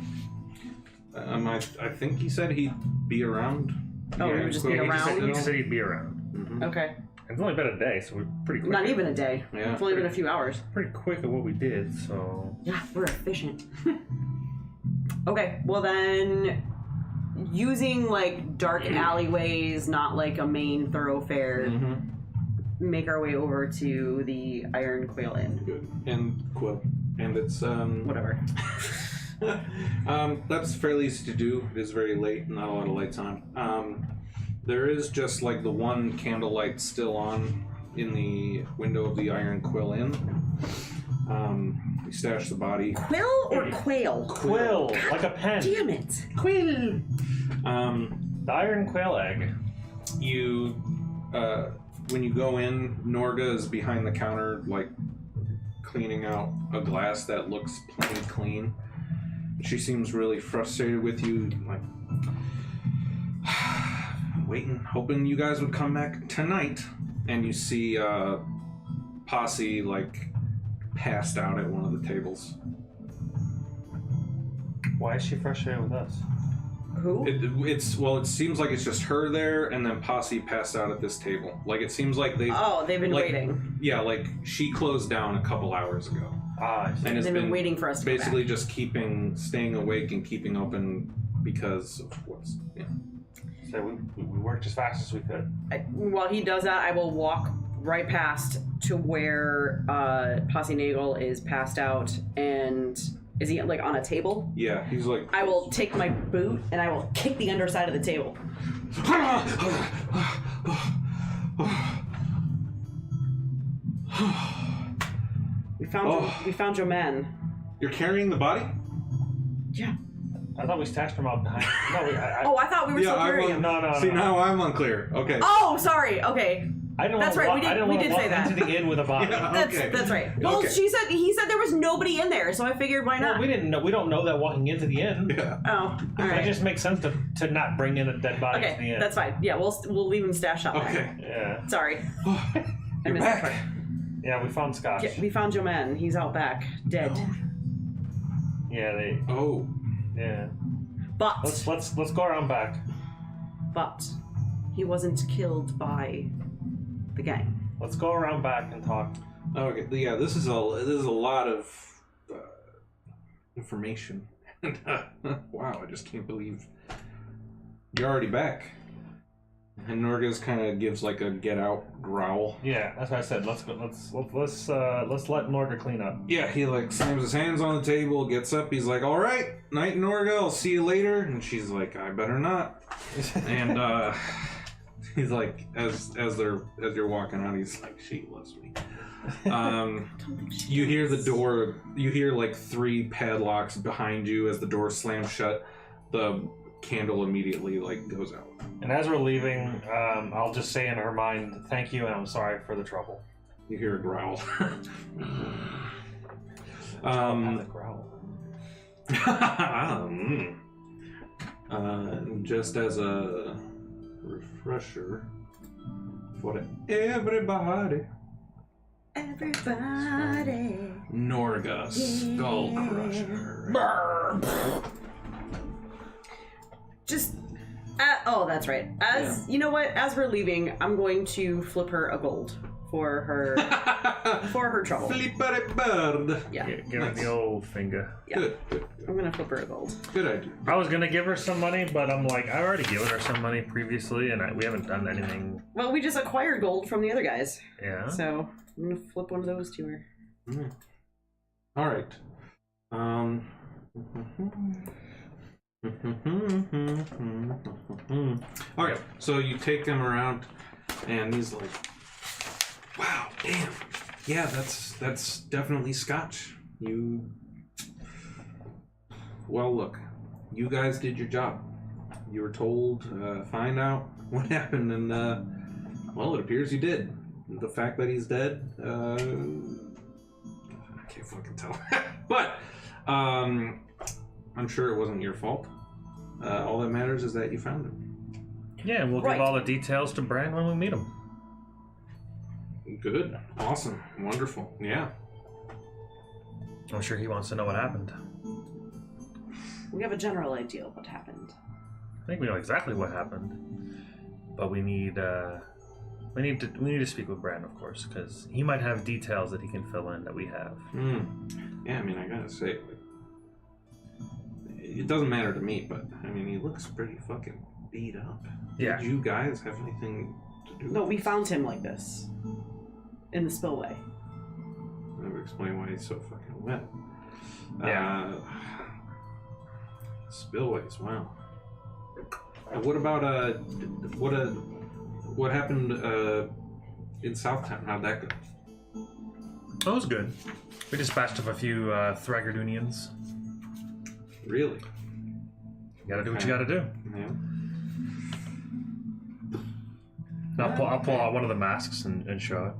I think he said he'd be around. Oh, he would just be around? He said he'd be around. Mm-hmm. Okay. It's only been a day, so we're pretty quick. Not even a day. Yeah. It's only been a few hours. Pretty quick at what we did, so. Yeah, we're efficient. Okay, well then, using like dark alleyways, not like a main thoroughfare, make our way over to the Iron Quail Inn. Good. And Quill. And it's Whatever. that's fairly easy to do. It is very late, not a lot of lights on. There is just like the one candlelight still on in the window of the Iron Quill Inn. We stashed the body. Quill or quail? Quill, like a pen. Damn it. Quill. The iron quail egg. You, when you go in, Norga is behind the counter, like cleaning out a glass that looks plenty clean. She seems really frustrated with you, like waiting, hoping you guys would come back tonight. And you see Posse like passed out at one of the tables. Why is she frustrated with us? Who? It seems like it's just her there, and then Posse passed out at this table. Like, it seems like they've been like, waiting. Yeah, like she closed down a couple hours ago. And has They've been waiting for us to basically go back. just staying awake and keeping open because of what's. Yeah. So we worked as fast as we could. While he does that, I will walk right past to where Posse Nagel is passed out, and is he like on a table? Yeah, he's like. I will take my boot and I will kick the underside of the table. We found your man. You're carrying the body? Yeah. I thought we stashed him out behind. No, I thought we were still carrying him. No. See, now I'm unclear. Okay. Oh, sorry. Okay. I didn't That's want right. I didn't We want to did walk say that. into the inn with a body. Yeah. That's right. Well, Okay. he said there was nobody in there, so I figured why not. Well, we didn't know. We don't know that walking into the inn. Yeah. Oh, all right. It just makes sense to not bring in a dead body to the Okay, inn. that's fine. Yeah, we'll leave him stashed out there. Okay. Yeah. Sorry. I You're missed that back. part. Yeah, we found Scotch. Yeah, we found your man. He's out back, dead. Yeah, Oh. yeah. But Let's go around back. he wasn't killed by the gang. Let's go around back and talk. Okay. Yeah. This is a lot of information. Wow. I just can't believe you're already back. And Norga's kind of gives like a get out growl. Yeah, that's what I said. Let's go. Let's let Norga clean up. Yeah, he like slams his hands on the table, gets up. He's like, "All right, night, Norga. I'll see you later." And she's like, "I better not." And he's like, as you're walking out, he's like, "She loves me." You hear the door. You hear like 3 padlocks behind you as the door slams shut. The candle immediately like goes out. And as we're leaving, I'll just say in her mind, "Thank you, and I'm sorry for the trouble." You hear a growl. Have the growl. Just as a refresher for everybody, Norga Skull Crusher. Just. That's right. You know what? As we're leaving, I'm going to flip her a gold for her trouble. Flipper bird. Yeah. Give her the old finger. Yeah. Good. I'm gonna flip her a gold. Good idea. I was gonna give her some money, but I'm like, I already given her some money previously, and we haven't done anything. Well, we just acquired gold from the other guys, Yeah. so I'm gonna flip one of those to her. All right. All right. So you take them around, and he's like, "Wow, damn, yeah, that's definitely Scotch. Well, look, you guys did your job. You were told find out what happened, and well, it appears you did. The fact that he's dead, I can't fucking tell, but I'm sure it wasn't your fault. All that matters is that you found him." Yeah, and we'll Right. give all the details to Bran when we meet him. Good, awesome, wonderful, yeah. I'm sure he wants to know what happened. We have a general idea of what happened. I think we know exactly what happened, but we need to speak with Bran, of course, because he might have details that he can fill in that we have. Yeah, I mean, I gotta say, it doesn't matter to me, but I mean, he looks pretty fucking beat up. Yeah. Did you guys have anything to do with No, we found him like this in the spillway. That would explain why he's so fucking wet. Yeah. Spillways, wow. What about what happened in Southtown? How'd that go? That was good. We dispatched of a few Thragordunians. Really? You gotta do what you gotta do. Yeah. I'll pull out one of the masks and show it.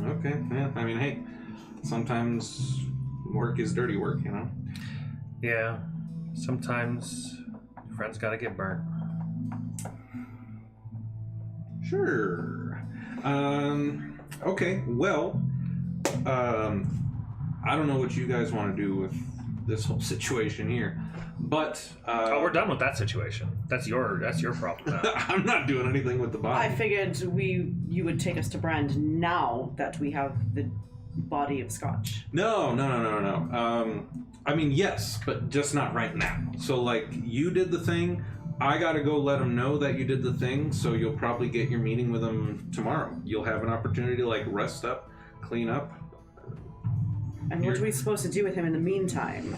Okay. Yeah. I mean, hey, sometimes work is dirty work, you know. Yeah. Sometimes friends gotta get burnt. Sure. Okay. Well, I don't know what you guys want to do with this whole situation here. But we're done with that situation. That's your problem now. I'm not doing anything with the body. I figured you would take us to Brand now that we have the body of Scotch. No. I mean, yes, but just not right now. So, like, you did the thing. I gotta go let him know that you did the thing, so you'll probably get your meeting with him tomorrow. You'll have an opportunity to, like, rest up, clean up. And what are we supposed to do with him in the meantime?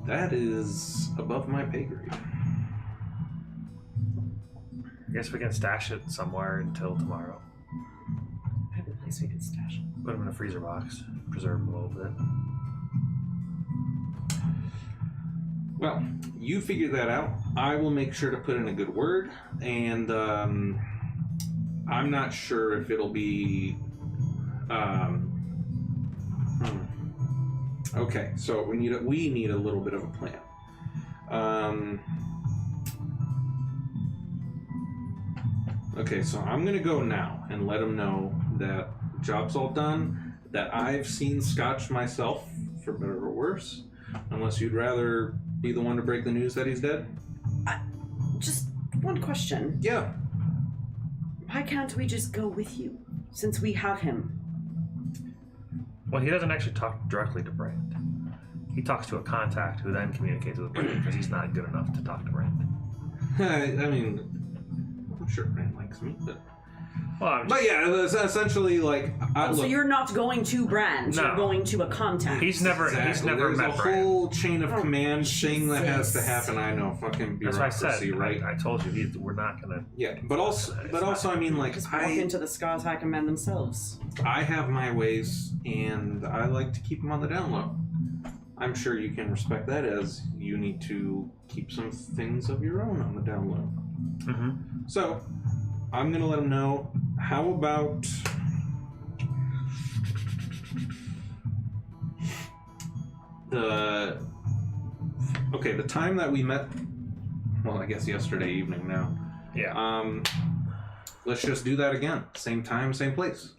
That is above my pay grade. I guess we can stash it somewhere until tomorrow. I have a place we can stash him. Put him in a freezer box, preserve him a little bit. Well, you figure that out. I will make sure to put in a good word, and I'm not sure if it'll be. Okay, so we need a little bit of a plan. Okay, so I'm gonna go now and let him know that job's all done. That I've seen Scotch myself, for better or worse. Unless you'd rather be the one to break the news that he's dead. Just one question. Yeah. Why can't we just go with you, since we have him? Well, he doesn't actually talk directly to Brand. He talks to a contact who then communicates with Brand because he's not good enough to talk to Brand. I mean, I'm sure Brand likes me, but... Well, But yeah, it's essentially like... So you're not going to Brand, No. you're going to a contact. he's never There's met a Brand. whole chain of command thing that has to Jesus. happen. I know, fucking That's what I bureaucracy, said. right? I told you we're not gonna. Yeah, but also, I mean, like, Just walk into the Scars High Command themselves. I have my ways, and I like to keep them on the down low. I'm sure you can respect that, as you need to keep some things of your own on the down low. Mm-hmm. So, I'm gonna let him know. How about the time that we met? Well, I guess yesterday evening now. Yeah. Let's just do that again. Same time, same place.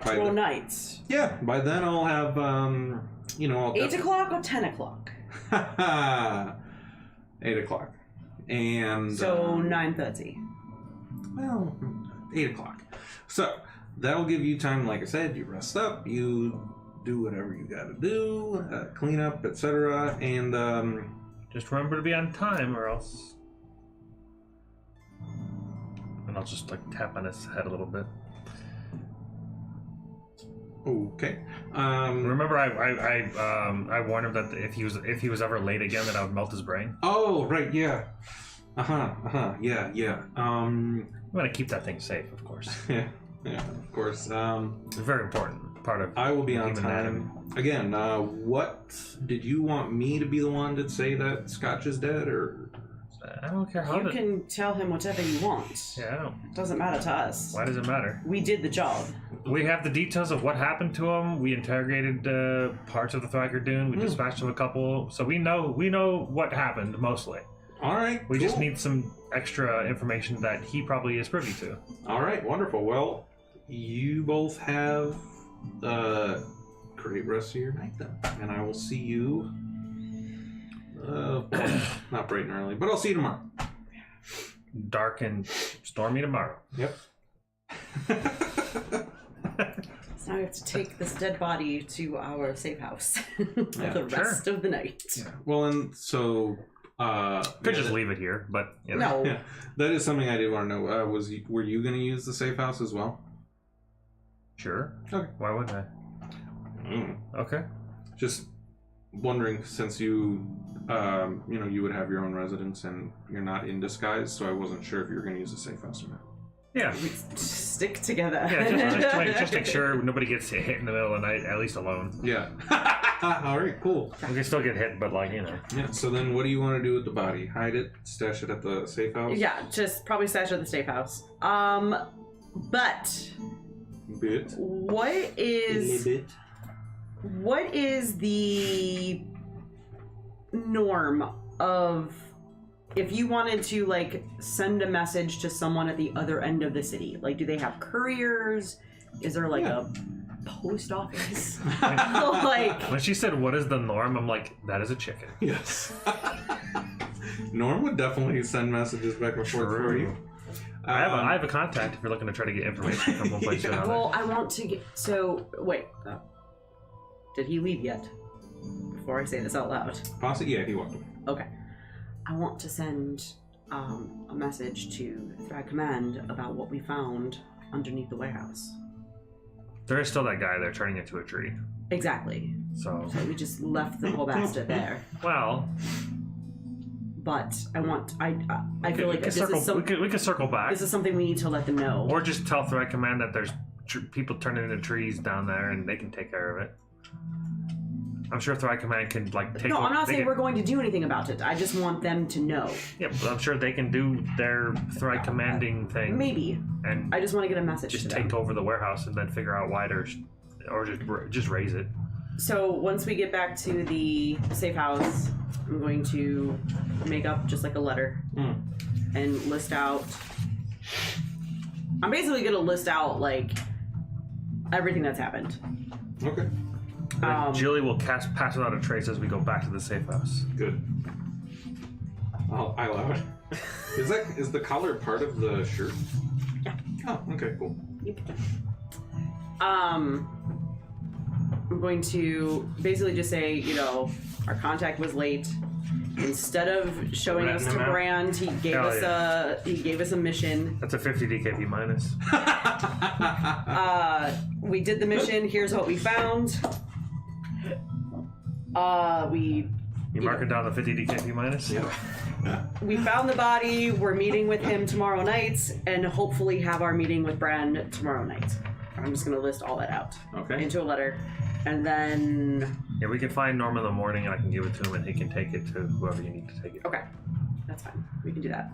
By Tomorrow the- night. Yeah, by then I'll have, I'll 8 o'clock or 10 o'clock? 8 o'clock. And... So 9:30. Well, 8 o'clock. So, that'll give you time, like I said, you rest up, you do whatever you gotta do, clean up, etc. And, Just remember to be on time, or else. And I'll just like tap on his head a little bit. okay. Remember, I warned him that if he was ever late again, that I would melt his brain. Oh, right, yeah. Yeah. I'm gonna keep that thing safe, of course. Yeah, of course. It's a very important part of. I will be on human time. Again, what did you want me to be the one to say that Scotch is dead, or? I don't care how. You can tell him whatever you want. Yeah, I don't. It doesn't matter to us. Why does it matter? We did the job. We have the details of what happened to him. We interrogated parts of the Thragordun. We dispatched of a couple, so we know what happened mostly. All right. We cool. just need some extra information that he probably is privy to. All right, wonderful. Well, you both have a great rest of your night then, and I will see you. Not bright and early, but I'll see you tomorrow. Dark and stormy tomorrow. Yep. So now we have to take this dead body to our safe house for Yeah, the rest of the night. Yeah. Well, and so. Could just leave it here, but you No. know. Yeah, that is something I did want to know. Were you going to use the safe house as well? Sure. Okay. Why wouldn't I? Okay. Just wondering, since you would have your own residence and you're not in disguise, so I wasn't sure if you were going to use the safe house or not. Yeah. We stick together. Yeah, just make sure nobody gets hit in the middle of the night, at least alone. Yeah. All right, cool. We can still get hit, but like, you know. Yeah, so then what do you want to do with the body? Hide it? Stash it at the safe house? Yeah, just probably stash at the safe house. But Bit. what is the norm of if you wanted to like send a message to someone at the other end of the city? Like, do they have couriers? Is there like post office. Like, when she said, "What is the norm?" I'm like, "That is a chicken." Yes. Norm would definitely send messages back and forth for you. I have a contact if you're looking to try to get information from one place to another. well, I want to get. So wait, did he leave yet? Before I say this out loud. Possibly, yeah, he walked away. Okay. I want to send a message to Thrag Command about what we found underneath the warehouse. There is still that guy there turning into a tree. Exactly. So we just left the whole bastard there. well, but I feel like this is we can circle back. This is something we need to let them know. Or just tell Threat Command that there's people turning into trees down there and they can take care of it. I'm sure Threat Command can take. No, I'm not saying we're going to do anything about it. I just want them to know. Yeah, but I'm sure they can do their Threat Commanding thing. Maybe. And I just want to get a message just to them. take over the warehouse and then figure out why there's, or just raise it. So once we get back to the safe house, I'm going to make up just like a letter and list out. I'm basically going to list out like everything that's happened. Okay. Jilly will pass without a trace as we go back to the safe house. Good. I allow it. Is the collar part of the shirt? Yeah. Oh, okay, cool. Yep. I'm going to basically just say, our contact was late. Instead of showing us to Brand, he gave us a mission. That's a 50 DKP minus. We did the mission. Here's what we found. You mark it down the 50 DKP minus? Yeah. We found the body. We're meeting with him tomorrow night, and hopefully have our meeting with Brand tomorrow night. I'm just gonna list all that out into a letter, and then we can find Norm in the morning, and I can give it to him, and he can take it to whoever you need to take it. Okay, that's fine. We can do that.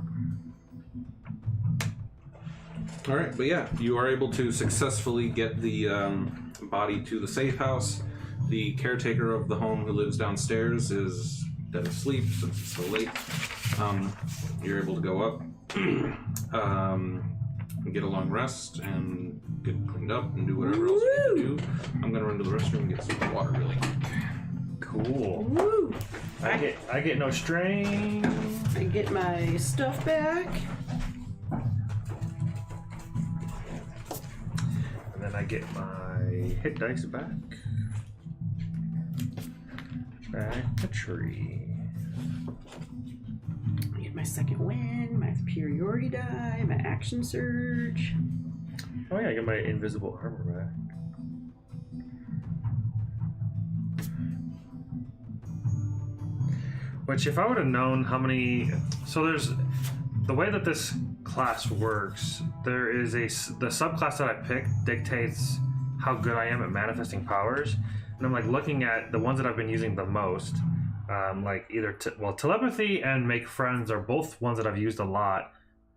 All right, but yeah, you are able to successfully get the body to the safe house. The caretaker of the home who lives downstairs is dead asleep since it's so late. You're able to go up, get a long rest, and get cleaned up and do whatever else you need to do. I'm gonna run to the restroom and get some water really quick. Cool. Woo! I get no strain. I get my stuff back. And then I get my hit dice back. Back the tree. I get my second win, my superiority die, my action surge. Oh yeah, I get my invisible armor back. Which, if I would have known how many, so there's the way that this class works. There is the subclass that I picked dictates how good I am at manifesting powers, and I'm like looking at the ones that I've been using the most. Like either telepathy and make friends are both ones that I've used a lot.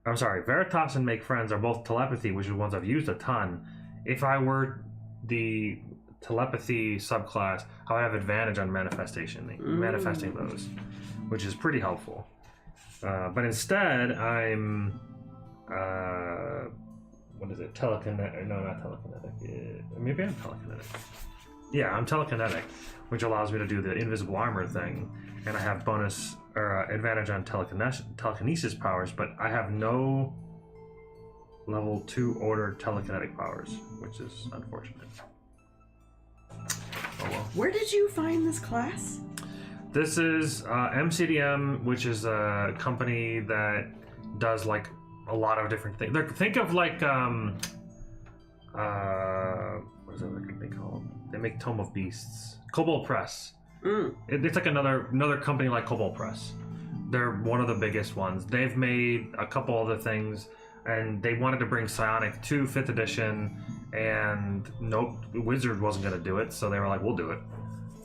I'm sorry, Veritas and make friends are both telepathy, which is ones I've used a ton. If I were the telepathy subclass, I would have advantage on manifesting those, which is pretty helpful. But instead, I'm what is it? Telekinetic? No, not telekinetic. Maybe I'm telekinetic. Yeah, I'm telekinetic, which allows me to do the invisible armor thing, and I have bonus or advantage on telekinesis powers, but I have no level 2 order telekinetic powers, which is unfortunate. Oh well. Where did you find this class? This is MCDM, which is a company that does like a lot of different things. Think of like what is that company called? They make Tome of Beasts. Cobalt Press. It's like another company like Cobalt Press. They're one of the biggest ones. They've made a couple other things, and they wanted to bring Psionic to 5th edition, and nope, Wizard wasn't going to do it, so they were like, we'll do it.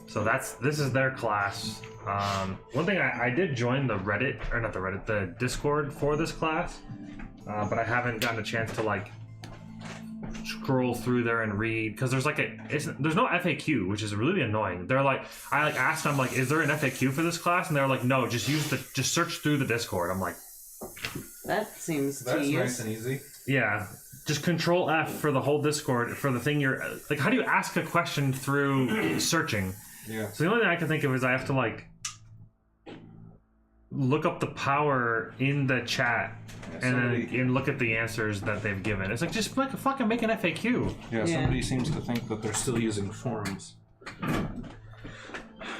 So this is their class. One thing, I did join the Discord for this class, but I haven't gotten a chance to like scroll through there and read, because there's no FAQ, which is really annoying. They're like, I like asked them like, is there an FAQ for this class? And they're like, no, just search through the Discord. I'm like, that seems that's tedious. nice and easy. Yeah, Just Control F for the whole Discord for the thing you're like. How do you ask a question through searching? Yeah. So the only thing I can think of is I have to like look up the power in the chat and look at the answers that they've given. It's like just like fucking make an FAQ. Yeah, somebody seems to think that they're still using forums.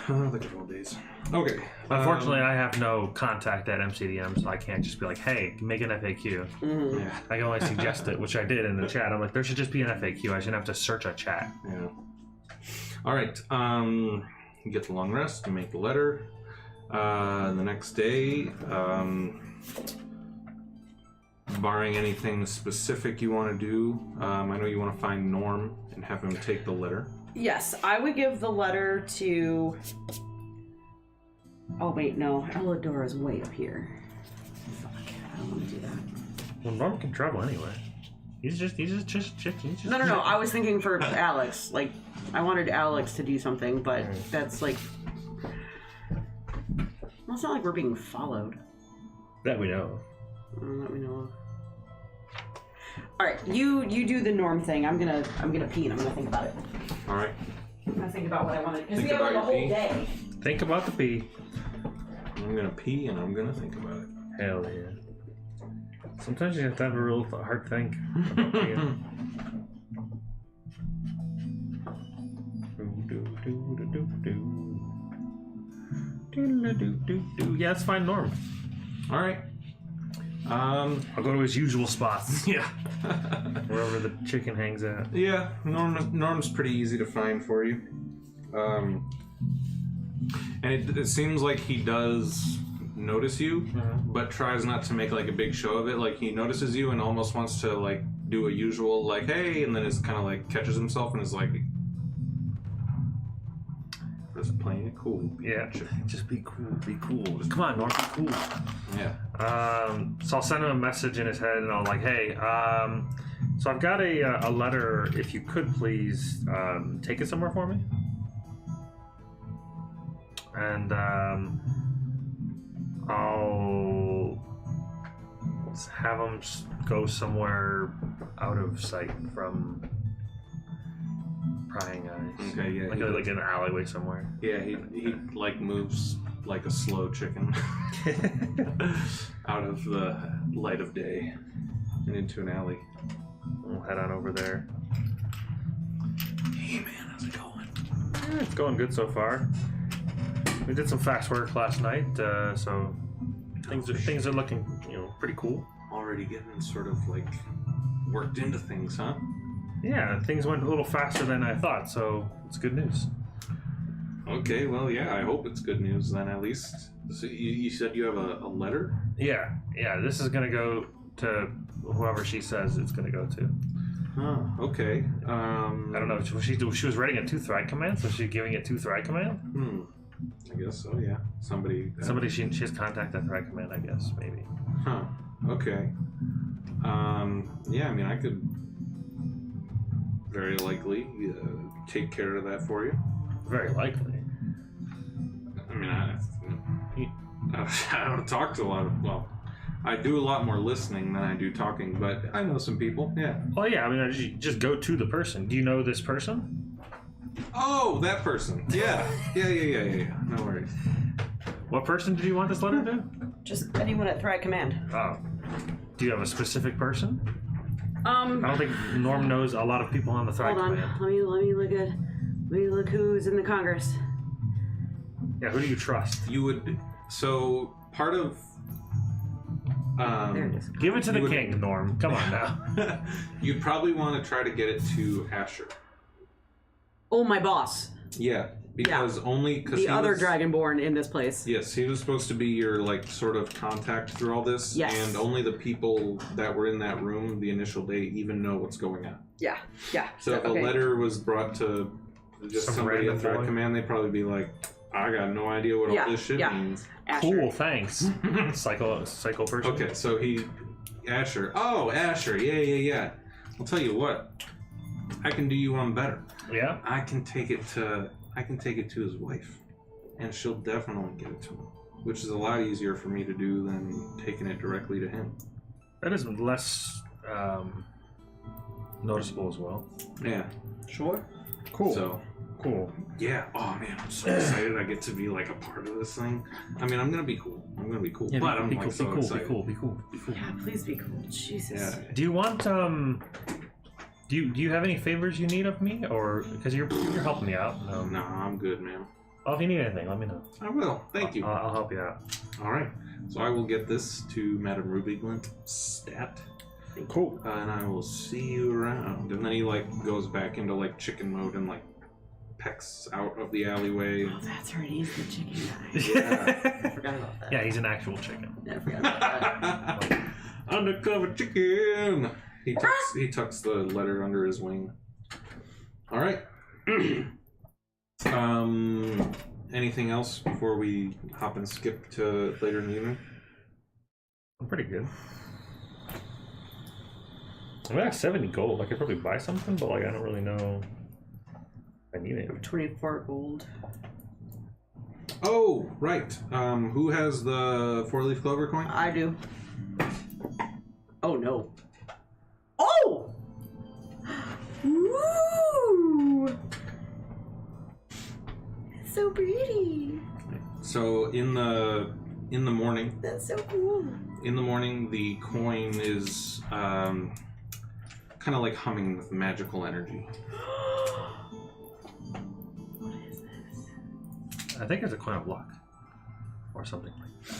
Oh, the good old days. Okay. Unfortunately, I have no contact at MCDM, so I can't just be like, hey, make an FAQ. Yeah. I can only suggest it, which I did in the chat. I'm like, there should just be an FAQ. I shouldn't have to search a chat. Yeah. All right. You get the long rest. You make the letter. The next day, barring anything specific you want to do, I know you want to find Norm and have him take the letter. Yes, I would give the letter to... Oh, wait, no. Elidor is way up here. Fuck, I don't want to do that. Well, Norm can travel anyway. He's just. No. I was thinking for Alex. Like, I wanted Alex to do something, but that's like... Well, it's not like we're being followed. That we know. That we know of. All right, you do the Norm thing. I'm gonna pee and I'm gonna think about it. All right. I'm gonna think about what I want to. Because we Think have like a about your whole pee. day. Think about the pee. I'm gonna pee and I'm gonna think about it. Hell yeah. Sometimes you have to have a real hard think. Yeah, let's find Norm. All right. I'll go to his usual spots. Yeah. Wherever the chicken hangs out. Yeah, Norm's pretty easy to find for you. And it seems like he does notice you, but tries not to make like a big show of it. Like he notices you and almost wants to like do a usual like hey, and then is kind of like catches himself and is like just playing it cool. Yeah, just be cool. Be cool. Just, come on, Norm, be cool. Yeah. So I'll send him a message in his head, and I'll like, hey, so I've got a letter. If you could please take it somewhere for me, and I'll have him go somewhere out of sight from prying eyes. Okay. Yeah. Like in an alleyway somewhere. Yeah. He like moves like a slow chicken out of the light of day and into an alley. We'll head on over there. Hey man, how's it going? Yeah, it's going good so far. We did some fast work last night, so things are looking, pretty cool. Already getting sort of like worked into things, huh? Yeah, things went a little faster than I thought, so it's good news. Okay, well, yeah, I hope it's good news then, at least. So you said you have a letter? Yeah, this is gonna go to whoever she says it's gonna go to. Huh, okay. I don't know, she was writing a 2 Thrag command, so she's giving it 2 Thrag command? I guess so, yeah. Somebody she has contacted Thrag command, I guess, maybe. Huh, okay. Yeah, I mean, I could very likely take care of that for you. Very likely. I mean, I don't talk to a lot of, well, I do a lot more listening than I do talking, but I know some people, yeah. Well, yeah, I mean, you just go to the person. Do you know this person? Oh, that person. Yeah. Yeah. No worries. What person did you want this letter to? Just anyone at Thrag Command. Oh. Do you have a specific person? I Hold don't think Norm knows a lot of people on the Thrag on. command. Let me look who's in the Congress. Yeah, who do you trust? You would, so part of There it is. Give it to the king, Norm. Come on now. you'd probably want to try to get it to Asher. Oh, my boss. Yeah, because only because The other Dragonborn in this place. Yes, he was supposed to be your like sort of contact through all this. Yes. And only the people that were in that room the initial day even know what's going on. Yeah. So if a letter was brought to just Some somebody random at Threat boy. Command, they'd probably be like, I got no idea what all this shit means. Asher. Cool, thanks. Psycho person. Okay, so Asher. Oh, Asher. Yeah. I'll tell you what. I can do you one better. Yeah? I can take it to his wife, and she'll definitely get it to him, which is a lot easier for me to do than taking it directly to him. That is less noticeable as well. Yeah. Sure. Cool. So, Cool. yeah. Oh man, I'm so excited. I get to be like a part of this thing. I mean, I'm gonna be cool. Yeah, but I'm be like cool, so be cool, excited. be cool. Yeah, please be cool. Jesus. Yeah. Do you want do you have any favors you need of me, or because you're helping me out? No, I'm good, man. Oh, if you need anything, let me know. I will. Thank you. I'll help you out. All right. So I will get this to Madame Rubyglint stat. Cool. And I will see you around. And then he like goes back into like chicken mode and like pecks out of the alleyway. Oh, that's right. He's the chicken guy. Yeah. I forgot about that. Yeah, he's an actual chicken. I forgot about that. Undercover chicken. He tucks the letter under his wing. All right. Anything else before we hop and skip to later in the evening? I'm pretty good. I got 70 gold. I could probably buy something, but like I don't really know if I need it. 24 gold. Oh, right. Who has the 4-leaf clover coin? I do. Oh no. Oh! Woo! It's so pretty. So in the morning, That's so cool. the coin is kind of like humming with magical energy. What is this? I think it's a coin of luck. Or something like that.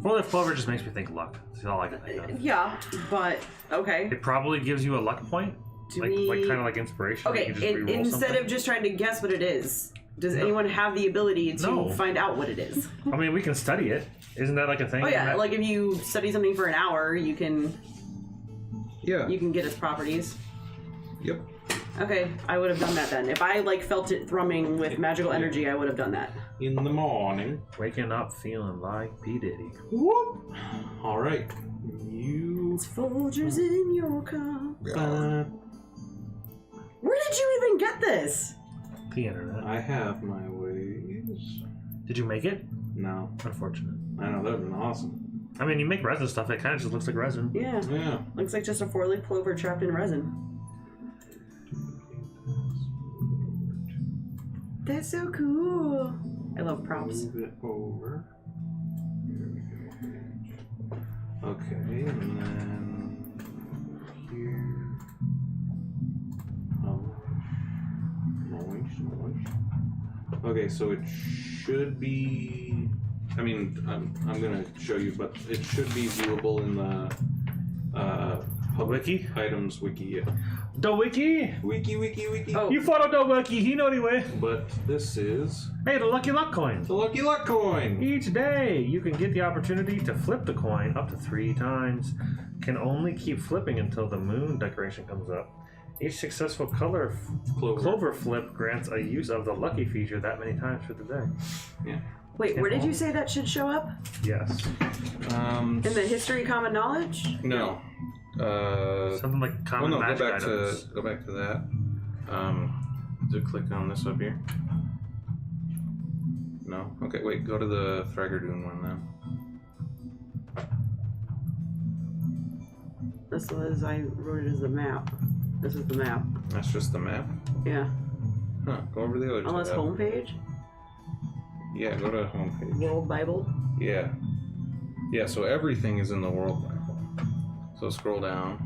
4-leaf clover just makes me think luck. That's all I can think of. Yeah, but okay. It probably gives you a luck point. Do like we... kind of like inspiration. Okay, you can just reroll instead something. of just trying to guess what it is, does anyone have the ability to No. find out what it is? I mean, we can study it. Isn't that like a thing? Oh yeah, That- like if you study something for an hour, you can Yeah. get its properties. Yep. Okay, I would have done that then. If I like felt it thrumming with magical energy, I would have done that. In the morning. Waking up feeling like P. Diddy. Whoop. All right. You. It's Folgers in your cup. Uh, Where did you even get this? The internet. I have my ways. Did you make it? No. Unfortunate. I know, that would have been awesome. I mean, you make resin stuff. It kind of just looks like resin. Yeah, Yeah. looks like just a 4-leaf clover trapped in resin. That's so cool. I love props. Move it over. Here we go. Okay, and then here. Moist. Okay, so it should be. I mean, I'm gonna show you, but it should be viewable in the public Wiki? items wiki. Yeah. The wiki? Wiki. Oh. You follow the wiki, he know the way. But this is Hey, the lucky luck coin. the Lucky Luck coin. Each day, you can get the opportunity to flip the coin up to 3 times. Can only keep flipping until the moon decoration comes up. Each successful clover flip grants a use of the lucky feature that many times for the day. Yeah. Wait, where did you say that should show up? Yes. In the history common knowledge? No. Something like Well, common no. magic Go back items. to that. Do click on this up here. No. Okay. Wait. Go to the Thragordun one then. This was, I wrote it as the map. This is the map. That's just the map. Yeah. Huh. Go over the other Unless tab. homepage? Yeah. Go to homepage. World Bible? Yeah. Yeah. So everything is in the world Bible. So scroll down.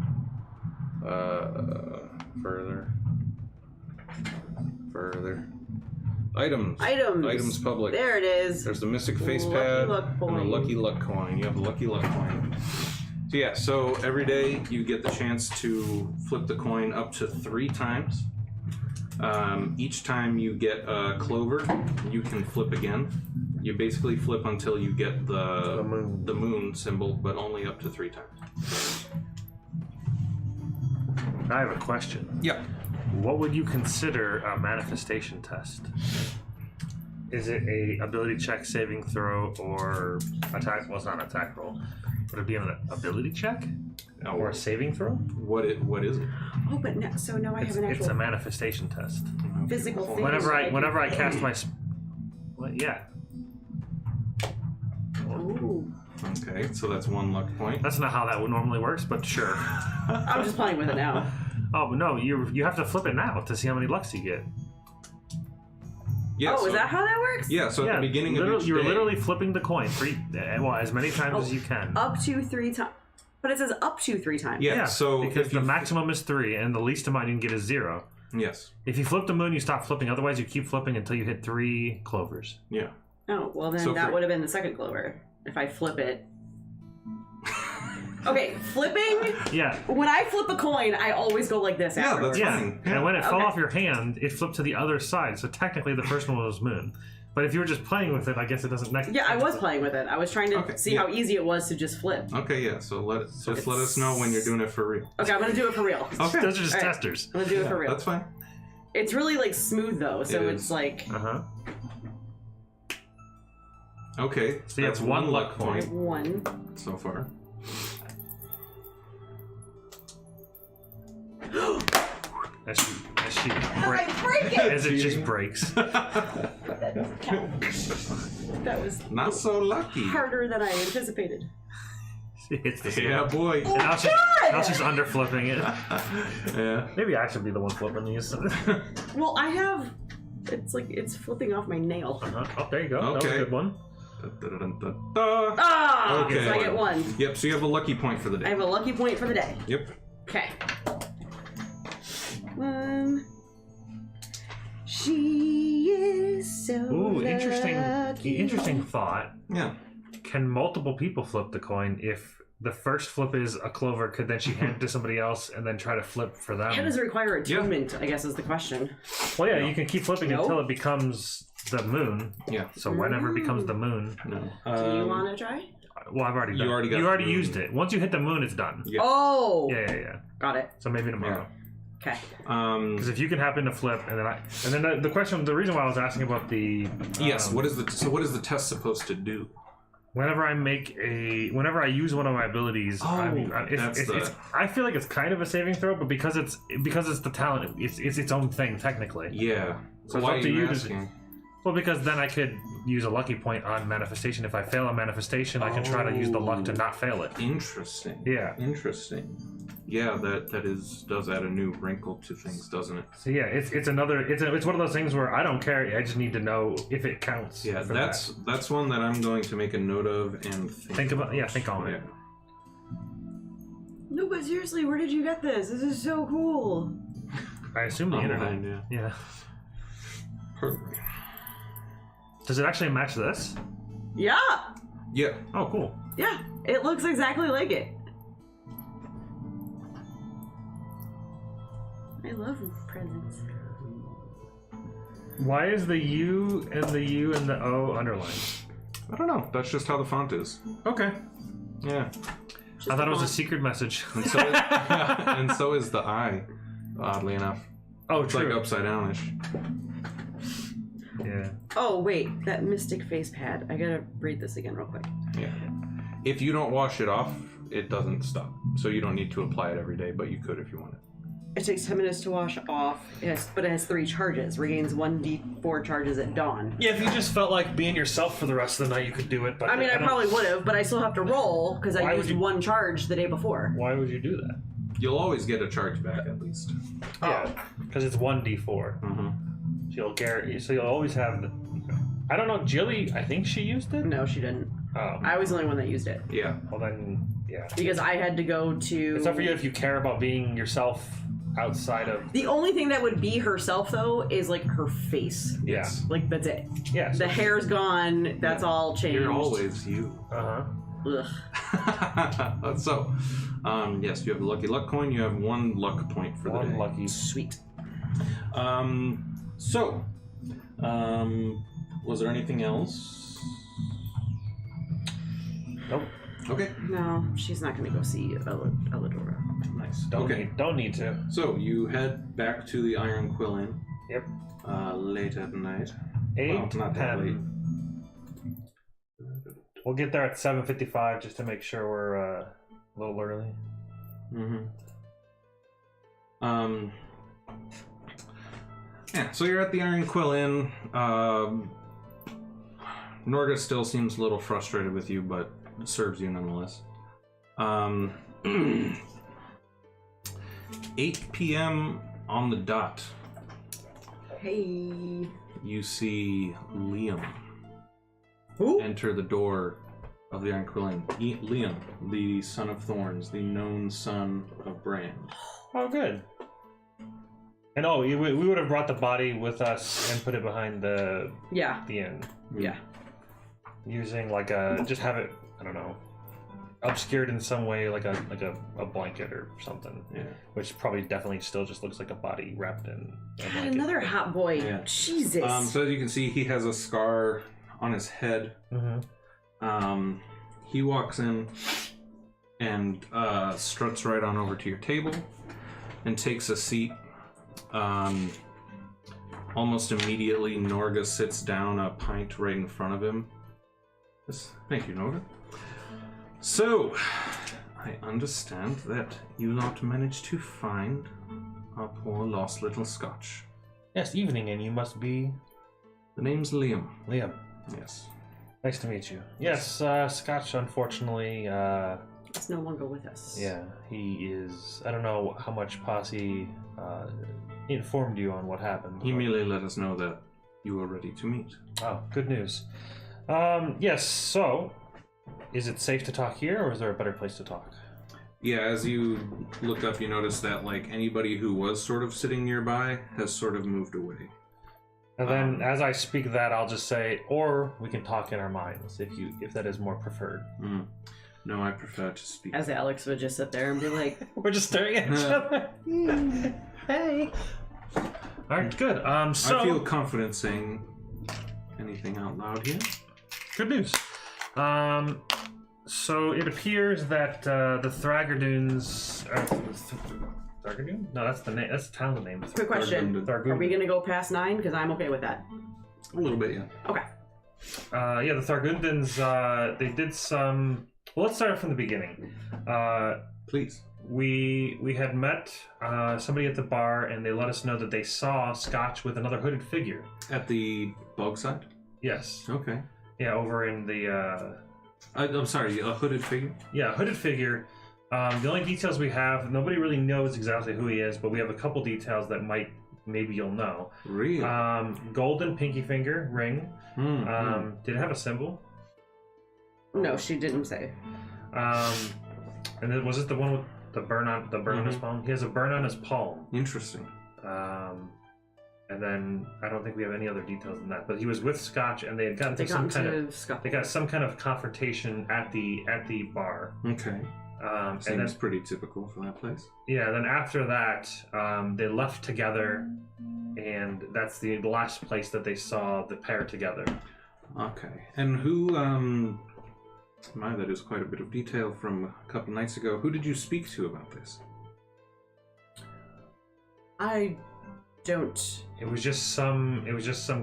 Further. Items. Items public. There it is. There's the Mystic Face Lucky Pad Luck and the coin. Lucky Luck coin. You have the Lucky Luck coin. So yeah, so every day you get the chance to flip the coin up to 3 times. Each time you get a clover, you can flip again. You basically flip until you get the moon symbol, but only up to 3 times. I have a question. Yeah. What would you consider a manifestation test? Is it a ability check, saving throw, or attack? Well, it's not an attack roll. Would it be an ability check or a saving throw? What is it? Oh, but no, so now I have an It's a actual manifestation test. physical thing. Whenever I can- cast my, what? Yeah, Ooh. Okay, so that's 1 luck point. that's not how that normally works, but sure. I'm just playing with it now. Oh, but no, you have to flip it now to see how many lucks you get. Yeah, is that how that works? Yeah, so at the beginning of each you're day, literally flipping the coin as many times as you can. Up to 3 times. But it says up to 3 times. Yeah, so because if the you maximum is 3 and the least amount you can get is 0. Yes. If you flip the moon, you stop flipping. Otherwise, you keep flipping until you hit 3 clovers. Yeah. Oh, well then So that would have been the second clover. If I flip it. Okay, flipping. Yeah. When I flip a coin, I always go like this Yeah, afterwards. that's Yeah. fine. And when it fell Okay. off your hand, it flipped to the other side. So technically, the first one was moon. But if you were just playing with it, I guess it doesn't. Yeah, I was playing with it. I was trying to Okay, see how easy it was to just flip. Okay, yeah. So let us know when you're doing it for real. Okay, I'm gonna do it for real. Okay. Those are just All right. testers. I'm gonna do it for real. That's fine. It's really like smooth though, so It it's is. like Uh huh. Okay, So you that's have one luck I point. have 1. so far. As she I break it! as it just breaks. That doesn't count. That was Not so lucky. harder than I anticipated. She hits the Yeah, boy. And now she's under flipping it. Yeah. Maybe I should be the one flipping these. Well, I have. It's like it's flipping off my nail. Oh, there you go. That was a Okay. good one. Da-da-da-da-da. Ah! Okay. So I get 1. Yep, so you have a lucky point for the I day. have a lucky point for the day. Yep. Okay. 1. She is so Ooh, lucky. interesting thought. Yeah. Can multiple people flip the coin if the first flip is a clover? Could then she hand it to somebody else and then try to flip for them? How does it require attunement, I guess is the question. Well, yeah, you can keep flipping No. until it becomes the moon. Yeah. So whenever it becomes the moon. No. Do you want to try? Well, I've already You done. already got you the already moon. used it. Once you hit the moon, it's done. Yeah. Oh! Yeah. Got it. So maybe tomorrow. Okay. Because if you can happen to flip, and then the question, the reason why I was asking about the Yes. What is the test supposed to do? whenever I use one of my abilities, I feel like it's kind of a saving throw, but because it's the talent, it's its own thing technically. Yeah. So why it's up are to you you to. asking? Well, because then I could use a lucky point on manifestation. If I fail a manifestation, I can try to use the luck to not fail it. Interesting. Yeah. Interesting. Yeah, that does add a new wrinkle to things, doesn't it? So yeah, it's one of those things where I don't care. I just need to know if it counts. Yeah, for that's one that I'm going to make a note of and think about. Yeah, think on it. No, but seriously, where did you get this? This is so cool. I assume the internet. Online, Yeah. Perfect. Does it actually match this? Yeah! Yeah. Oh, cool. Yeah, it looks exactly like it. I love presents. Why is the U and the O underlined? I don't know. That's just how the font is. Okay. Yeah. I thought it was a secret message. And so is the I. Oddly enough, Oh, it's true. like upside downish. Yeah. Oh, wait, that mystic face pad. I gotta read this again real quick. Yeah. If you don't wash it off, it doesn't stop. So you don't need to apply it every day, but you could if you wanted. It takes 10 minutes to wash off, but it has 3 charges. Regains 1d4 charges at dawn. Yeah, if you just felt like being yourself for the rest of the night, you could do it. But I mean, I probably would have, but I still have to roll because I Why would used you- 1 charge the day before. Why would you do that? You'll always get a charge back at least. Yeah, because it's 1d4. Mm-hmm. So you'll always have the. I don't know, Jilly. I think she used it. No, she didn't. Oh, I was the only one that used it Yeah. well then, yeah. because I had to go to. It's up for you if you care about being yourself outside of. The only thing that would be herself though is like her face. Yeah. Like that's it. Yeah. The hair's gone. That's all changed. You're always you. Uh huh. Ugh. So, yes, you have a lucky luck coin. You have 1 luck point for the day. One lucky. Sweet. Was there anything else? Nope. Okay. No, she's not gonna go see Elidora. Nice. Don't need to. So you head back to the Iron Quill Inn. Yep. Late at night. 8, Well, not that 10. late. We'll get there at 7:55 just to make sure we're a little early. Mm-hmm. Yeah, so you're at the Iron Quill Inn. Norga still seems a little frustrated with you, but 8 p.m. on the dot, Hey. you see Liam Who? enter the door of the Iron Quilling. Liam, the son of Thorns, the known son of Bran. Oh, good. And we would have brought the body with us and put it behind the Yeah. inn. Yeah. Using like just have it, I don't know, obscured in some way, like a blanket or something. Yeah. Which probably definitely still just looks like a body wrapped in a God, blanket. another hot boy. Yeah. Jesus. So as you can see, he has a scar on his head. Mm-hmm. He walks in and struts right on over to your table and takes a seat. Almost immediately, Norga sits down a pint right in front of him. Yes, thank you, Norga. So, I understand that you not managed to find our poor lost little Scotch. Yes, evening, and you must be The name's Liam. Liam. Yes. Nice to meet you. Yes, Scotch, unfortunately, It's no longer with us. yeah, he is. I don't know how much Posse informed you on what happened. He merely let us know that you were ready to meet. Oh, good news. Yes, so, is it safe to talk here, or is there a better place to talk? Yeah, as you look up, you notice that like anybody who was sort of sitting nearby has sort of moved away. And then, as I speak that, I'll just say, or we can talk in our minds, if that is more preferred. No, I prefer to speak. As Alex would just sit there and be like, We're just staring at each other. Hey. All right, good. So I feel confident saying anything out loud here. good news. So it appears that the Thragarduns. Thragordun? No, that's the name. That's the town name. quick question. Thragordun. Are we going to go past 9? Because I'm okay with that. A little bit, yeah. Okay. Yeah, the Thragundans. They did some. Well, let's start from the beginning. Please. We had met somebody at the bar, and they let us know that they saw Scotch with another hooded figure. At the bog side? Yes. Okay. Yeah, over in the. I'm sorry, a hooded figure? Yeah, hooded figure. The only details we have, nobody really knows exactly who he is, but we have a couple details that maybe you'll know. Really? Golden pinky finger ring. Did it have a symbol? No, she didn't say. And then was it the one with the burn on his palm? He has a burn on his palm. Interesting. And then I don't think we have any other details than that. But he was with Scotch, and they had gotten They got some kind of confrontation at the bar. Okay. And Seems then, pretty typical for that place. yeah, then after that, they left together, and that's the last place that they saw the pair together. Okay. And who, that is quite a bit of detail from a couple nights ago. Who did you speak to about this? I don't. It was just some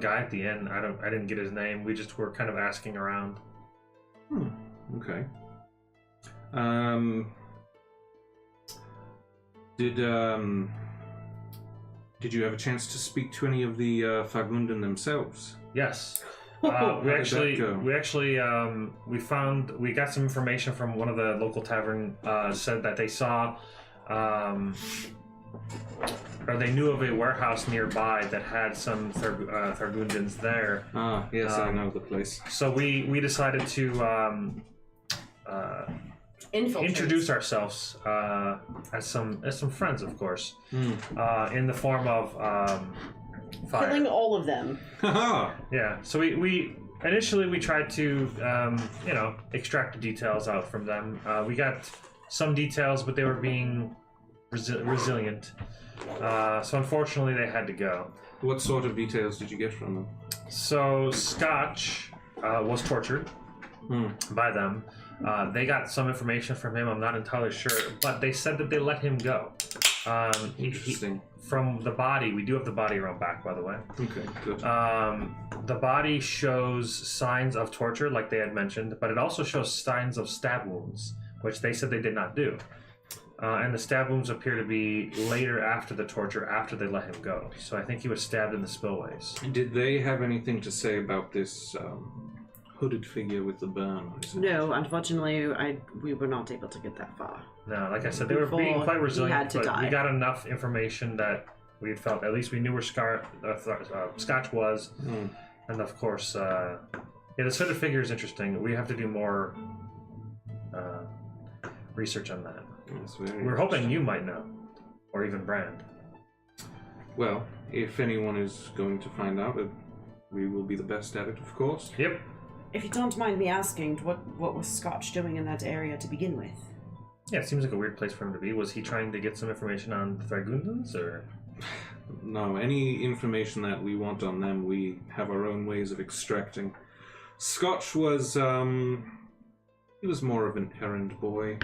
guy at the end. I didn't get his name. We just were kind of asking around. Okay. Did you have a chance to speak to any of the Thragordun themselves? Yes. How We did that go? we got some information from one of the local tavern. Said that they saw, or they knew of a warehouse nearby that had some Thragundans there. Ah, yes, I know the place. So we decided to Infiltrate. introduce ourselves as some friends, of course, in the form of fire. Killing all of them. Haha! Yeah. So we initially tried to extract the details out from them. We got some details, but they were being resilient. So unfortunately, they had to go. What sort of details did you get from them? So Scotch was tortured by them. They got some information from him. I'm not entirely sure, but they said that they let him go. Interesting. From the body, we do have the body around back, by the way. Okay, good. The body shows signs of torture, like they had mentioned, but it also shows signs of stab wounds, which they said they did not do. And the stab wounds appear to be later after the torture, after they let him go. So I think he was stabbed in the spillways. Did they have anything to say about this hooded figure with the burn on his head? No, unfortunately, we were not able to get that far. No, like I said, they were being Before quite he resilient, had to but we die. got enough information that we felt at least we knew where Scotch was, and of course, yeah, this hooded figure is interesting. We have to do more research on that. That's very We're hoping interesting. you might know, or even Brand. Well, if anyone is going to find out, we will be the best at it, of course. Yep. If you don't mind me asking, what was Scotch doing in that area to begin with? Yeah, it seems like a weird place for him to be. Was he trying to get some information on the Thragordun's, or? No, any information that we want on them, we have our own ways of extracting. Scotch was, he was more of an errand boy.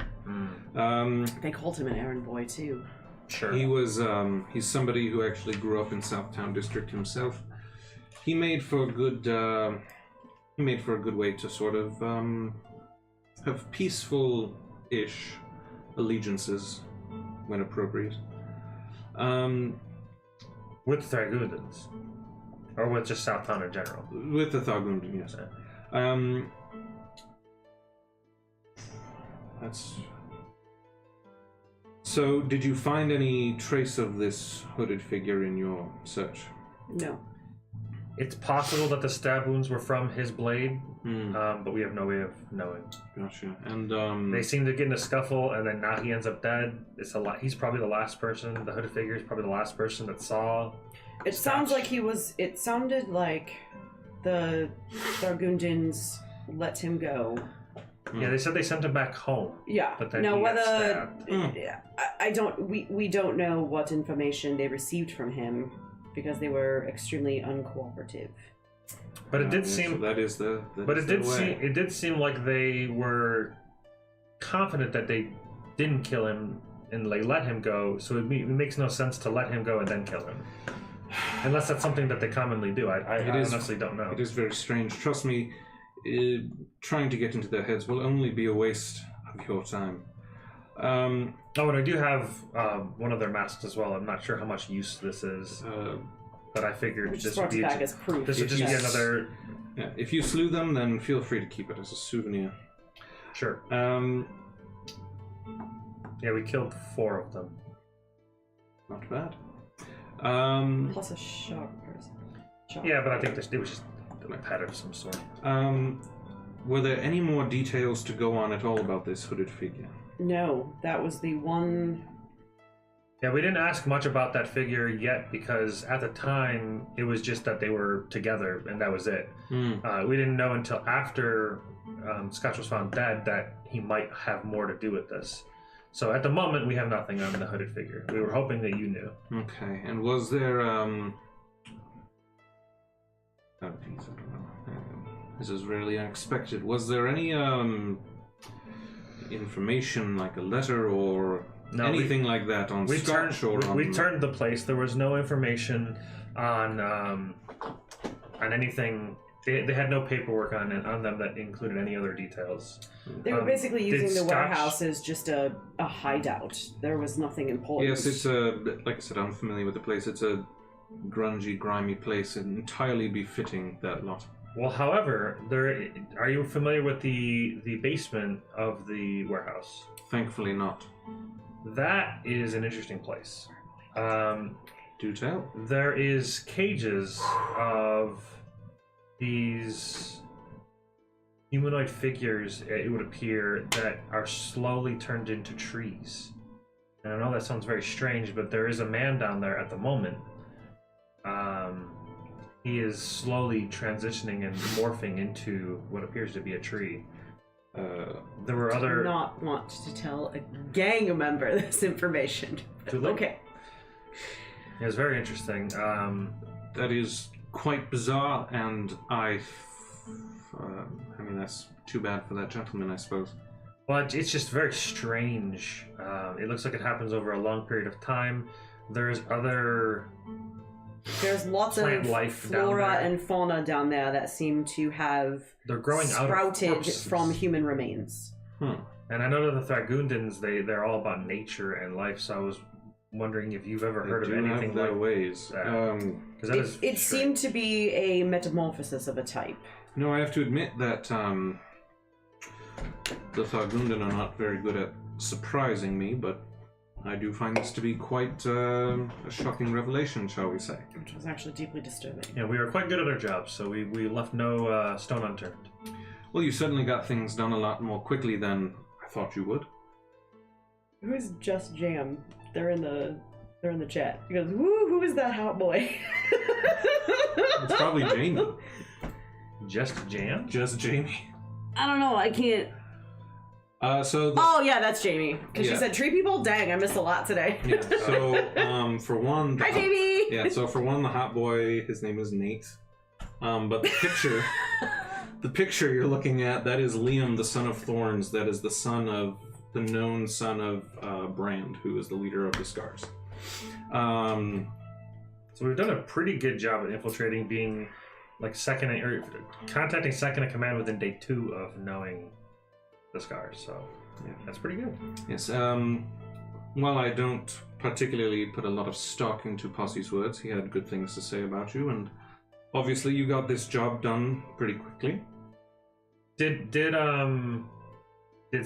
They called him an errand boy too. Sure. He was, he's somebody who actually grew up in Southtown District himself. He made for a good, way to sort of, have peaceful-ish allegiances when appropriate. With Thragordun's, or with just Southtown in general. With the Thragordun, yes. That's... So, did you find any trace of this hooded figure in your search? No. It's possible that the stab wounds were from his blade, but we have no way of knowing. Gotcha. And, They seem to get in a scuffle, and then now he ends up dead. It's a lot. He's probably the last person. The hooded figure is probably the last person that saw. It sounds like he was. It sounded like the Thragordun's let him go. Yeah, they said they sent him back home. Yeah. But then no, he got whether stabbed. I don't. We don't know what information they received from him because they were extremely uncooperative. But it did so seem. that is the. But it did seem. It did seem like they were confident that they didn't kill him and they let him go. So it makes no sense to let him go and then kill him, unless that's something that they commonly do. I honestly don't know. It is very strange. Trust me, trying to get into their heads will only be a waste of your time. Oh, and I do have one of their masks as well. I'm not sure how much use this is, but I figured We this just would brought be it back as proof. this would just be Yes. another. Yeah, if you slew them, then feel free to keep it as a souvenir. Sure. Yeah, we killed 4 of them. Not bad. Plus a sharp person. Sharp. Yeah, but I think it was just a pet of some sort. Were there any more details to go on at all about this hooded figure? No, that was the one. Yeah, we didn't ask much about that figure yet because at the time it was just that they were together and that was it. We didn't know until after Scotch was found dead that he might have more to do with this. So at the moment we have nothing on the hooded figure. We were hoping that you knew. Okay, and was there, oh, geez, I don't know. This is really unexpected. Was there any, information, like a letter or anything like that on Scotch or on... We turned the place. There was no information on anything. They had no paperwork on them that included any other details. They were basically using the Scotch- warehouse as just a hideout. There was nothing important. Yes, it's like I said, I'm familiar with the place. It's a grungy, grimy place, entirely befitting that lot. Well, however, are you familiar with the basement of the warehouse? Thankfully not. That is an interesting place. Do tell. There is cages of these humanoid figures, it would appear, that are slowly turned into trees. And I know that sounds very strange, but there is a man down there at the moment. He is slowly transitioning and morphing into what appears to be a tree. There were I do other... not want to tell a gang member this information. Too late. Okay. It was very interesting. That is quite bizarre, and I mean, that's too bad for that gentleman, I suppose. Well, it's just very strange. It looks like it happens over a long period of time. There's lots of plant life down flora there. and fauna down there that seem to have They're growing out of sprouted corpses. from human remains. And I know that the Thragordun's, they're all about nature and life, so I was wondering if you've ever heard of They do anything have their like ways. that. 'Cause that is It strange. seemed to be a metamorphosis of a type. No, I have to admit that the Thragordun are not very good at surprising me, but I do find this to be quite a shocking revelation, shall we say. Which was actually deeply disturbing. Yeah, we were quite good at our jobs, so we left no stone unturned. Well, you certainly got things done a lot more quickly than I thought you would. Who's Just Jam? They're in the chat. He goes, woo, who is that hot boy? It's probably Jamie. Just Jam? Just Jamie. I don't know, I can't. Oh yeah, that's Jamie. Because she said tree people? Dang, I missed a lot today. Yeah, so for one... Hi, Jamie! Yeah, so for one, the hot boy, his name is Nate. But the picture... the picture you're looking at, that is Liam, the son of Thorns. That is the known son of Brand, who is the leader of the Scars. So we've done a pretty good job at infiltrating, being like contacting second in command within day 2 of knowing the Scars. So yeah, that's pretty good. Yes. While I don't particularly put a lot of stock into Posse's words, he had good things to say about you, and obviously you got this job done pretty quickly. Did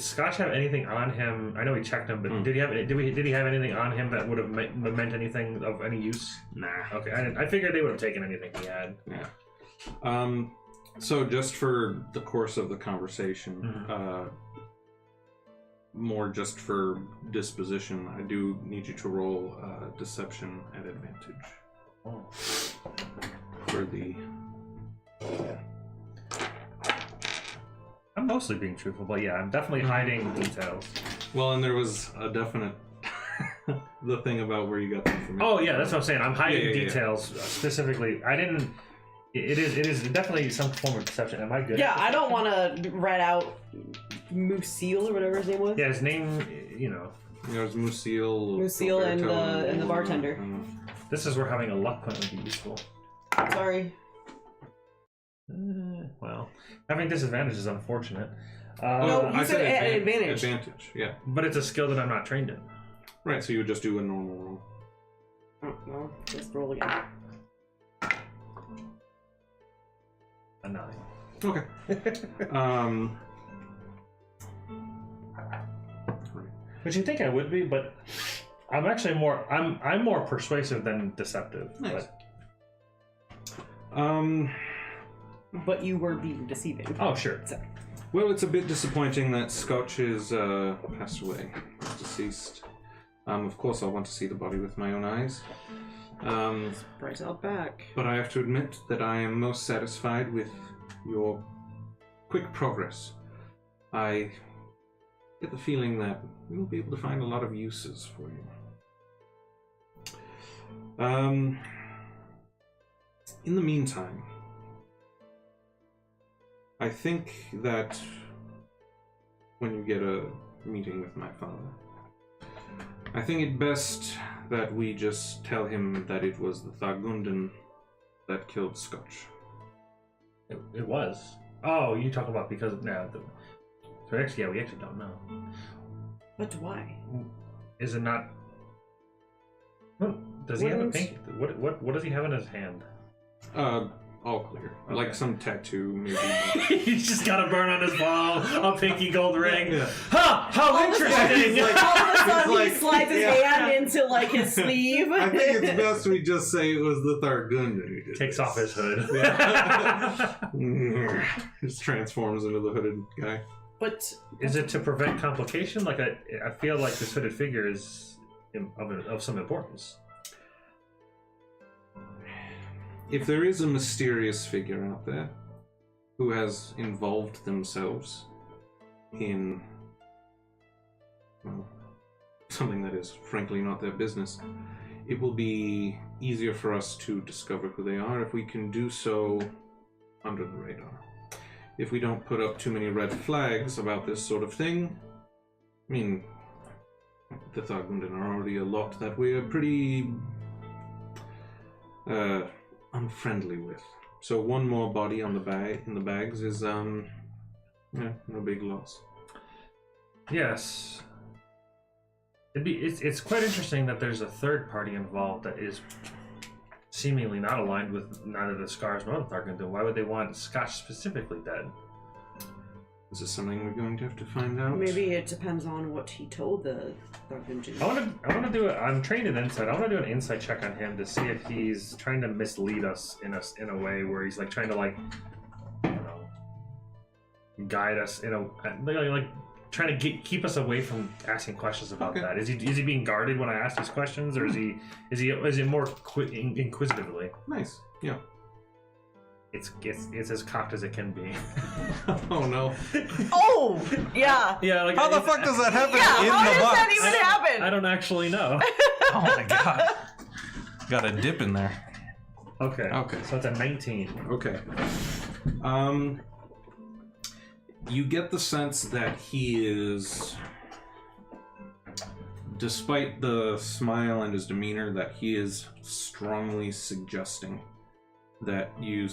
Scotch have anything on him? I know we checked him, but did he have anything on him that would have meant anything of any use? Nah. Okay, I figured they would have taken anything he had. Yeah. So just for the course of the conversation, more just for disposition, I do need you to roll deception at advantage. Oh. For the... I'm mostly being truthful, but yeah, I'm definitely hiding details. Well, and there was a definite... the thing about where you got the information. Oh yeah, that's what I'm saying. I'm hiding details specifically. I didn't... It is definitely some form of deception. Am I good? Yeah, I don't want to rat out Musil or whatever his name was. Yeah, his name, you know. There's Musil. Musil and the bartender. This is where having a luck point would be useful. Sorry. Well, having disadvantage is unfortunate. No, you said advantage. Advantage, yeah. But it's a skill that I'm not trained in. Right, so you would just do a normal roll. Oh, well, just roll again. A 9. Okay. Which you think I would be, but I'm actually more. I'm more persuasive than deceptive. Nice. But you were being deceiving. Oh sure. Sorry. Well, it's a bit disappointing that Scotch is passed away. He's deceased. Of course, I want to see the body with my own eyes. Right out back. But I have to admit that I am most satisfied with your quick progress. I get the feeling that we will be able to find a lot of uses for you. In the meantime, I think that when you get a meeting with my father, I think it best that we just tell him that it was the Thragordun that killed Scotch. It was. Oh, you talk about because of now. So actually, yeah, we actually don't know. But why? Is it not? Does he have a pink? What does he have in his hand? All clear. Okay. Like some tattoo, maybe. He's just got a burn on his ball, a pinky gold ring. Yeah. Ha! How interesting! All of a sudden, like- he slides his hand into like his sleeve. I think it's best we just say it was the Thragordun who did Takes this. off his hood. Yeah. Just transforms into the hooded guy. But Is it to prevent complication? Like I feel like this hooded figure is of some importance. If there is a mysterious figure out there who has involved themselves in, well, something that is frankly not their business, it will be easier for us to discover who they are if we can do so under the radar. If we don't put up too many red flags about this sort of thing, I mean, the Thragordun are already a lot that we are pretty unfriendly with. So one more body on the in the bags is no big loss. Yes. It's quite interesting that there's a third party involved that is seemingly not aligned with neither the Scars nor the Thargundun. Why would they want Scotch specifically dead? Is this something we're going to have to find out? Maybe it depends on what he told the Thargundun. I want to do it. I'm trained in insight. I want to do an insight check on him to see if he's trying to mislead us in a way where he's like trying to like, I don't know, guide us in a like trying to keep us away from asking questions about that. Is he being guarded when I ask these questions, or is he more inquisitively? Nice. Yeah. It's as cocked as it can be. Oh no. Oh, yeah. Yeah. Like, How the fuck does that happen Yeah, in how the does box? that even happen? I don't actually know. Oh my god. Got a dip in there. Okay. Okay. So it's a 19. Okay. You get the sense that he is, despite the smile and his demeanor, that he is strongly suggesting that you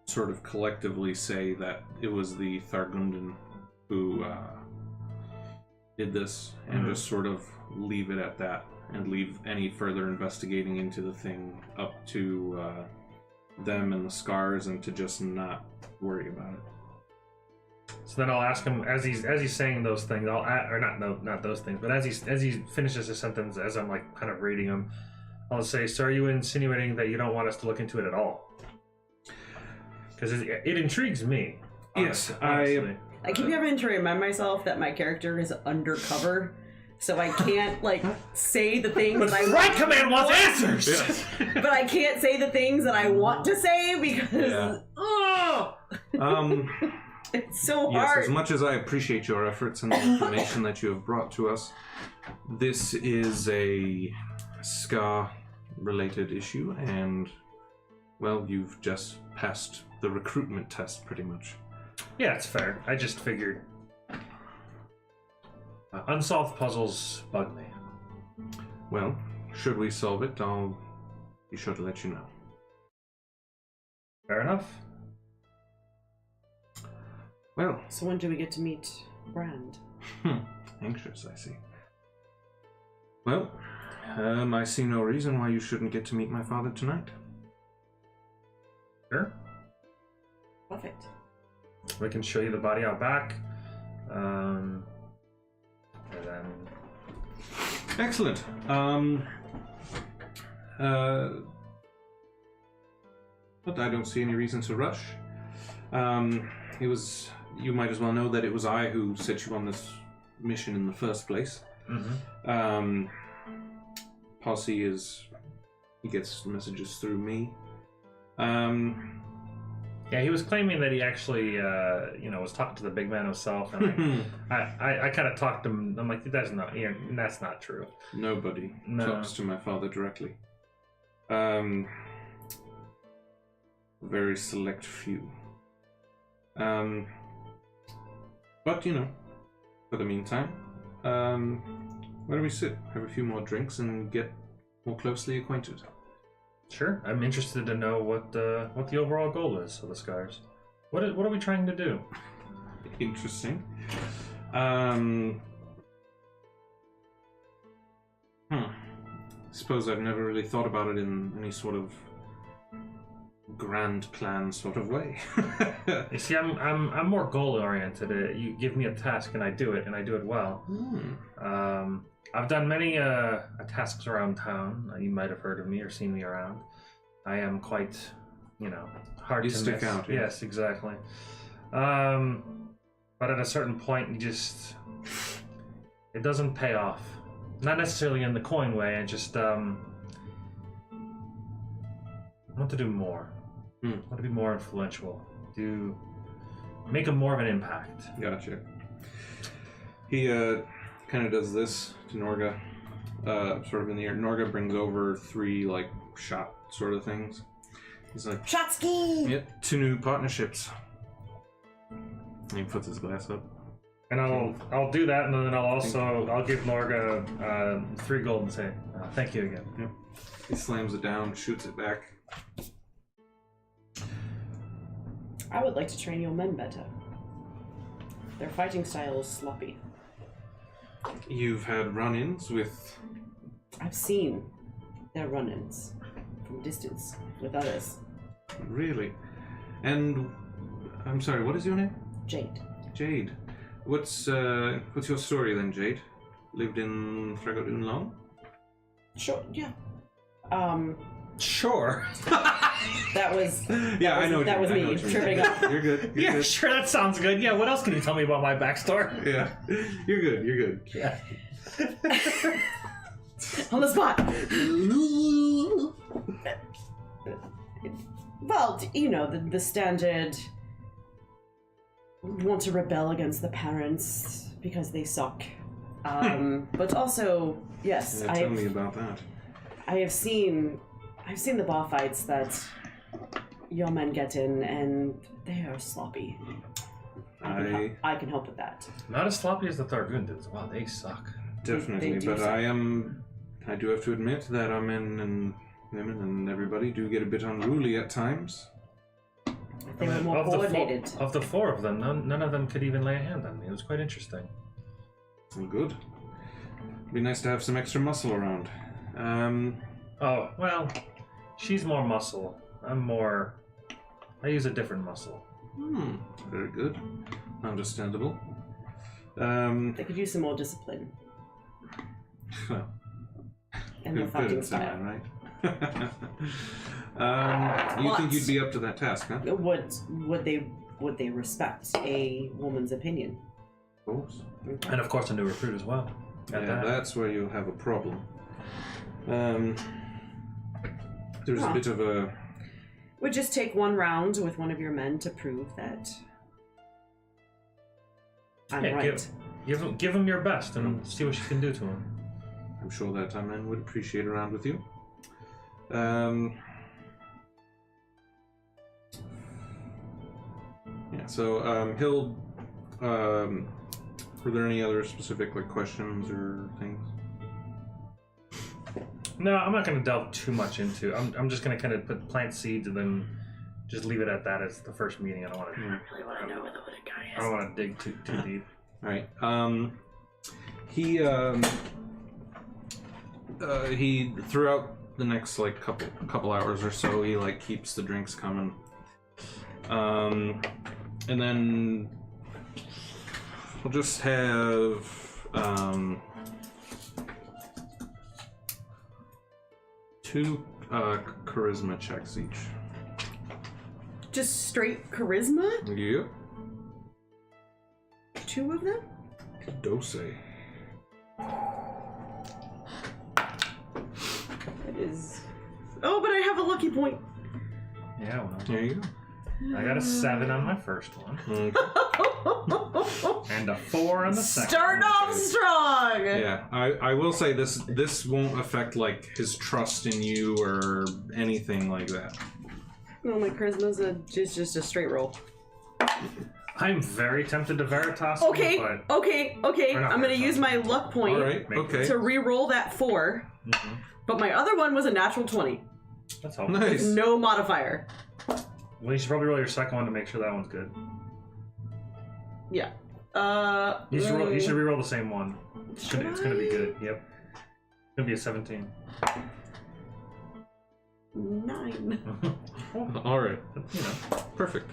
sort of collectively say that it was the Thargundun who did this, and just sort of leave it at that, and leave any further investigating into the thing up to them and the Scars, and to just not worry about it. So then I'll ask him as he's saying those things. I'll or not those things, but as he finishes his sentence, as I'm like kind of reading him, I'll say, "So are you insinuating that you don't want us to look into it at all?" Because it intrigues me. Yes, honestly. I keep having to remind myself that my character is undercover, so I can't like say the things But that I Right Command wants answers. but I can't say the things that I want to say because it's so Yes, hard. as much as I appreciate your efforts and the information that you have brought to us, this is a Scar-related issue, and, well, you've just passed the recruitment test, pretty much. Yeah, it's fair. I just figured unsolved puzzles bug me. Well, should we solve it, I'll be sure to let you know. Fair enough. Well, So when do we get to meet Brand? anxious, I see. Well, I see no reason why you shouldn't get to meet my father tonight. Sure. Perfect. We can show you the body out back. And then Excellent. But I don't see any reason to rush. It was. You might as well know that it was I who set you on this mission in the first place. Posse is. He gets messages through me. yeah, he was claiming that he actually, was talking to the big man himself, and I kind of talked to him. I'm like, that's not true. Nobody No. talks to my father directly. Very select few. But for the meantime, where do we sit? Have a few more drinks and get more closely acquainted. Sure, I'm interested to know what the overall goal is of the Scars. What are we trying to do? Interesting. Suppose I've never really thought about it in any sort of grand plan sort of way. You see, I'm more goal oriented. You give me a task and I do it well. I've done many tasks around town. You might have heard of me or seen me around. I am quite, hard You to stick miss. out, yeah. Yes, exactly. But at a certain point, it doesn't pay off. Not necessarily in the coin way. I just want to do more. I want to be more influential. Make more of an impact. Gotcha. He kind of does this to Norga, sort of in the air. Norga brings over 3 shot sort of things. He's like, Shotsky! "Yep, 2 new partnerships." And he puts his glass up. And I'll do that, and then I'll give Norga 3 gold and say thank you again. Yep. He slams it down, shoots it back. I would like to train your men better. Their fighting style is sloppy. You've had run-ins with... I've seen their run-ins. from distance with others. Really? And I'm sorry, what is your name? Jade. Jade. What's your story then, Jade? Lived in Thragordun long? Sure, yeah. Sure. That was Yeah, I know. that was me tripping up. You're good. You're Yeah, good. sure, that sounds good. Yeah, what else can you tell me about my backstory? Yeah, you're good. You're good. Yeah. On the spot. Well, you know, the standard want to rebel against the parents because they suck. But also, yes, Yeah, tell me about that. I've seen the bar fights that your men get in, and they are sloppy. I can help with that. Not as sloppy as the Thragordun dudes. Wow, they suck. Definitely, They do but suck. I do have to admit that our men and women and everybody do get a bit unruly at times. They were more coordinated. Of the four of them, none of them could even lay a hand on me. It was quite interesting. Well, good. It'd be nice to have some extra muscle around. Oh, well, she's more muscle. I use a different muscle. Very good. Understandable. They could use some more discipline Well, and their good fighting bit, style. right? You think you'd be up to that task, huh? Would they respect a woman's opinion? Of course. And of course a new recruit as well. At Yeah, that. that's where you have a problem. There's a bit of a... Would just take one round with one of your men to prove that I'm Yeah, right. give him your best and see what you can do to him. I'm sure that our men would appreciate a round with you. Yeah, so he'll... were there any other specific questions or things? No, I'm not going to delve too much into. I'm just going to kind of plant seeds and then just leave it at that as the first meeting. I don't want to. really want to know where the hooded guy I don't want to dig too deep. All right. He throughout the next like couple hours or so, he like keeps the drinks coming. And then we'll just have 2 charisma checks each. Just straight charisma? Yep. 2 of them? Dose. It is. Oh, but I have a lucky point. Yeah, well, There you go. I got a 7 on my first one Okay. and a 4 on the second. Start off strong. Yeah, I will say this won't affect like his trust in you or anything like that. Oh, my charisma's just a straight roll. I'm very tempted to Veritas. Okay, But okay. Or not I'm gonna Veritas. use my luck point All right. Okay. to re-roll that 4. But my other one was a natural 20. that's helpful. Nice. No modifier. Well, you should probably roll your second one to make sure that one's good. Yeah. You should re-roll the same one. It's gonna be I? good. Yep. It's gonna be a 17. 9. All right. You know. Perfect.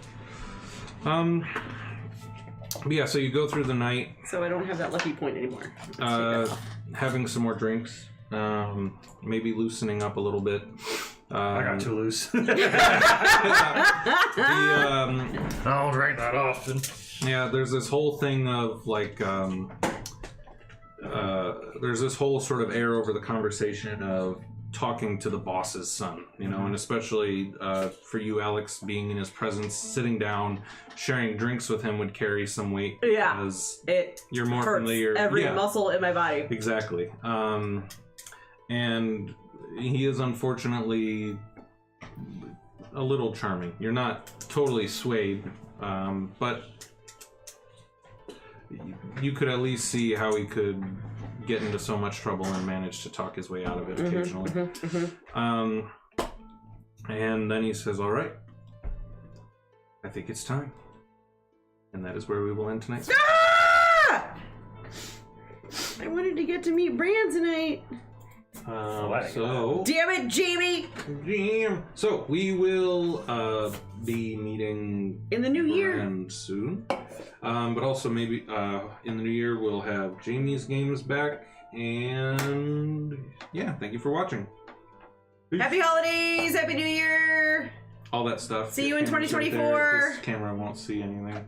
Yeah. So you go through the night, So I don't have that lucky point anymore. Let's take that off. having some more drinks, maybe loosening up a little bit. I got too loose. The, I don't drink that often. yeah, there's this whole thing of like, there's this whole sort of air over the conversation of talking to the boss's son, you know, and especially for you, Alex, being in his presence, sitting down, sharing drinks with him would carry some weight. Yeah. Because It you're more hurts familiar. every yeah, muscle in my body. exactly. And he is unfortunately a little charming. You're not totally swayed, but you could at least see how he could get into so much trouble and manage to talk his way out of it occasionally. And then he says, all right, I think it's time. And that is where we will end tonight. Ah! I wanted to get to meet Bran tonight. So, Damn it, Jamie! damn. So we will be meeting In the new year. Brand soon, but also maybe in the new year we'll have Jamie's games back. And yeah, thank you for watching. Peace. Happy holidays! Happy New Year! All that stuff. See you in Camera's right there. 2024. This camera won't see anything.